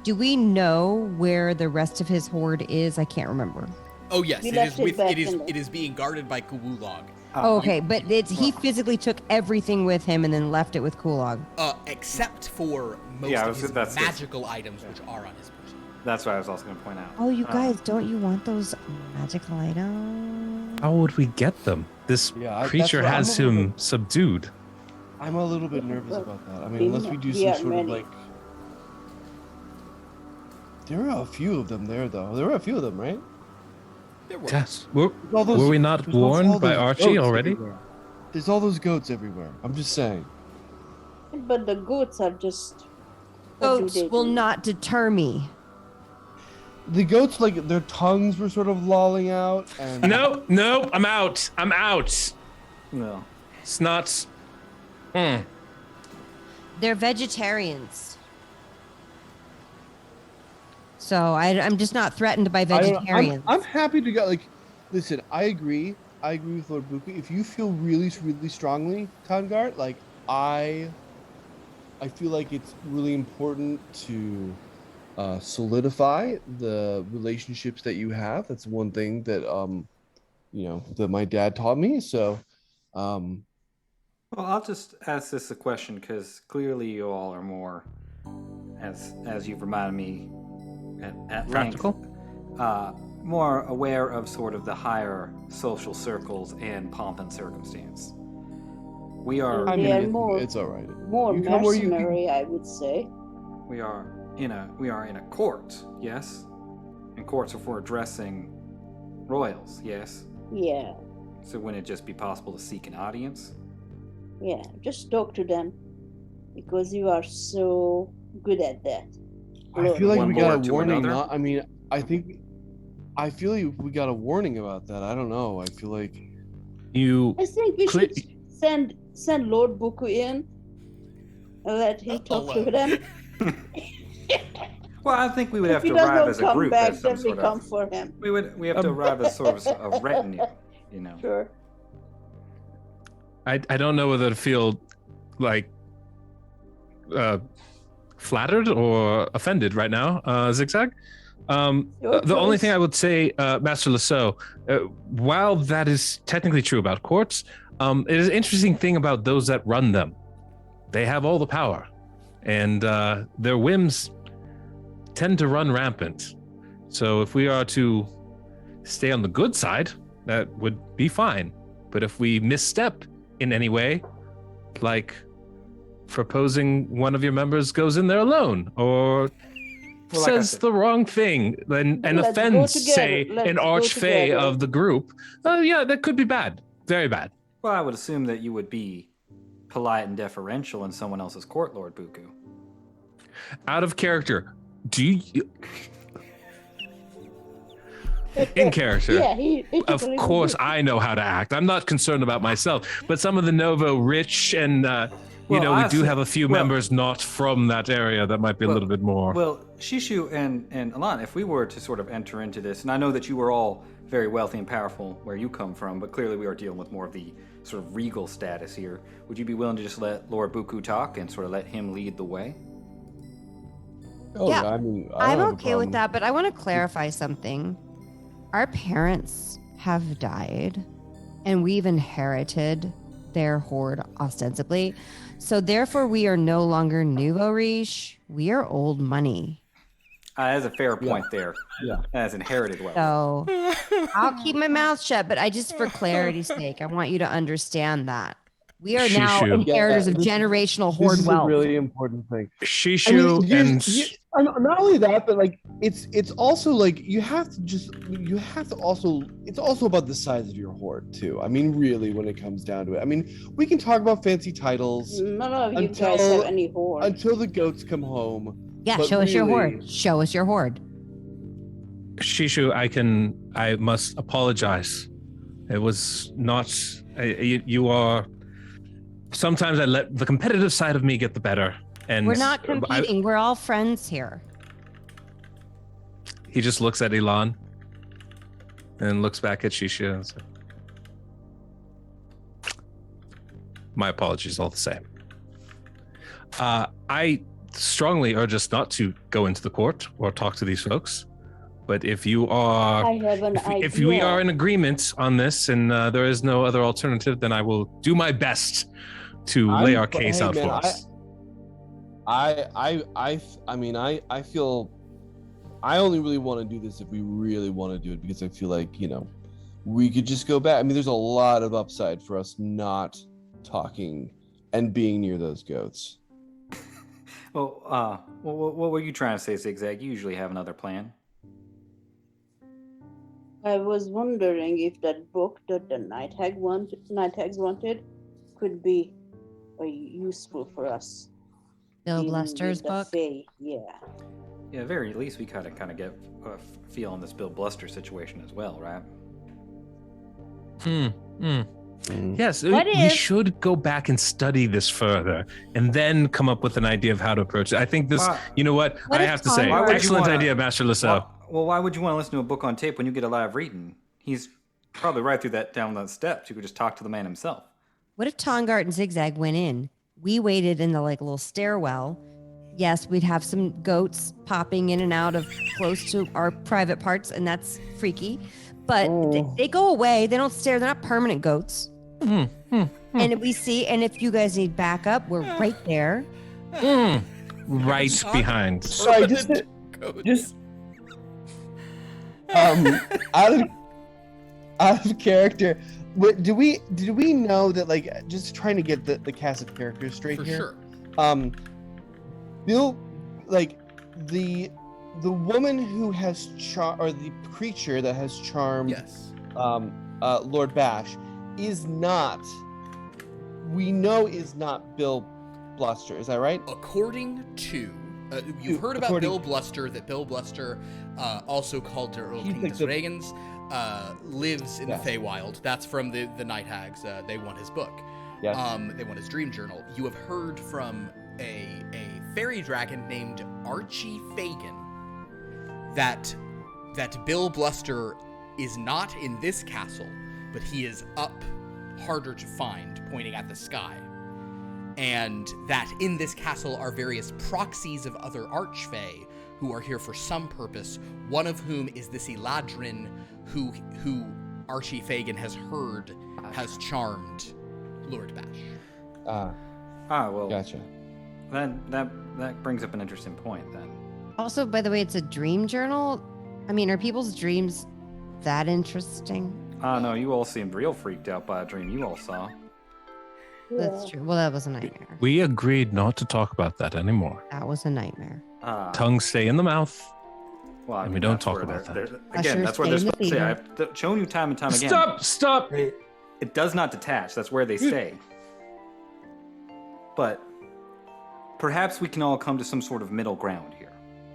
Do we know where the rest of his horde is? I can't remember. Oh yes, We it left is. it back in It is being guarded by Kuwulog. Oh, okay, but he physically took everything with him and then left it with Kulog. Except for most of his magical items, which are on his person. That's what I was also going to point out. Oh, you guys, don't you want those magical items? How would we get them? This creature has him subdued. I'm a little bit nervous about that. I mean, unless we do some sort of like... There are a few of them there, though. There were a few of them, right? Yes. Were we not warned by Archie already? Everywhere. There's all those goats everywhere. I'm just saying. But the goats are just... Goats will not deter me. The goats, like, their tongues were sort of lolling out. And... No, I'm out. No. It's not... They're vegetarians. So I'm just not threatened by vegetarians. I'm happy to go. Like, listen, I agree with Lord Buku. If you feel really, really strongly, Tangart, like I feel like it's really important to solidify the relationships that you have. That's one thing that that my dad taught me. So, well, I'll just ask this a question because clearly you all are more, as you've reminded me. At Practical? length, more aware of sort of the higher social circles and pomp and circumstance. We are. I mean, it's all right. More mercenary, I would say. We are in a court, yes, and courts are for addressing royals, yes. Yeah. So wouldn't it just be possible to seek an audience? Yeah, just talk to them, because you are so good at that. I feel like we got a warning. I feel like we got a warning about that. I don't know. I feel like I think we should send Lord Buku in and let him talk to them. Well, I think we would have to arrive as a group. Back, then we come for him. We have to arrive as sort of a retinue, Sure. I don't know whether to feel like flattered or offended right now, XigXag. The only thing I would say, Master Lasso, while that is technically true about courts, it is an interesting thing about those that run them. They have all the power, and their whims tend to run rampant. So if we are to stay on the good side, that would be fine. But if we misstep in any way, like proposing one of your members goes in there alone, or says the wrong thing, and offends, say, an archfey of the group, that could be bad. Very bad. Well, I would assume that you would be polite and deferential in someone else's court, Lord Buku. Out of character. Do you... In character. Of course, I know how to act. I'm not concerned about myself, but some of the Novo rich and... we do have a few members not from that area that might be a little bit more. Well, Shishu and Alan, if we were to sort of enter into this, and I know that you were all very wealthy and powerful where you come from, but clearly we are dealing with more of the sort of regal status here. Would you be willing to just let Lord Buku talk and sort of let him lead the way? Oh, yeah, I mean, I'm okay with that, but I want to clarify something. Our parents have died, and we've inherited their horde ostensibly. So therefore, we are no longer nouveau riche. We are old money. That's a fair point there. Yeah. That's inherited wealth. So I'll keep my mouth shut, but I just, for clarity's sake, I want you to understand that. We are now inheritors of generational horde wealth. This is a really important thing. Shishu not only that, but like it's also like it's also about the size of your horde too. I mean, really, when it comes down to it. I mean, we can talk about fancy titles. None of you guys have any horde until the goats come home. Yeah, show us your horde. Show us your horde. Shishu, I must apologize. It was not. You are. Sometimes I let the competitive side of me get the better, And We're not competing. We're all friends here. He just looks at Elon and looks back at Shisha and says, my apologies all the same. I strongly urge us not to go into the court or talk to these folks. But if you are, I have an idea. if we are in agreement on this and there is no other alternative, then I will do my best to lay our case out for us. I mean, I feel I only really want to do this if we really want to do it, because I feel like, you know, we could just go back. I mean, there's a lot of upside for us not talking and being near those goats. Well, what were you trying to say, XigXag? You usually have another plan. I was wondering if that book that the night hags wanted could be useful for us. Bill Bluster's book? Yeah. Yeah, very least we kind of get a feel on this Bill Bluster situation as well, right? Yes, we should go back and study this further and then come up with an idea of how to approach it. I think this, you know what I have to say, excellent idea, Master Lasso. Well, why would you want to listen to a book on tape when you get a live reading? He's probably right through down the steps. You could just talk to the man himself. What if Tongart and XigXag went in? We waited in the little stairwell. Yes, we'd have some goats popping in and out of close to our private parts, and that's freaky. But they go away. They don't stare. They're not permanent goats. And we see, and if you guys need backup, we're right there. Right behind. Sorry, just out of character. Did we know that, like, just trying to get the cast of characters straight For here? sure. Bill, like the woman who has or the creature that has charmed Yes. Lord Bash is not Bill Bluster. Is that right? According to you've heard about Bill Bluster, that Bill Bluster, also called the Earl King of the Dragons, lives in the Feywild. That's from the Night Hags. They want his book. Yes. They want his dream journal. You have heard from a fairy dragon named Archie Fagin that Bill Bluster is not in this castle, but he is up harder to find, pointing at the sky. And that in this castle are various proxies of other archfey who are here for some purpose, one of whom is this Eladrin who Archie Fagin has heard has charmed Lord Bash. Well, Gotcha. That brings up an interesting point then. Also, by the way, it's a dream journal. I mean, are people's dreams that interesting? No, you all seemed real freaked out by a dream you all saw. That's true. Well, that was a nightmare. We agreed not to talk about that anymore. That was a nightmare. Tongue stay in the mouth. Well, I mean, and we don't talk about that. Again, that's where they're supposed to stay. I've shown you time and time again. Stop! It does not detach. That's where they stay. But perhaps we can all come to some sort of middle ground here.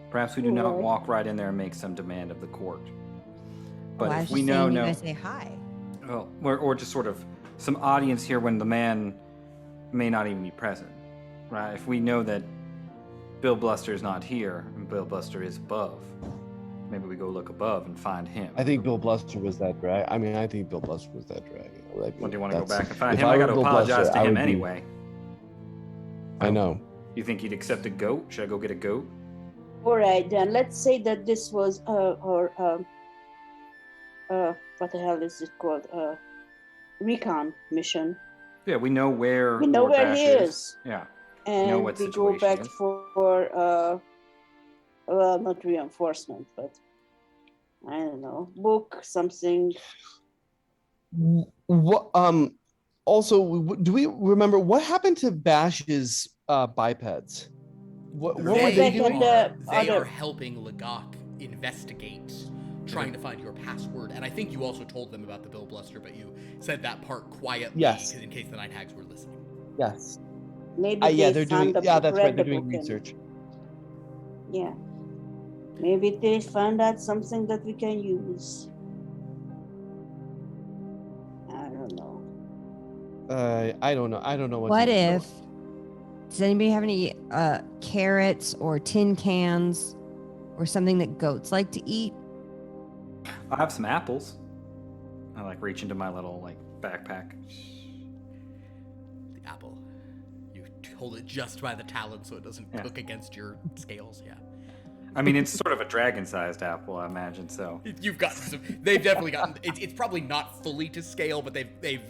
Perhaps we do not walk right in there and make some demand of the court. But if we know, you guys say hi. Well, or just sort of some audience here when the man may not even be present, right? If we know that Bill Bluster is not here and Bill Bluster is above, maybe we go look above and find him. I think Bill Bluster was that dragon. I mean, I think Bill Bluster was that dragon. Well, do you want to go back and find him? I got to apologize to him anyway. I know. You think he'd accept a goat? Should I go get a goat? All right, then. Let's say that this was what the hell is it called? Recon mission. Yeah, we know where. We know Lord where Bash he is. Yeah. And we know what we go back is. for well, not reinforcement, but I don't know, book something. What? Also, do we remember what happened to Bash's bipeds? What were they doing? They are helping Lagok investigate, trying to find your password. And I think you also told them about the Bill Bluster, but you said that part quietly, in case the Night Hags were listening. Yes. Maybe they're doing. Yeah, that's right. They're doing research. Yeah. Maybe they found out something that we can use. I don't know. I don't know What if Does anybody have any carrots or tin cans or something that goats like to eat? I have some apples. I like reach into my little like backpack. The apple. You hold it just by the talon so it doesn't cook against your scales. Yeah. I mean, it's sort of a dragon-sized apple, I imagine. So You've got some. They've definitely gotten. It's probably not fully to scale, but they've.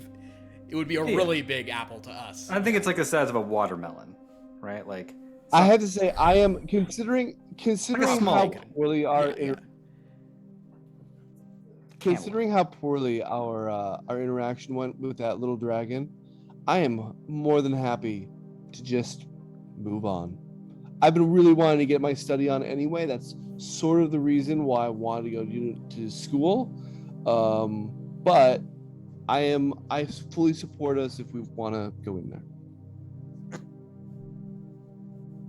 It would be a really big apple to us. I think it's like the size of a watermelon, right? Like. I have to say, I am considering small how poorly our considering how poorly our interaction went with that little dragon. I am more than happy to just move on. I've been really wanting to get my study on anyway. That's sort of the reason why I wanted to go to school. But I fully support us if we want to go in there.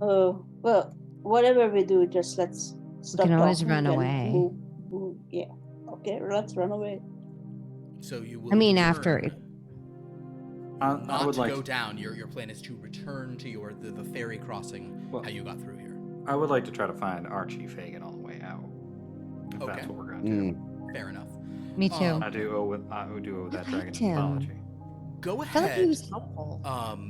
Oh, well, whatever we do, just let's stop. We can always talking run and away. move. Yeah. Okay, let's run away. So you will. I mean, return, after not I would to like go down. Your plan is to return to the ferry crossing. How you got through here. I would like to try to find Archie Fagin on the way out. If that's what we're gonna do. Fair enough. me too. I do owe that dragon liked an him. apology. Go I felt like he ahead. was helpful.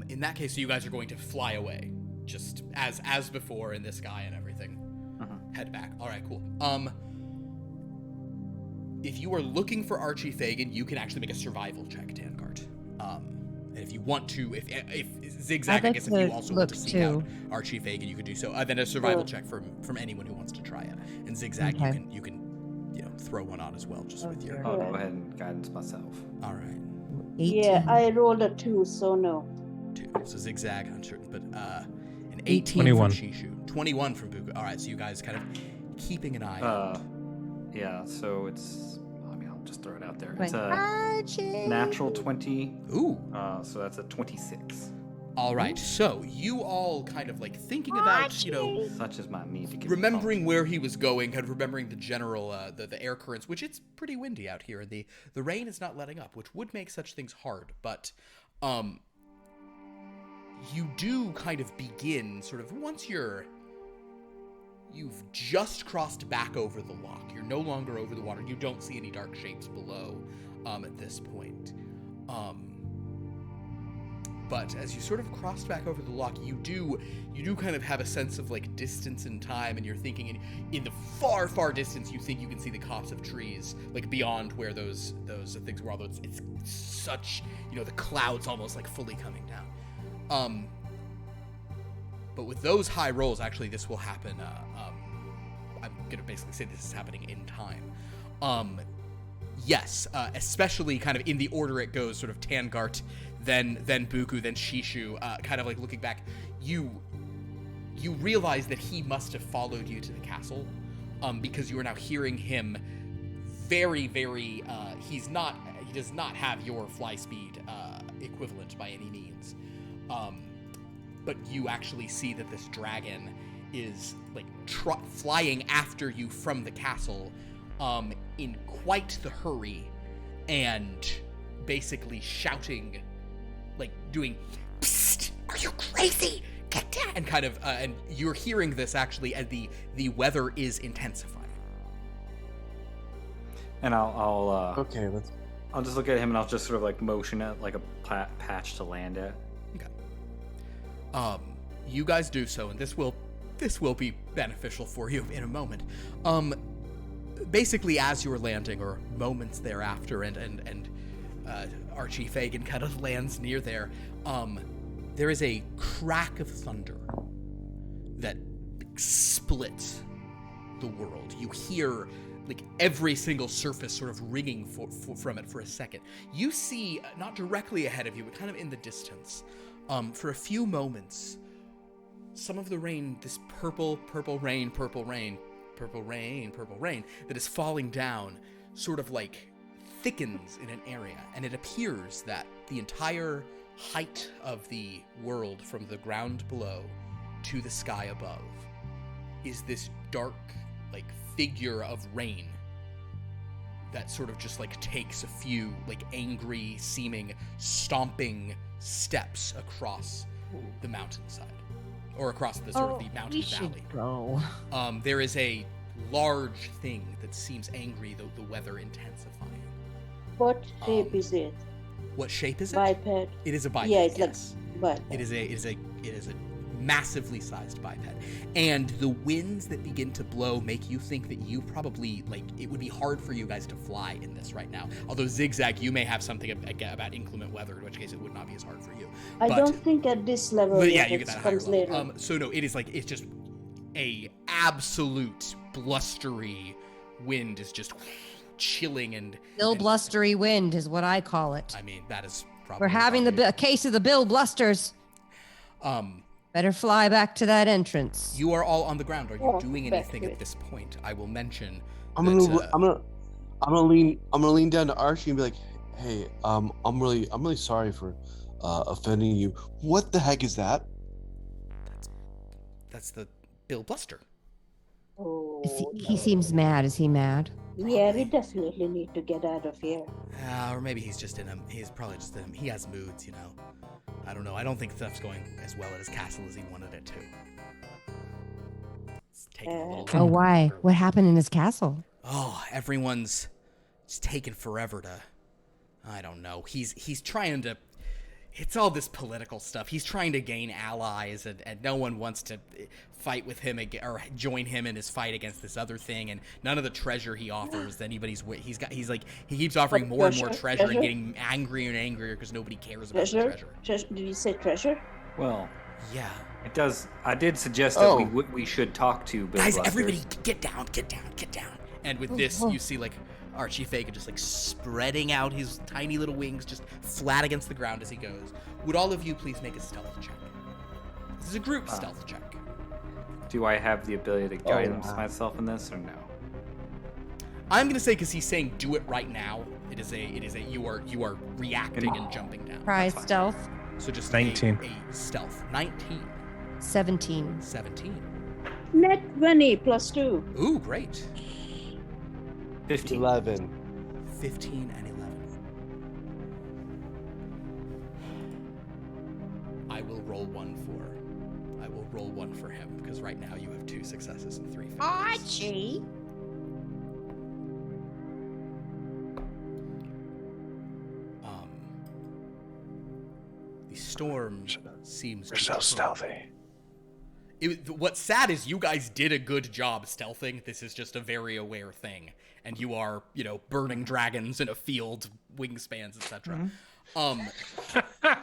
In that case, so you guys are going to fly away, just as before in the sky and everything. Head back. All right, cool. If you are looking for Archie Fagin, you can actually make a survival check, Tangart. And if you want to, if XigXag, I guess if you also want to seek out Archie Fagin, you could do so. Then a survival check from anyone who wants to try it. And XigXag, you can throw one on as well, just with your. I'll go ahead and guidance myself. All right. 18. Yeah, I rolled a 2, so no. 2. So XigXag, uncertain, but an 18 21. from Shishu, 21 from Buku. All right, so you guys kind of keeping an eye out. Yeah. So it's. I mean, I'll just throw it out there. Like, It's a Archie. natural 20. Ooh. So that's a 26. All right, so you all kind of like thinking about, Such is my need to get remembering where he was going, kind of remembering the general, the air currents, which it's pretty windy out here, and the rain is not letting up, which would make such things hard, but you do kind of begin sort of once you've just crossed back over the lock. You're no longer over the water. You don't see any dark shapes below at this point. But as you sort of crossed back over the lock, you do kind of have a sense of like distance and time, and you're thinking in the far, far distance, you think you can see the copse of trees, like beyond where those things were. Although it's such, the clouds almost like fully coming down. But with those high rolls, actually, this will happen. I'm gonna basically say this is happening in time. Yes, especially kind of in the order it goes, sort of Tangart, then Buku, then Shishu, kind of like looking back, you realize that he must have followed you to the castle, because you are now hearing him very, very, he does not have your fly speed equivalent by any means. But you actually see that this dragon is like flying after you from the castle, in quite the hurry, and basically shouting, like doing, "Psst! Are you crazy? Get down!" And kind of, and you're hearing this actually as the weather is intensifying. And I'll Okay, let's. I'll just look at him and I'll just sort of like motion it like a patch to land at. Okay. You guys do so, and this will be beneficial for you in a moment. Basically, as you are landing, or moments thereafter, and Archie Fagin kind of lands near there, there is a crack of thunder that splits the world. You hear like every single surface sort of ringing from it for a second. You see, not directly ahead of you, but kind of in the distance, for a few moments, some of the rain, this purple rain that is falling down, sort of like thickens in an area, and it appears that the entire height of the world, from the ground below to the sky above, is this dark, like, figure of rain that sort of just like takes a few like angry seeming stomping steps across the mountainside, or across the sort of the mountain we should valley. go. There is a large thing that seems angry, though the weather intensifying. What shape is it? What shape is it? Biped. It is a biped. Yeah, it's yes. like biped. It is a massively sized biped, and the winds that begin to blow make you think that you probably, like, it would be hard for you guys to fly in this right now. Although XigXag, you may have something about inclement weather, in which case it would not be as hard for you. I don't think at this level. But yeah, yet, you get it that higher comes level. later. So no, it is like, it's just a absolute blustery wind is just chilling and Bill blustery wind is what I call it. I mean, that is probably. We're having a case of the Bill blusters. Better fly back to that entrance. You are all on the ground. Are you doing back anything to at it. this point? I will mention. I'm that, gonna lean down to Archie and be like, "Hey, I'm really sorry for offending you. What the heck is that?" That's the Bill Bluster. Oh, He seems mad. Is he mad? yeah, we definitely need to get out of here. Or maybe he's just in him. He's probably just in him. He has moods, you know. I don't know. I don't think stuff's going as well at his castle as he wanted it to. It's taking a little Oh, why? What happened in his castle? Oh, everyone's just taking forever to. I don't know. He's trying to. It's all this political stuff. He's trying to gain allies, and no one wants to fight with him or join him in his fight against this other thing. And none of the treasure he offers anybody's. He keeps offering more and more treasure and getting angrier and angrier because nobody cares about the treasure. Did you say treasure? Well, yeah. It does. I did suggest that we should talk to Bill Guys, Bluster. everybody, get down. And with this, you see like Archie Fagin just like spreading out his tiny little wings just flat against the ground as he goes. Would all of you please make a stealth check? This is a group stealth check. Do I have the ability to guidance myself in this or no? I'm gonna say because he's saying do it right now. It is a you are reacting and jumping down. Prize stealth. So just 19. A stealth. 19. 17. 17. Net 20 plus 2. Ooh, great. 15. 11. 15 and 11. I will roll one for him because right now you have 2 successes and 3 failures. Archie. The storm seems We're so stealthy. What's sad is you guys did a good job stealthing. This is just a very aware thing. And you are, burning dragons in a field, wingspans, etc.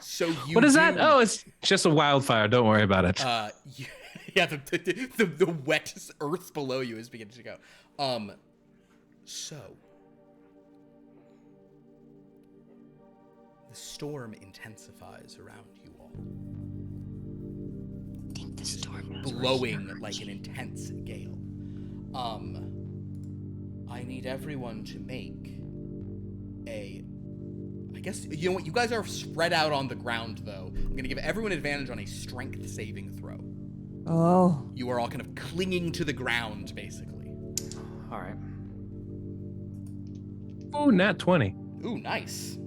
So you What is that? Oh, it's just a wildfire. Don't worry about it. yeah, the wet earth below you is beginning to go. So the storm intensifies around you all. I think the storm knows Blowing like an intense gale. I need everyone to make I guess, you know what, you guys are spread out on the ground, though. I'm going to give everyone advantage on a strength saving throw. Oh. You are all kind of clinging to the ground, basically. All right. Ooh, nat 20. Ooh, nice.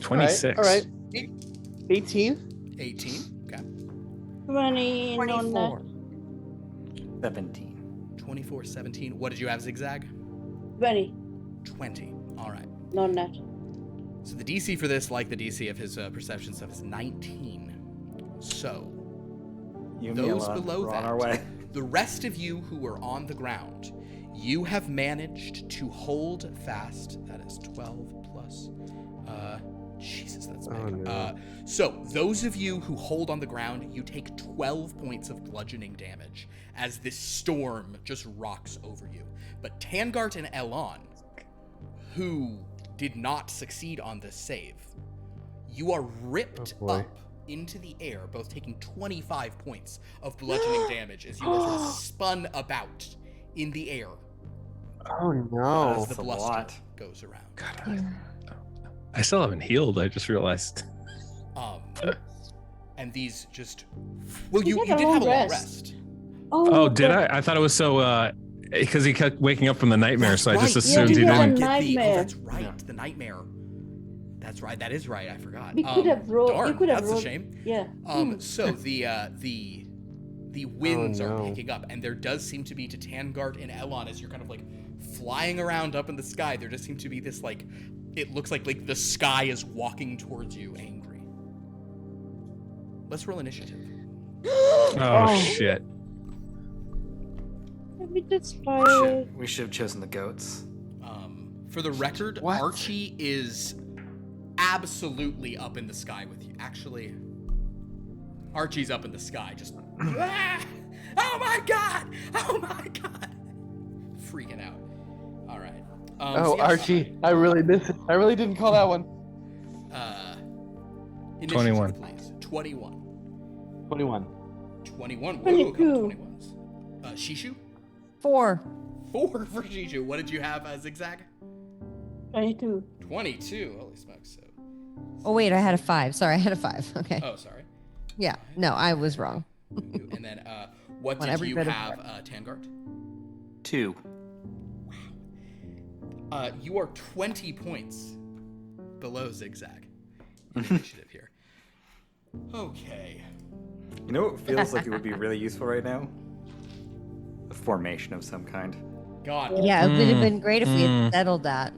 26. All right. 18. 18, okay. 20 24. 17. 24, 17. What did you have, XigXag? 20. 20. All right. Non net. So the DC for this, like the DC of his perception stuff, is 19. So, You and those Mila, below we're that, on our way. the rest of you who are on the ground, you have managed to hold fast. That is 12 plus. Jesus, that's big. Oh, no. So those of you who hold on the ground, you take 12 points of bludgeoning damage as this storm just rocks over you. But Tangart and Elon, who did not succeed on this save, you are ripped up into the air, both taking 25 points of bludgeoning damage as you are sort of spun about in the air Oh no. as the That's a bluster lot. goes around. God, I still haven't healed. I just realized. And these just... Well, you had did a long have a long rest. rest. Oh, did I? I thought it was so... Because he kept waking up from the nightmare, so I just That's assumed Yeah, he you had didn't. a nightmare. Oh, that's right, Yeah. the nightmare. That's right. That is right. I forgot. We could have rolled. Darn, You could have that's rolled. a shame. Yeah. So the winds are no. picking up, and there does seem to be to Tangard and Elon as you're kind of like flying around up in the sky. There just seems to be this like, it looks like the sky is walking towards you, angry. Let's roll initiative. Oh shit. Maybe that's fine. We should have chosen the goats. For the record, What? Archie is absolutely up in the sky with you. Actually, Archie's up in the sky, just ah! Oh my god! Oh my god! Freaking out. All right. Oh, Archie, I really didn't call that one. Initiative, 21. please. 21. 21. 21. Whoa, 22. couple 21s. Shishu? 4. 4 for Shishu. What did you have, ZigXag? 22. 22. Holy smokes. So. Oh wait, I had a 5. Sorry, I had a 5. Okay. Oh, sorry. Yeah. No, I was wrong. And then, what On did every you bit of have, Tangard? 2. You are 20 points below ZigXag in initiative here. Okay. You know what feels like it would be really useful right now? A formation of some kind. God. Yeah, it would have been great if we had settled that.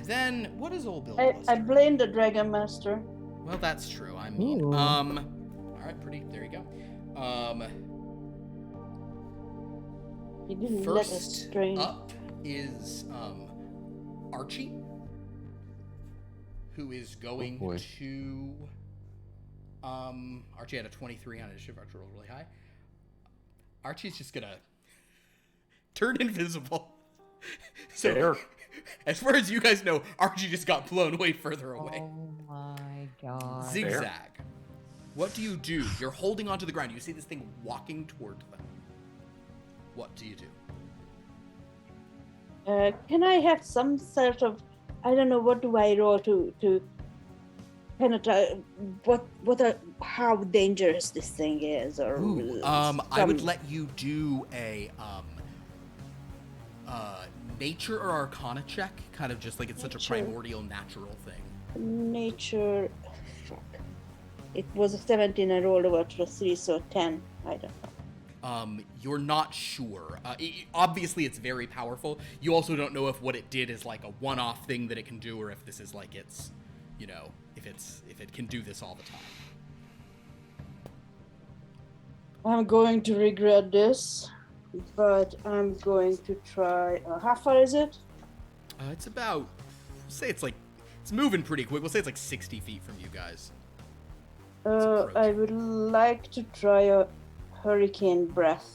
Then, what is old Bill? I blame the Dragon Master. Well, that's true. I mean, Ooh. all right, pretty. There you go. He didn't let us First strain. up is Archie, who is going boy. to. Archie had a 23 on initiative. Archie rolled really high. Archie's just gonna turn invisible. So, Fair. as far as you guys know, Archie just got blown way further away. Oh my god. ZigXag. What do you do? You're holding onto the ground. You see this thing walking toward them. What do you do? Can I have some sort of, I don't know, what do I roll to penetrate? How dangerous this thing is, or I would let you do a nature or arcana check, kind of just like it's such a Nature. primordial natural thing. nature. Fuck. It was a 17. I rolled over to a 3, so 10. I don't know. You're not sure. Obviously, it's very powerful. You also don't know if what it did is like a one-off thing that it can do, or if this is like it's, you know, if it can do this all the time. I'm going to regret this, but I'm going to try. How far is it? It's about, say it's moving pretty quick. We'll say it's like 60 feet from you guys. I would like to try a hurricane breath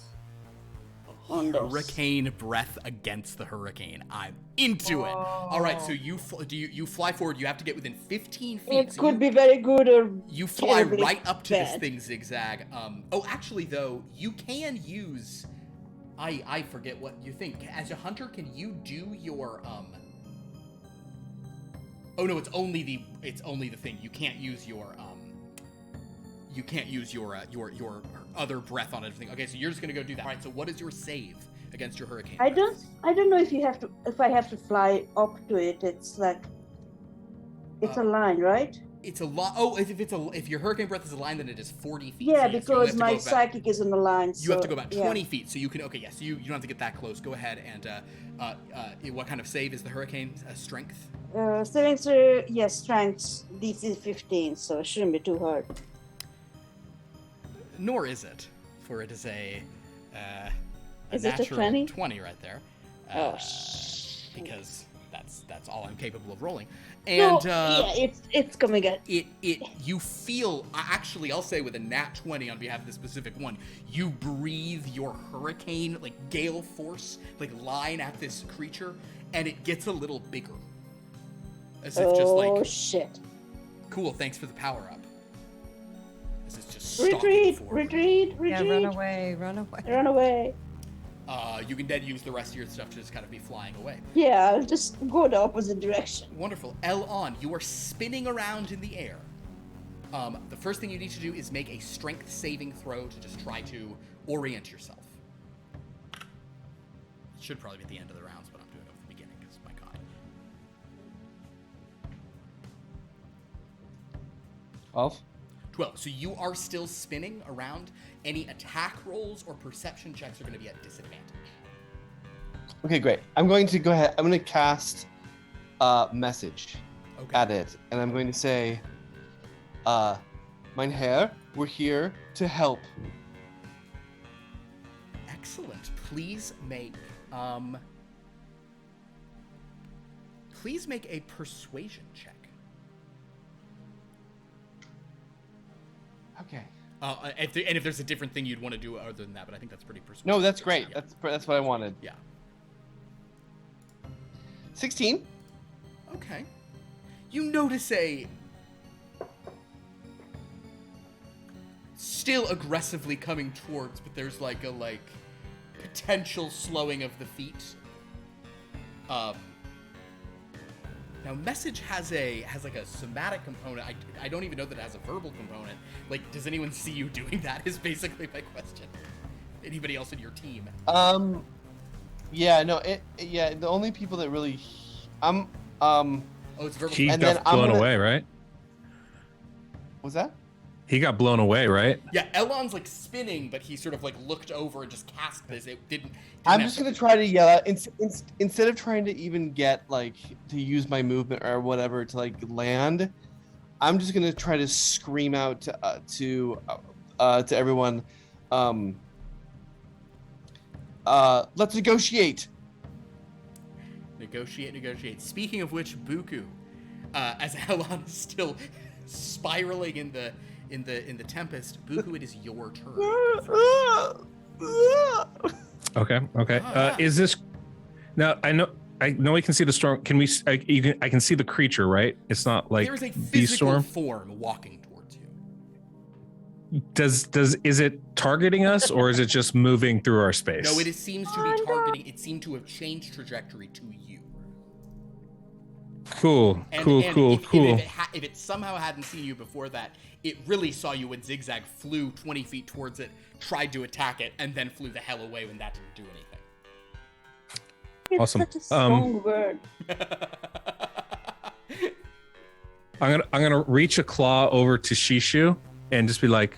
on this. Hurricane breath against the hurricane. I'm into it. All right, so you fly forward. You have to get within 15 feet. It So could be very good or you fly terribly right up to this bad. thing, ZigXag. Actually, though, you can use. I forget what you think. As a hunter, can you do your Oh no, it's only the thing. You can't use your your other breath on everything. Okay, so you're just gonna go do that. All right. So what is your save against your hurricane? I don't know if I have to fly up to it. It's like it's a line, right? It's a lot. Oh, if your hurricane breath is a line, then it is 40 feet. Yeah, So yes, you only because have to my go about- psychic is on the line. You have to go so, about yeah. 20 feet, so you can. Okay, yes. So you don't have to get that close. Go ahead and what kind of save is the hurricane? Strength. Strength, yes, strength. DC 15, so it shouldn't be too hard. Nor is it, for it is a Is it a natural 20? 20 right there. Oh, because that's all I'm capable of rolling. And yeah, it's coming at. you feel, actually I'll say with a nat 20 on behalf of the specific one, you breathe your hurricane like gale force like line at this creature, and it gets a little bigger, as if just like, Oh shit! cool, thanks for the power up. This is just stalking Retreat! forward. Retreat! Yeah, Retreat! run away, run away. Run away! You can then use the rest of your stuff to just kind of be flying away. Yeah, I'll just go the opposite direction. Wonderful. Elon, you are spinning around in the air. The first thing you need to do is make a strength saving throw to just try to orient yourself. It should probably be at the end of the rounds, but I'm doing it at the beginning because, my 12. 12. So you are still spinning around. Any attack rolls or perception checks are going to be at disadvantage. Okay, great. I'm going to go ahead. I'm going to cast message at it, and I'm going to say, "Mein Herr, we're here to help." Excellent. Please make a persuasion check. Okay. If there's a different thing you'd want to do other than that, but I think that's pretty persuasive. No, that's great. Yeah. That's what I wanted. Yeah. 16. Okay. You notice a still aggressively coming towards, but there's like a potential slowing of the feet. Now message has like a somatic component. I don't even know that it has a verbal component. Like, does anyone see you doing that? Is basically my question. Anybody else in your team? Yeah, no, the only people that really Oh, it's verbal. He And got then I'm blown gonna- away, right? was that? He got blown away, right? Yeah, Elon's like spinning, but he sort of like looked over and just cast this. It didn't I'm have just gonna try to yell out instead of trying to even get like to use my movement or whatever to like land. I'm just gonna try to scream out to everyone. Let's negotiate. Negotiate. Speaking of which, Buku, as Elon is still spiraling in the tempest, Buku, it is your turn. Okay. Is this now? I know we can see the storm. Can we? I can see the creature, right? It's not like there's a the physical storm. form walking towards you. Is it targeting us, or is it just moving through our space? No, it seems to be targeting. It seemed to have changed trajectory to you. Cool. If it somehow hadn't seen you before that, it really saw you when XigXag flew 20 feet towards it, tried to attack it, and then flew the hell away when that didn't do anything. It's Awesome. such a strong word. I'm gonna reach a claw over to Shishu and just be like,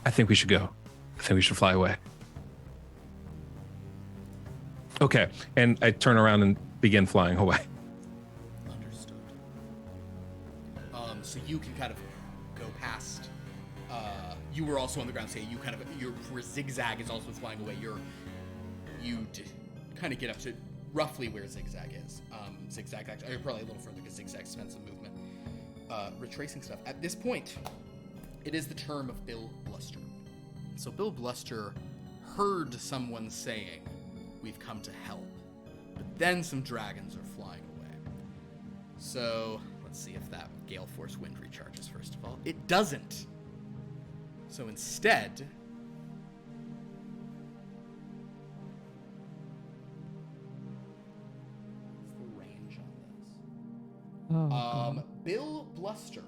I think we should go. I think we should fly away. Okay, and I turn around and begin flying away. Understood. So you can kind of go past. You were also on the ground, say you kind of where XigXag is also flying away. You kind of get up to roughly where XigXag is. XigXag actually, or probably a little further because XigXag spent some movement retracing stuff. At this point, it is the turn of Bill Bluster. So Bill Bluster heard someone saying, "We've come to help," but then some dragons are flying away. So let's see if that Gale Force wind recharges first of all. It doesn't. So instead, what's the range on this? Bill Bluster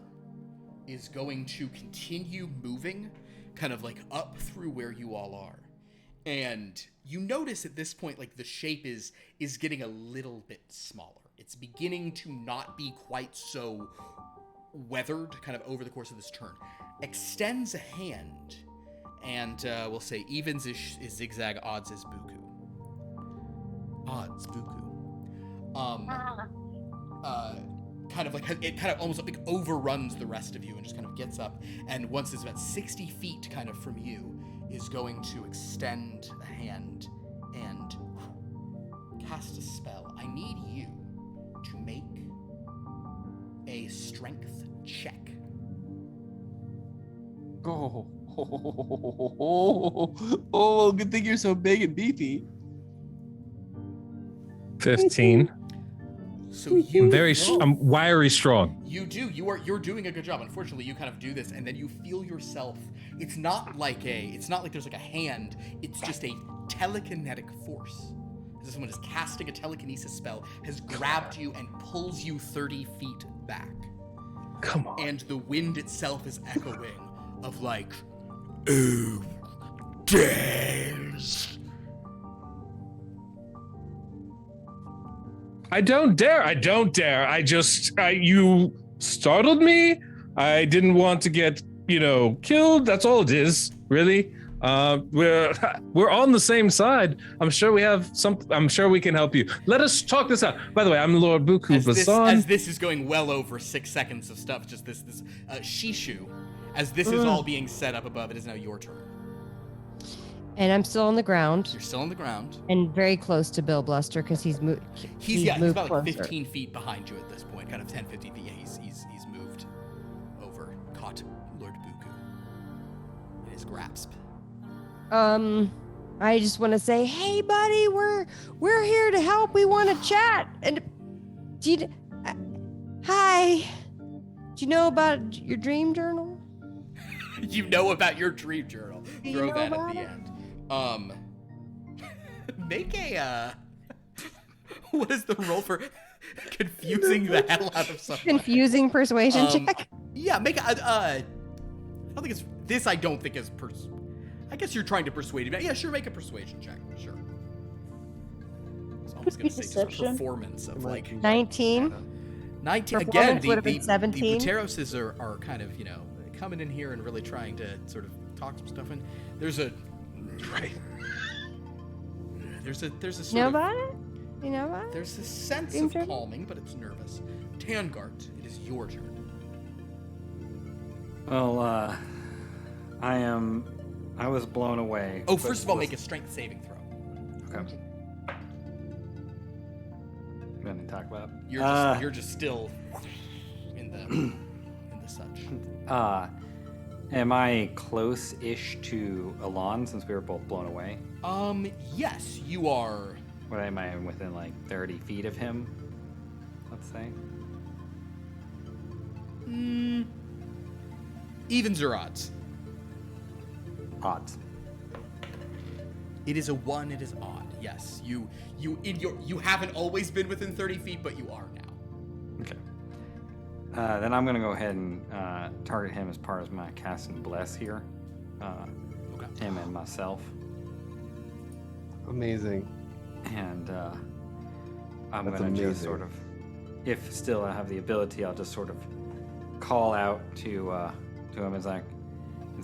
is going to continue moving kind of like up through where you all are. And you notice at this point, like the shape is getting a little bit smaller. It's beginning to not be quite so weathered kind of over the course of this turn. Extends a hand, and we'll say evens is XigXag, odds is Buku. Odds, Buku. Kind of like, it kind of almost like overruns the rest of you and just kind of gets up, and once it's about 60 feet kind of from you, is going to extend a hand and cast a spell. I need you to make a strength check. Oh, good thing you're so big and beefy. 15. So you I'm wiry strong. You do. You're doing a good job. Unfortunately, you kind of do this, and then you feel yourself. It's not like there's like a hand. It's just a telekinetic force. As someone is casting a telekinesis spell, has grabbed you and pulls you 30 feet back. Come on. And the wind itself is echoing of like, "Oh, days." I don't dare. I just, you startled me. I didn't want to get, killed. That's all it is, really. We're on the same side. I'm sure we have I'm sure we can help you. Let us talk this out. By the way, I'm Lord Buku Basan. As this is going well over 6 seconds of stuff, just this Shishu, as this is all being set up above, it is now your turn. And I'm still on the ground. You're still on the ground. And very close to Bill Bluster because he's moved. He's about like closer. 15 feet behind you at this point, kind of 10, 15 feet. Yeah, he's moved over, caught Lord Buku in his grasp. I just want to say, hey, buddy, we're here to help. We want to chat. And hi. Do you know about your dream journal? You know about your dream journal. Throw that at the end. Make a what is the roll for confusing the hell out of someone? Confusing persuasion check. Yeah, make a I don't think it's this. I don't think is I guess you're trying to persuade him. Yeah, sure, make a persuasion check. Sure. I was gonna say just a performance of like 19. 19 again. Would have been 17. The Buteroses are kind of coming in here and really trying to sort of talk some stuff in. There's a sort You know of, about it? You know about it? There's a sense Dream of journal? calming, but it's nervous. Tangart, it is your turn. Well, I was blown away. Oh, first of all, make a strength saving throw. Okay. You want to talk about? You're just still in the such. Am I close-ish to Alon since we were both blown away? Yes, you are. What am I within like 30 feet of him? Let's say. Evens or odds? Odds. It is a 1. It is odd. Yes, you haven't always been within 30 feet, but you are now. Okay. Then I'm gonna go ahead and target him as part of my cast and bless here. Okay. Him and myself. Amazing. And I'm That's gonna just amazing. sort of, if still I have the ability, I'll just sort of call out to him as and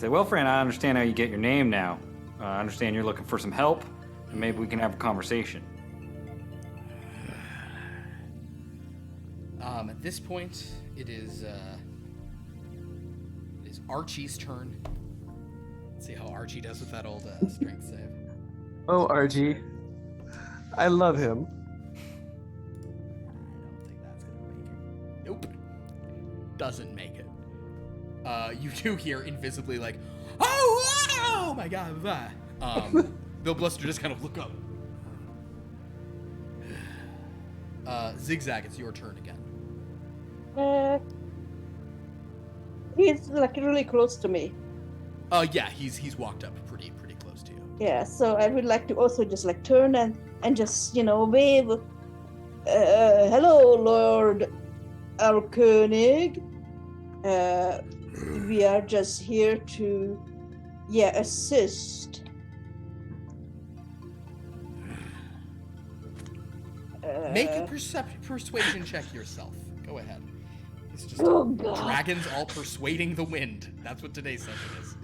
say, "Well, friend, I understand how you get your name now. I understand you're looking for some help, and maybe we can have a conversation." At this point, it is Archie's turn. Let's see how Archie does with that old strength save. Oh, Archie. I love him. I don't think that's gonna make it. Nope. Doesn't make it. You do hear invisibly like, oh my god, Bill Bluster just kind of look up. XigXag, it's your turn again. He's like really close to me. Yeah, he's walked up pretty close to you. Yeah, so I would like to also just like turn and just wave. Hello, Lord Alkoenig. We are just here to assist. Make a persuasion check yourself. Go ahead. It's just Oh, God. dragons all persuading the wind. That's what today's session is.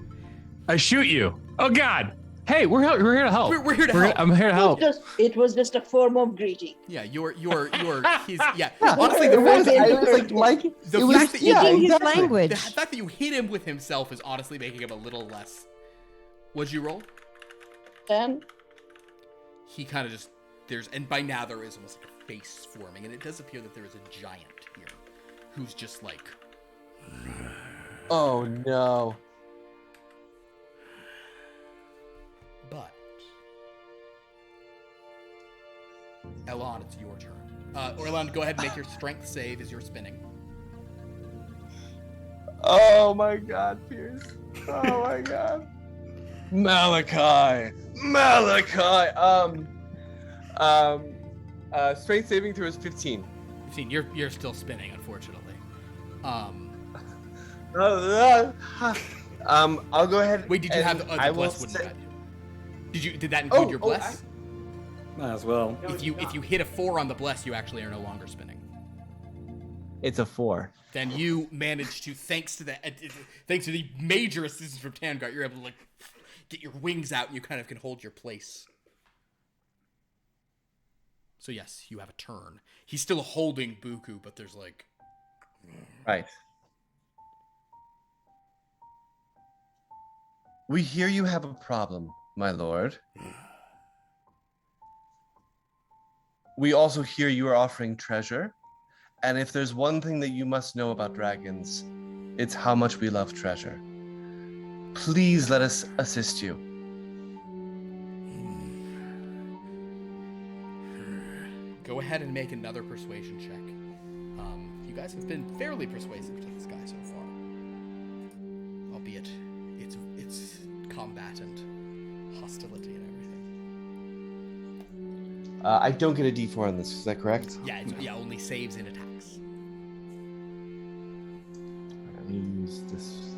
I shoot you. Oh God. Hey, we're here to help. We're here to help. I'm here to help. It was just a form of greeting. Yeah, he's honestly the fact that His language. the fact that you hit him with himself is honestly making him a little less. What'd you roll? And He kind of just and by now there is almost like a face forming, and it does appear that there is a giant here who's just like. Oh no. But Elon, it's your turn. Elon, go ahead and make your strength save as you're spinning. Oh my god, Pierce. Oh my god. Malachi. Strength saving throw is 15. 15. You're still spinning, unfortunately. I'll go ahead. Wait, did you have the bless? Wouldn't have had you? Did that include your bless? Might as well. If you hit a 4 on the bless, you actually are no longer spinning. It's a 4. Then you manage to, thanks to the major assistance from Tangart, you're able to like get your wings out and you kind of can hold your place. So yes, you have a turn. He's still holding Buku, but there's like... Right. We hear you have a problem, my lord. We also hear you are offering treasure. And if there's one thing that you must know about dragons, it's how much we love treasure. Please let us assist you. Go ahead and make another persuasion check. You guys have been fairly persuasive to this guy so far. Albeit, it's combat and hostility and everything. I don't get a D4 on this. Is that correct? Yeah, only saves and attacks. Let me use this.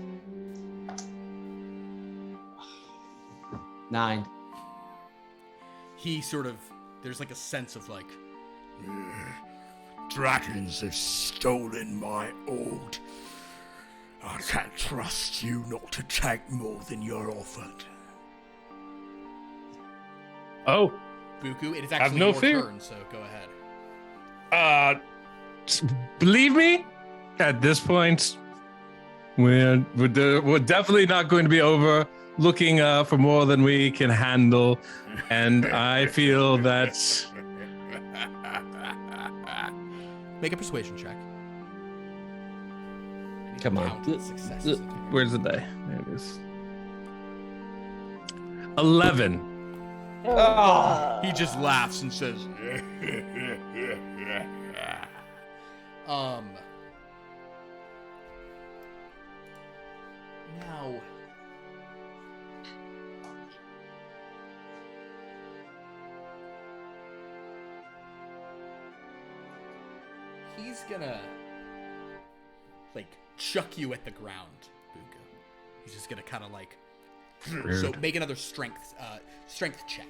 9. He sort of, there's like a sense of like, Dragons have stolen my ord. I can't trust you not to take more than you're offered. Oh, Buku, it is Have actually no your fear. turn, so go ahead. Believe me, at this point, we're definitely not going to be looking for more than we can handle, and I feel that. Make a persuasion check. Come on. Count successes. Where's the die? There it is. 11. He just laughs and says, now, he's gonna, like, chuck you at the ground, Buku. He's just gonna kind of, like, so make another strength check.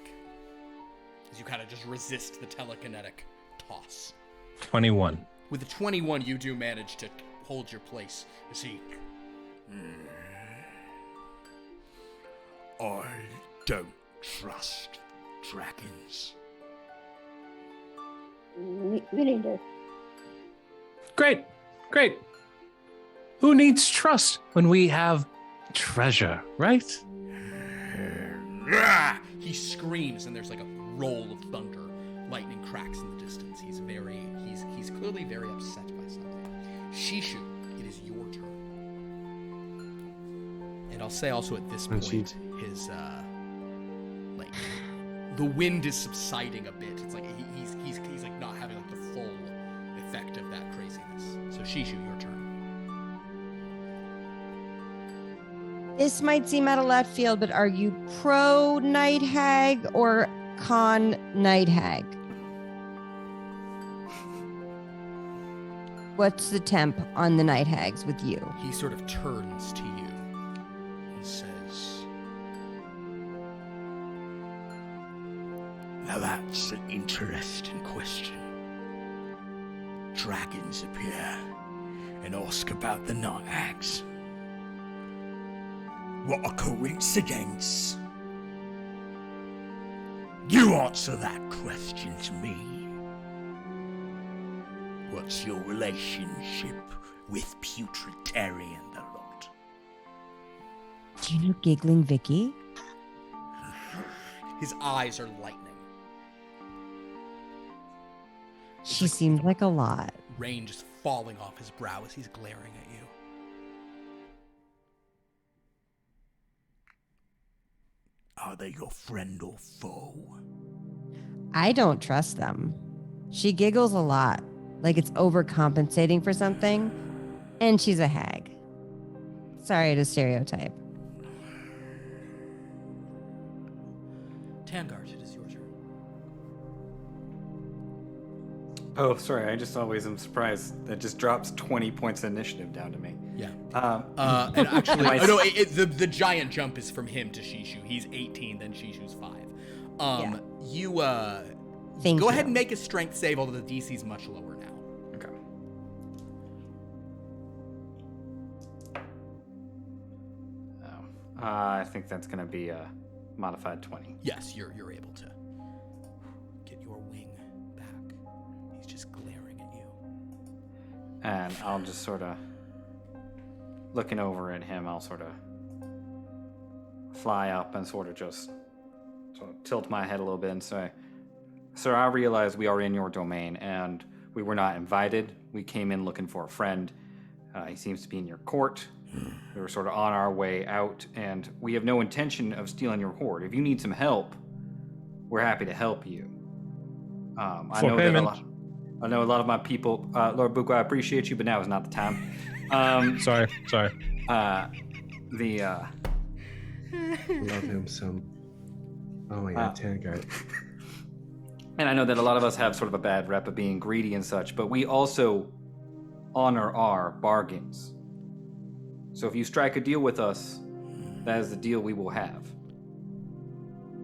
As you kind of just resist the telekinetic toss. 21. With a 21, you do manage to hold your place. You see, I don't trust dragons. We need it. Great. Who needs trust when we have treasure, right? he screams, and there's like a roll of thunder. Lightning cracks in the distance. He's clearly very upset by something. Shishu, it is your turn. And I'll say also at this point, his like the wind is subsiding a bit. It's like he's like not having like the full effect of that craziness. So Shishu, your turn. This might seem out of left field, but are you pro Night Hag or con Night Hag? What's the temp on the Night Hags with you? He sort of turns to you and says, Now that's an interesting question. Dragons appear and ask about the night hags. What a coincidence. You answer that question to me. What's your relationship with Putrid Terry and the lot? Do you know Giggling Vicky? his eyes are lightning. She seemed like a lot. Rain just falling off his brow as he's glaring at you. Are they your friend or foe? I don't trust them. She giggles a lot, like it's overcompensating for something, and she's a hag. Sorry to stereotype. Tangart, it is your turn. Oh, sorry. I just always am surprised. That just drops 20 points of initiative down to me. Yeah. And actually, the giant jump is from him to Shishu. He's 18, then Shishu's 5. Yeah. You Thank go you. ahead and make a strength save, although the DC's much lower now. Okay. I think that's going to be a modified 20. Yes, you're able to get your wing back. He's just glaring at you. And I'll just sort of, looking over at him, I'll sort of fly up and sort of tilt my head a little bit and say, "Sir, I realize we are in your domain and we were not invited. We came in looking for a friend. He seems to be in your court. We were sort of on our way out, and we have no intention of stealing your hoard. If you need some help, we're happy to help you. I know a lot of my people, Lord Buko, I appreciate you, but now is not the time. Sorry. Love him some. Oh yeah, Tankard. And I know that a lot of us have sort of a bad rep of being greedy and such, but we also honor our bargains. So if you strike a deal with us, that is the deal we will have."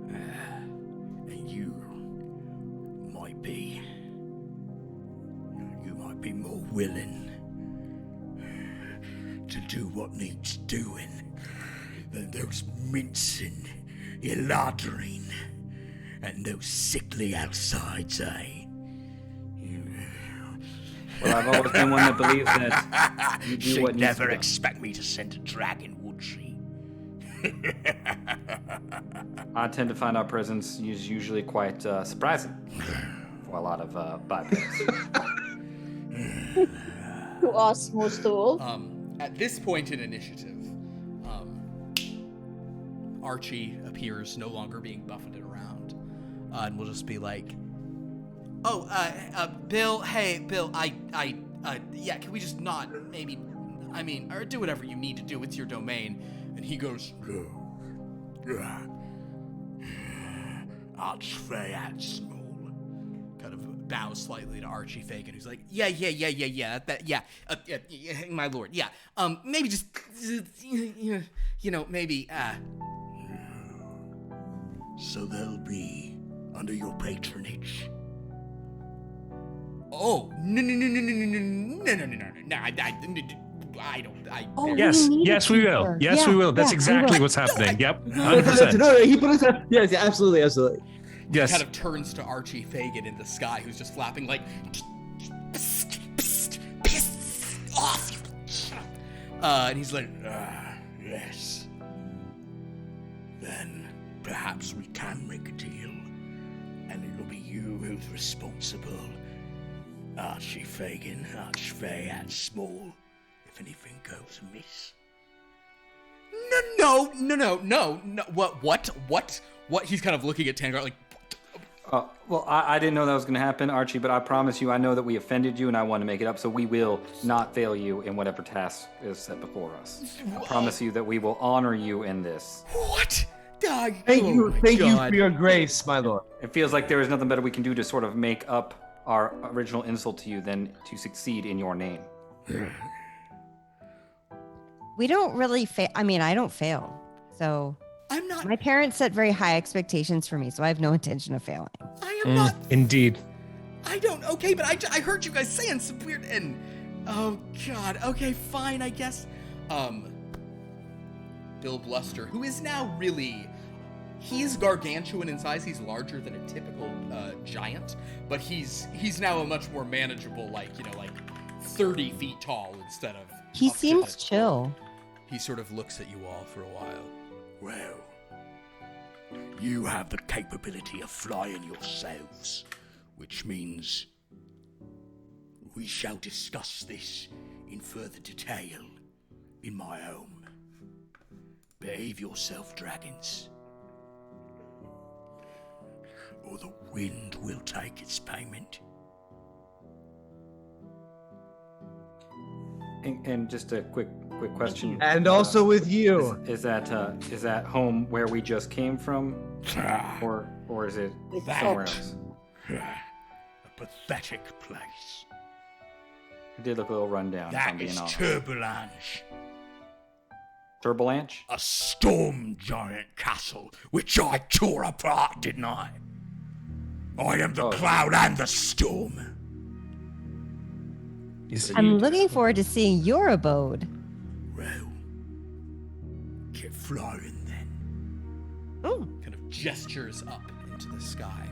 And you might be more willing to do what needs doing than those mincing, eladrin, and those sickly outsides, eh? Well, I've always been one that believes that you do She'd what needs never to be done. expect me to send a dragon, would she? I tend to find our presence is usually quite surprising for a lot of bipeds. To us, most of all. At this point in initiative, Archie appears no longer being buffeted around, and will just be like, "Oh, Bill, hey, Bill, yeah, can we just not, maybe, I mean, or do whatever you need to do, it's your domain." And he goes, Archfey small. kind of bows slightly to Archie Fagin, who's like, yeah, my lord, yeah, maybe just, maybe, So they'll be under your patronage. oh, no, Yes, we will. Yes, we will. That's exactly what's happening. Yep, 100%. No, he put us up. Yes, absolutely. Yes. kind of turns to Archie Fagin in the sky, who's just flapping like, piss off. And he's like, Yes. Then perhaps we can make a deal, and it'll be you who's responsible. Archie Fagin, Archfey at small, if anything goes amiss. no. What? He's kind of looking at Tangard like, Well, I didn't know that was going to happen, Archie, but I promise you, I know that we offended you and I want to make it up, so we will not fail you in whatever task is set before us. I promise you that we will honor you in this. what? Thank you for your grace, my lord. It feels like there is nothing better we can do to sort of make up our original insult to you than to succeed in your name. We don't really fail. I mean, I don't fail. So I'm not. my parents set very high expectations for me, so I have no intention of failing. I am not. Indeed. I don't. Okay, but I heard you guys saying some weird and. Oh God. Okay, fine. I guess. Bill Bluster, who is now really. He's gargantuan in size. He's larger than a typical giant, but he's now a much more manageable, like 30 feet tall instead of. He up to seems kind of- chill. He sort of looks at you all for a while. Well, you have the capability of flying yourselves, which means we shall discuss this in further detail in my home. Behave yourself, dragons, or the wind will take its payment. And just a quick question. And also with you. Is that home where we just came from, or is it somewhere else? A pathetic place. It did look a little rundown. if I'm That being is honest. Turbulanche, Turbulanche? a storm giant castle, which I tore apart, didn't I? I am the cloud and the storm. I'm looking forward to seeing your abode. Well, get flying then. Oh. Kind of gestures up into the sky.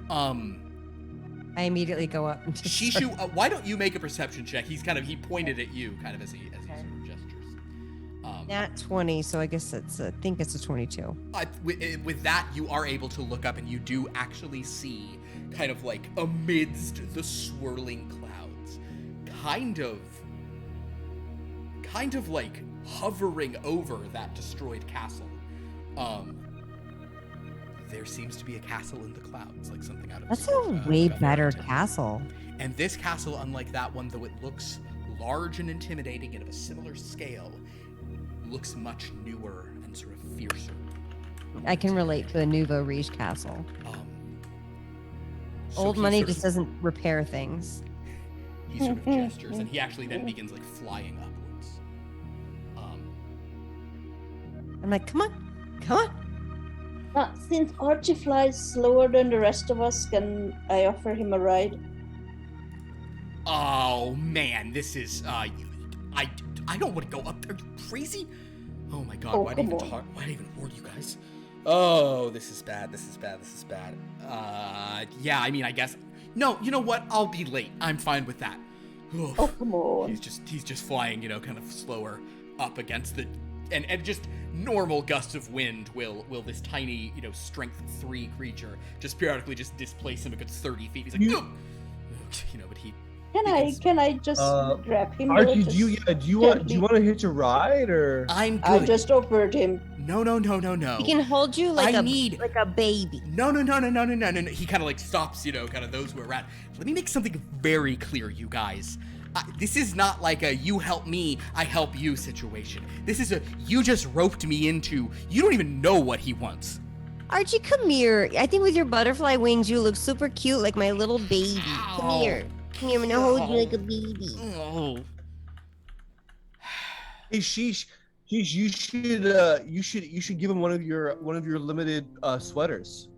I immediately go up and just Shishu, why don't you make a perception check? He pointed at you kind of as he sort of gestures. Nat 20, so I guess I think it's a 22. With that, you are able to look up and you do actually see kind of like amidst the swirling clouds, kind of like hovering over that destroyed castle. There seems to be a castle in the clouds, like something out of That's a way better castle. And this castle, unlike that one, though it looks large and intimidating and of a similar scale, looks much newer and sort of fiercer. I can relate to the Nouveau Riche castle. So Old he money sort of- just doesn't repair things. He sort of gestures, and he actually then begins like flying upwards. I'm like, come on. Since Archie flies slower than the rest of us, can I offer him a ride? Oh man, this is I don't want to go up there. Are you crazy? Oh my god, why did I even warn you guys? Oh, this is bad. Yeah, I mean, I guess. No, you know what? I'll be late. I'm fine with that. Oof. Oh, come on. He's just flying, kind of slower up against the and just normal gusts of wind will this tiny, strength 3 creature just periodically just displace him a good 30 feet. He's like, no, but he. Can I just grab him? Archie, do you want to hitch a ride or? I'm good. I just offered him. No. He can hold you like a baby. No. He kind of like stops, kind of those who are around. Let me make something very clear, you guys. This is not like a you help me, I help you situation. This is a you just roped me into. You don't even know what he wants. Archie, come here. I think with your butterfly wings, you look super cute, like my little baby. Come here. I'm gonna hold you like a baby. Oh. Hey, Sheesh, you should give him one of your limited sweaters.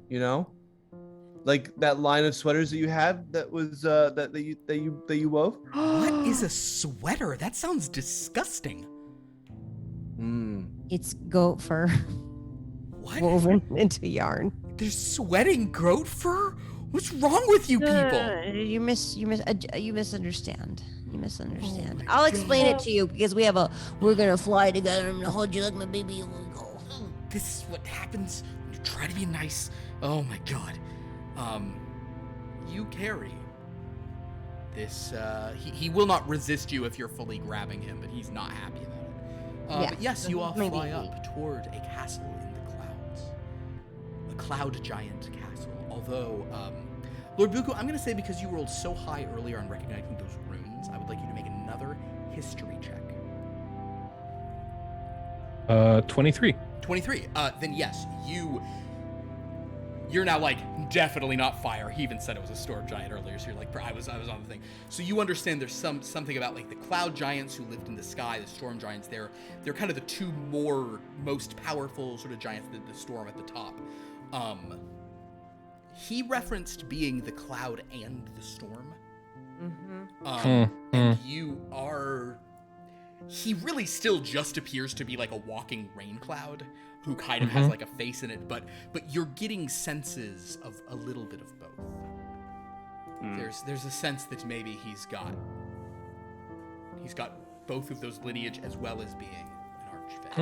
Like that line of sweaters that you had that was that you wove. What is a sweater? That sounds disgusting. It's goat fur. What? Woven into yarn. They're sweating goat fur? What's wrong with you people? You misunderstand. You misunderstand. Oh I'll explain it to you because we're gonna fly together. I'm gonna hold you like my baby and we'll go. This is what happens when you try to be nice. Oh my god. You carry this, he will not resist you if you're fully grabbing him, but he's not happy about it. But yes, you all fly up toward a castle in the clouds. A cloud giant castle. Although, Lord Buku, I'm going to say because you rolled so high earlier on recognizing those runes, I would like you to make another history check. 23. 23. Then yes, you're now like definitely not fire. He even said it was a storm giant earlier, so you're like, I was on the thing. So you understand there's something about like the cloud giants who lived in the sky, the storm giants. They're kind of the two most powerful sort of giants. The storm at the top. He referenced being the cloud and the storm. And you are. He really still just appears to be like a walking rain cloud who kind of has like a face in it, but you're getting senses of a little bit of both. There's a sense that maybe he's got both of those lineage as well as being an archfey.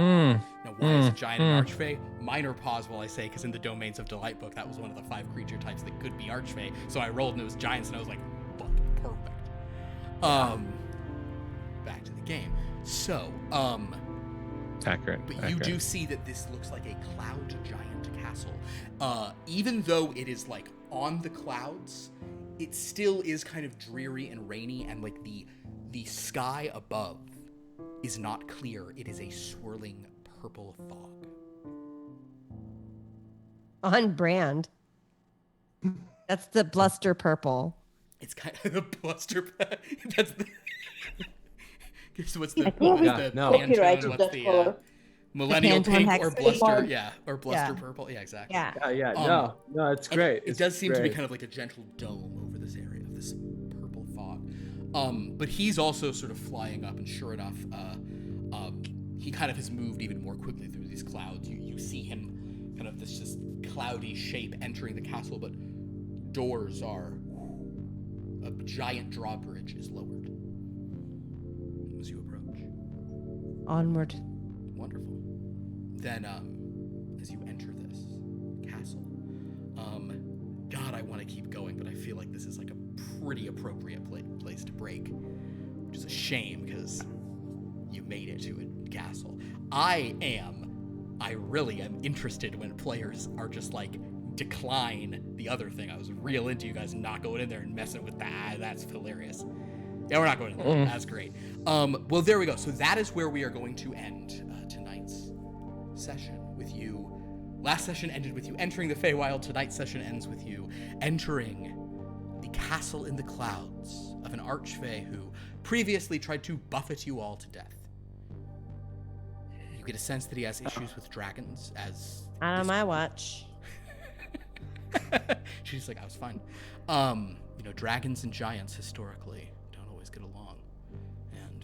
Now, why is a giant an archfey? Minor pause while I say, because in the Domains of Delight book, that was one of the 5 creature types that could be archfey. So I rolled and it was giants, and I was like, fucking perfect. Back to the game. So, Accurate. But you do see that this looks like a cloud giant castle. Even though it is like on the clouds, it still is kind of dreary and rainy, and like the sky above is not clear. It is a swirling purple fog. On brand. That's the bluster purple. It's kind of the bluster. That's the. So what's the copyrighted that color. Millennial pink or bluster? Yeah. Or bluster purple? Yeah, exactly. Yeah. No, it's great. It does seem to be kind of like a gentle dome over this area of this purple fog. But he's also sort of flying up, and sure enough, he kind of has moved even more quickly through these clouds. You see him kind of this just cloudy shape entering the castle, but doors are... A giant drawbridge is lowered as you approach. Onward. Wonderful. Then, as you enter this castle, God, I want to keep going, but I feel like this is like a pretty appropriate place to break, which is a shame because you made it to a castle. I really am interested when players are just like, decline the other thing. I was real into you guys not going in there and messing with that. That's hilarious. Yeah, we're not going in there. That's great. Well, there we go. So that is where we are going to end tonight's session with you. Last session ended with you entering the Feywild. Tonight's session ends with you entering the castle in the clouds of an archfey who previously tried to buffet you all to death. You get a sense that he has issues with dragons as... Not on my watch. She's like, I was fine. Dragons and giants historically don't always get along, and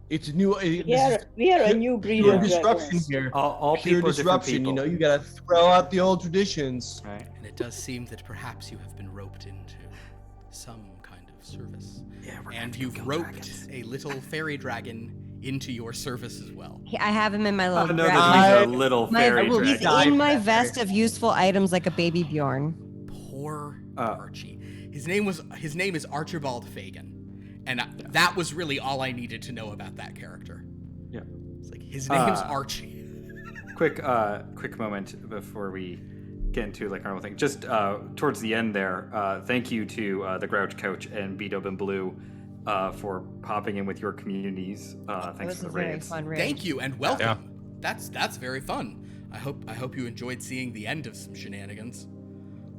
it's new. We are a new breed of disruption dragons. here. All Pure people are different disruption. people. You gotta throw out the old traditions. Right. And it does seem that perhaps you have been roped into some kind of service. Yeah, we're and you've roped a little fairy dragon into your service as well. I have him in my little. No, dragon. he's a little My- fairy he's dragon. in my vest of useful items like a baby Bjorn. Poor Archie. His name is Archibald Fagin, and that was really all I needed to know about that character. Yeah. It's like his name's Archie. Quick moment before we get into like our own thing. Just towards the end there, thank you to the Grouch Coach and B-Dub and Blue for popping in with your communities. Thanks for the raids. Thank you and welcome. Yeah. That's very fun. I hope you enjoyed seeing the end of some shenanigans.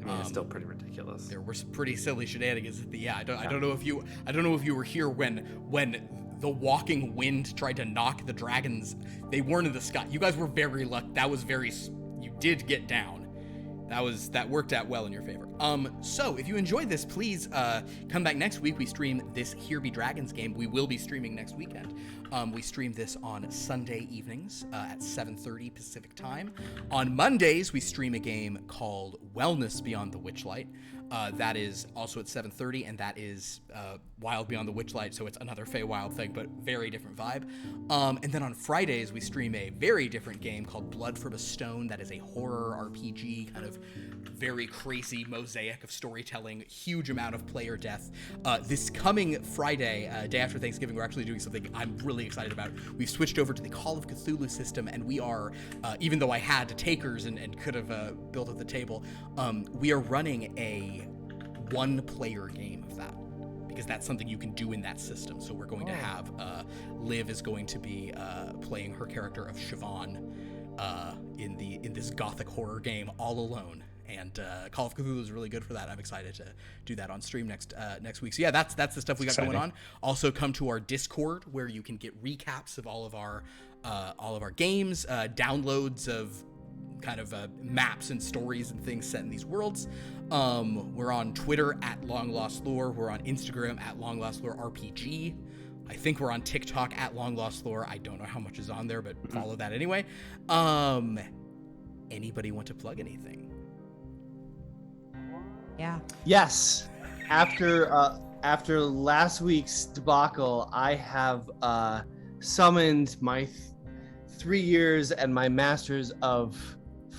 I mean, it's still pretty ridiculous. There were some pretty silly shenanigans at the I don't know if you were here when the walking wind tried to knock the dragons. They weren't in the sky. You guys were very lucky. You did get down. That worked out well in your favor. So if you enjoyed this, please come back next week. We stream this Here Be Dragons game. We will be streaming next weekend. We stream this on Sunday evenings at 7:30 Pacific time. On Mondays, we stream a game called Wellness Beyond the Witchlight. That is also at 7:30, and that is Wild Beyond the Witchlight, so it's another Feywild thing, but very different vibe. And then on Fridays, we stream a very different game called Blood from a Stone. That is a horror RPG, kind of very crazy mosaic of storytelling, huge amount of player death. This coming Friday, day after Thanksgiving, we're actually doing something I'm really excited about. We've switched over to the Call of Cthulhu system, and we are, even though I had takers and could have built at the table, we are running a one-player game of that, because that's something you can do in that system. So we're going to have, Liv is going to be playing her character of Siobhan in this gothic horror game all alone. And Call of Cthulhu is really good for that. I'm excited to do that on stream next week. So yeah, that's the stuff we got going on. Also, come to our Discord where you can get recaps of all of our games, downloads of kind of maps and stories and things set in these worlds. We're on Twitter at Long Lost Lore. We're on Instagram at Long Lost Lore RPG. I think we're on TikTok at Long Lost Lore. I don't know how much is on there, but follow that anyway. Anybody want to plug anything? Yeah. Yes. After last week's debacle, I have summoned my 3 years and my masters of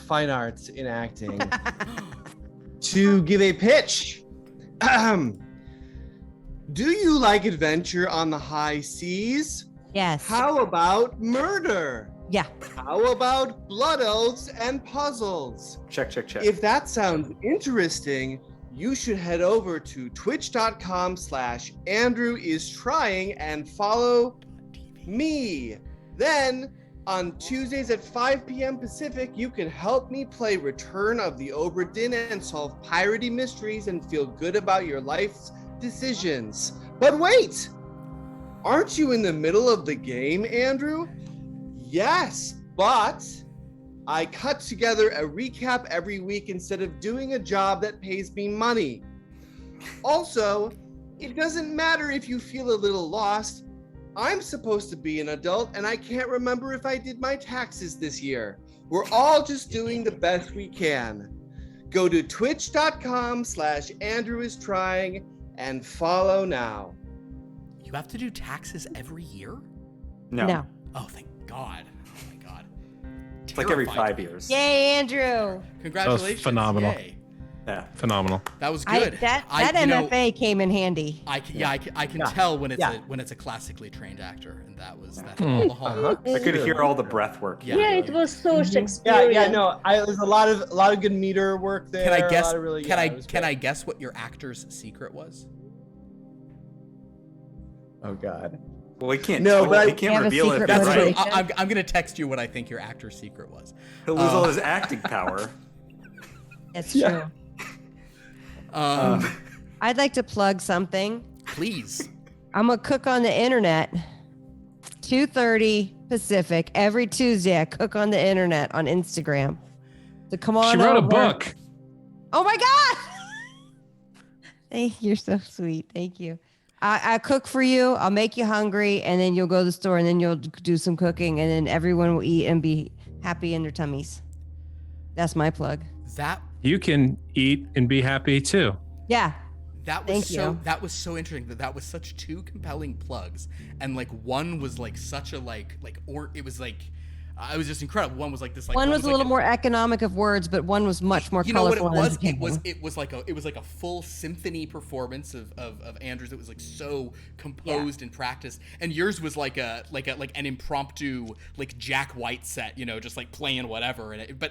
fine arts in acting to give a pitch. Do you like adventure on the high seas? Yes. How about murder? Yeah. How about blood oaths and puzzles? Check. If that sounds interesting, you should head over to twitch.com/AndrewIsTrying and follow me. Then, on Tuesdays at 5 p.m. Pacific, you can help me play Return of the Obra Dinn and solve piratey mysteries and feel good about your life's decisions. But wait! Aren't you in the middle of the game, Andrew? Yes, but I cut together a recap every week instead of doing a job that pays me money. Also, it doesn't matter if you feel a little lost. I'm supposed to be an adult and I can't remember if I did my taxes this year. We're all just doing the best we can. Go to twitch.com/AndrewIsTrying and follow now. You have to do taxes every year? No. Oh, thank God. Oh my God. It's like every 5 years. Yay, Andrew. Congratulations. That was phenomenal. Yay. Yeah. Phenomenal. That was good. That MFA came in handy. I can tell when it's a classically trained actor, and that was all the hallmarks. I could hear all the breath work. Yeah, it was so Shakespearean. Yeah, no. There's a lot of good meter work there. Can I guess? A lot of really, Can I guess what your actor's secret was? Oh God. Well, we can't. No, but we can't reveal it. That's Right? true. I'm gonna text you what I think your actor's secret was. He'll lose all his acting power. It's true. Um, I'd like to plug something. please. I'm a cook on the internet. 2:30 Pacific every Tuesday. I cook on the internet on Instagram. So come on. She wrote a over. book. Oh my God! Hey, you're so sweet. Thank you. I cook for you. I'll make you hungry, and then you'll go to the store, and then you'll do some cooking, and then everyone will eat and be happy in their tummies. That's my plug. That You can eat and be happy too. Yeah. That was that was so interesting that was such two compelling plugs, and like one was like such a it was like it was just incredible. One was like this one was a little more economic of words, but one was much more colorful. You know what it was? It was like a full symphony performance of Andrew's. It was like so composed and practiced, and yours was like an impromptu like Jack White set, you know, just like playing whatever. And it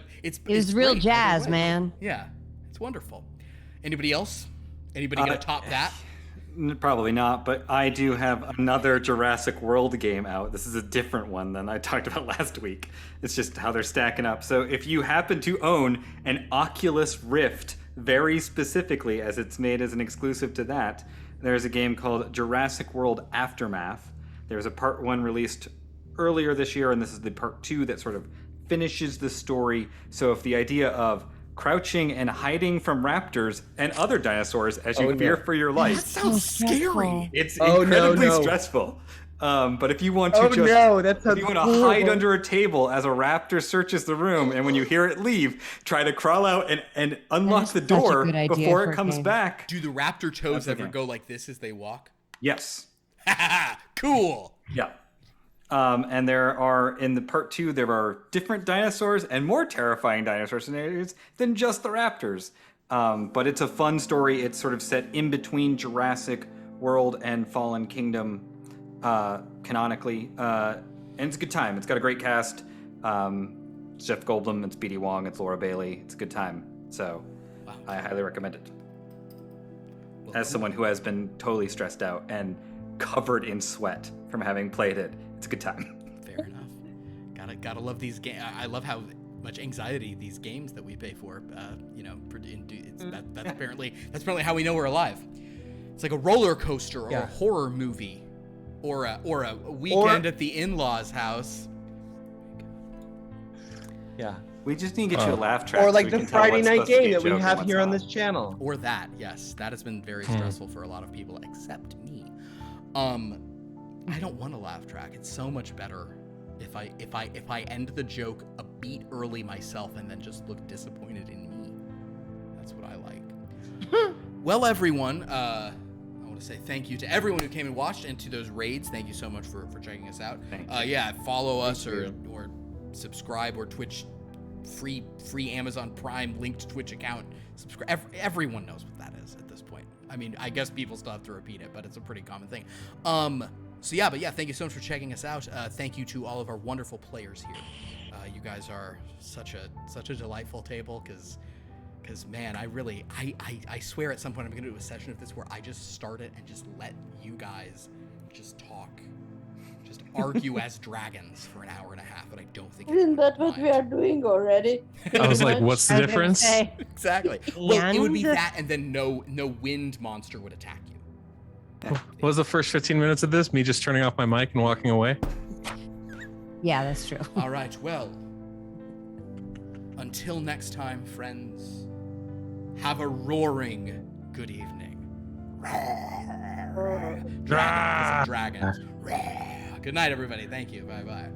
was real great jazz, either way. man. Yeah, it's wonderful. Anybody else? Anybody gonna top that? Probably not, but I do have another Jurassic World game out. This is a different one than I talked about last week. It's just how they're stacking up. So if you happen to own an Oculus Rift, very specifically, as it's made as an exclusive to that, there's a game called Jurassic World Aftermath. There's a part 1 released earlier this year, and this is the part 2 that sort of finishes the story. So if the idea of crouching and hiding from raptors and other dinosaurs as you fear for your life. That sounds scary. It's incredibly stressful. But if you want to if you want to hide under a table as a raptor searches the room, and when you hear it leave, try to crawl out and unlock the door before it comes back. Do the raptor toes ever go like this as they walk? Yes. Cool. Yeah. And there are, in the part 2, there are different dinosaurs and more terrifying dinosaur scenarios than just the raptors. But it's a fun story. It's sort of set in between Jurassic World and Fallen Kingdom, canonically. And it's a good time. It's got a great cast. It's Jeff Goldblum, it's Speedy Wong, it's Laura Bailey. It's a good time. So I highly recommend it. As someone who has been totally stressed out and covered in sweat from having played it, it's a good time. Fair enough. Gotta love these games. I love how much anxiety these games that we pay for. That's apparently how we know we're alive. It's like a roller coaster or a horror movie, or a weekend at the in-laws' house. Yeah. We just need to get you a laugh track. Or like the Friday night game that we have here on this channel. Or that, yes. That has been very stressful for a lot of people, except me. I don't want a laugh track. It's so much better if I end the joke a beat early myself and then just look disappointed in me. That's what I like. Well, everyone, I want to say thank you to everyone who came and watched, and to those raids. Thank you so much for checking us out. Yeah, follow us or subscribe, or Twitch free Amazon Prime linked Twitch account. Subscribe. Everyone knows what that is at this point. I mean, I guess people still have to repeat it, but it's a pretty common thing. Thank you so much for checking us out. Thank you to all of our wonderful players here. You guys are such a delightful table, because man, I swear at some point I'm gonna do a session of this where I just start it and just let you guys just talk, just argue as dragons for an hour and a half, and I don't think isn't that what we are doing already? I was like, what's the difference? Exactly. Well, it would be that, and then no wind monster would attack you. What was the first 15 minutes of this? Me just turning off my mic and walking away? Yeah, that's true. All right, well, until next time, friends, have a roaring good evening. Dragons. Good night, everybody. Thank you. Bye bye.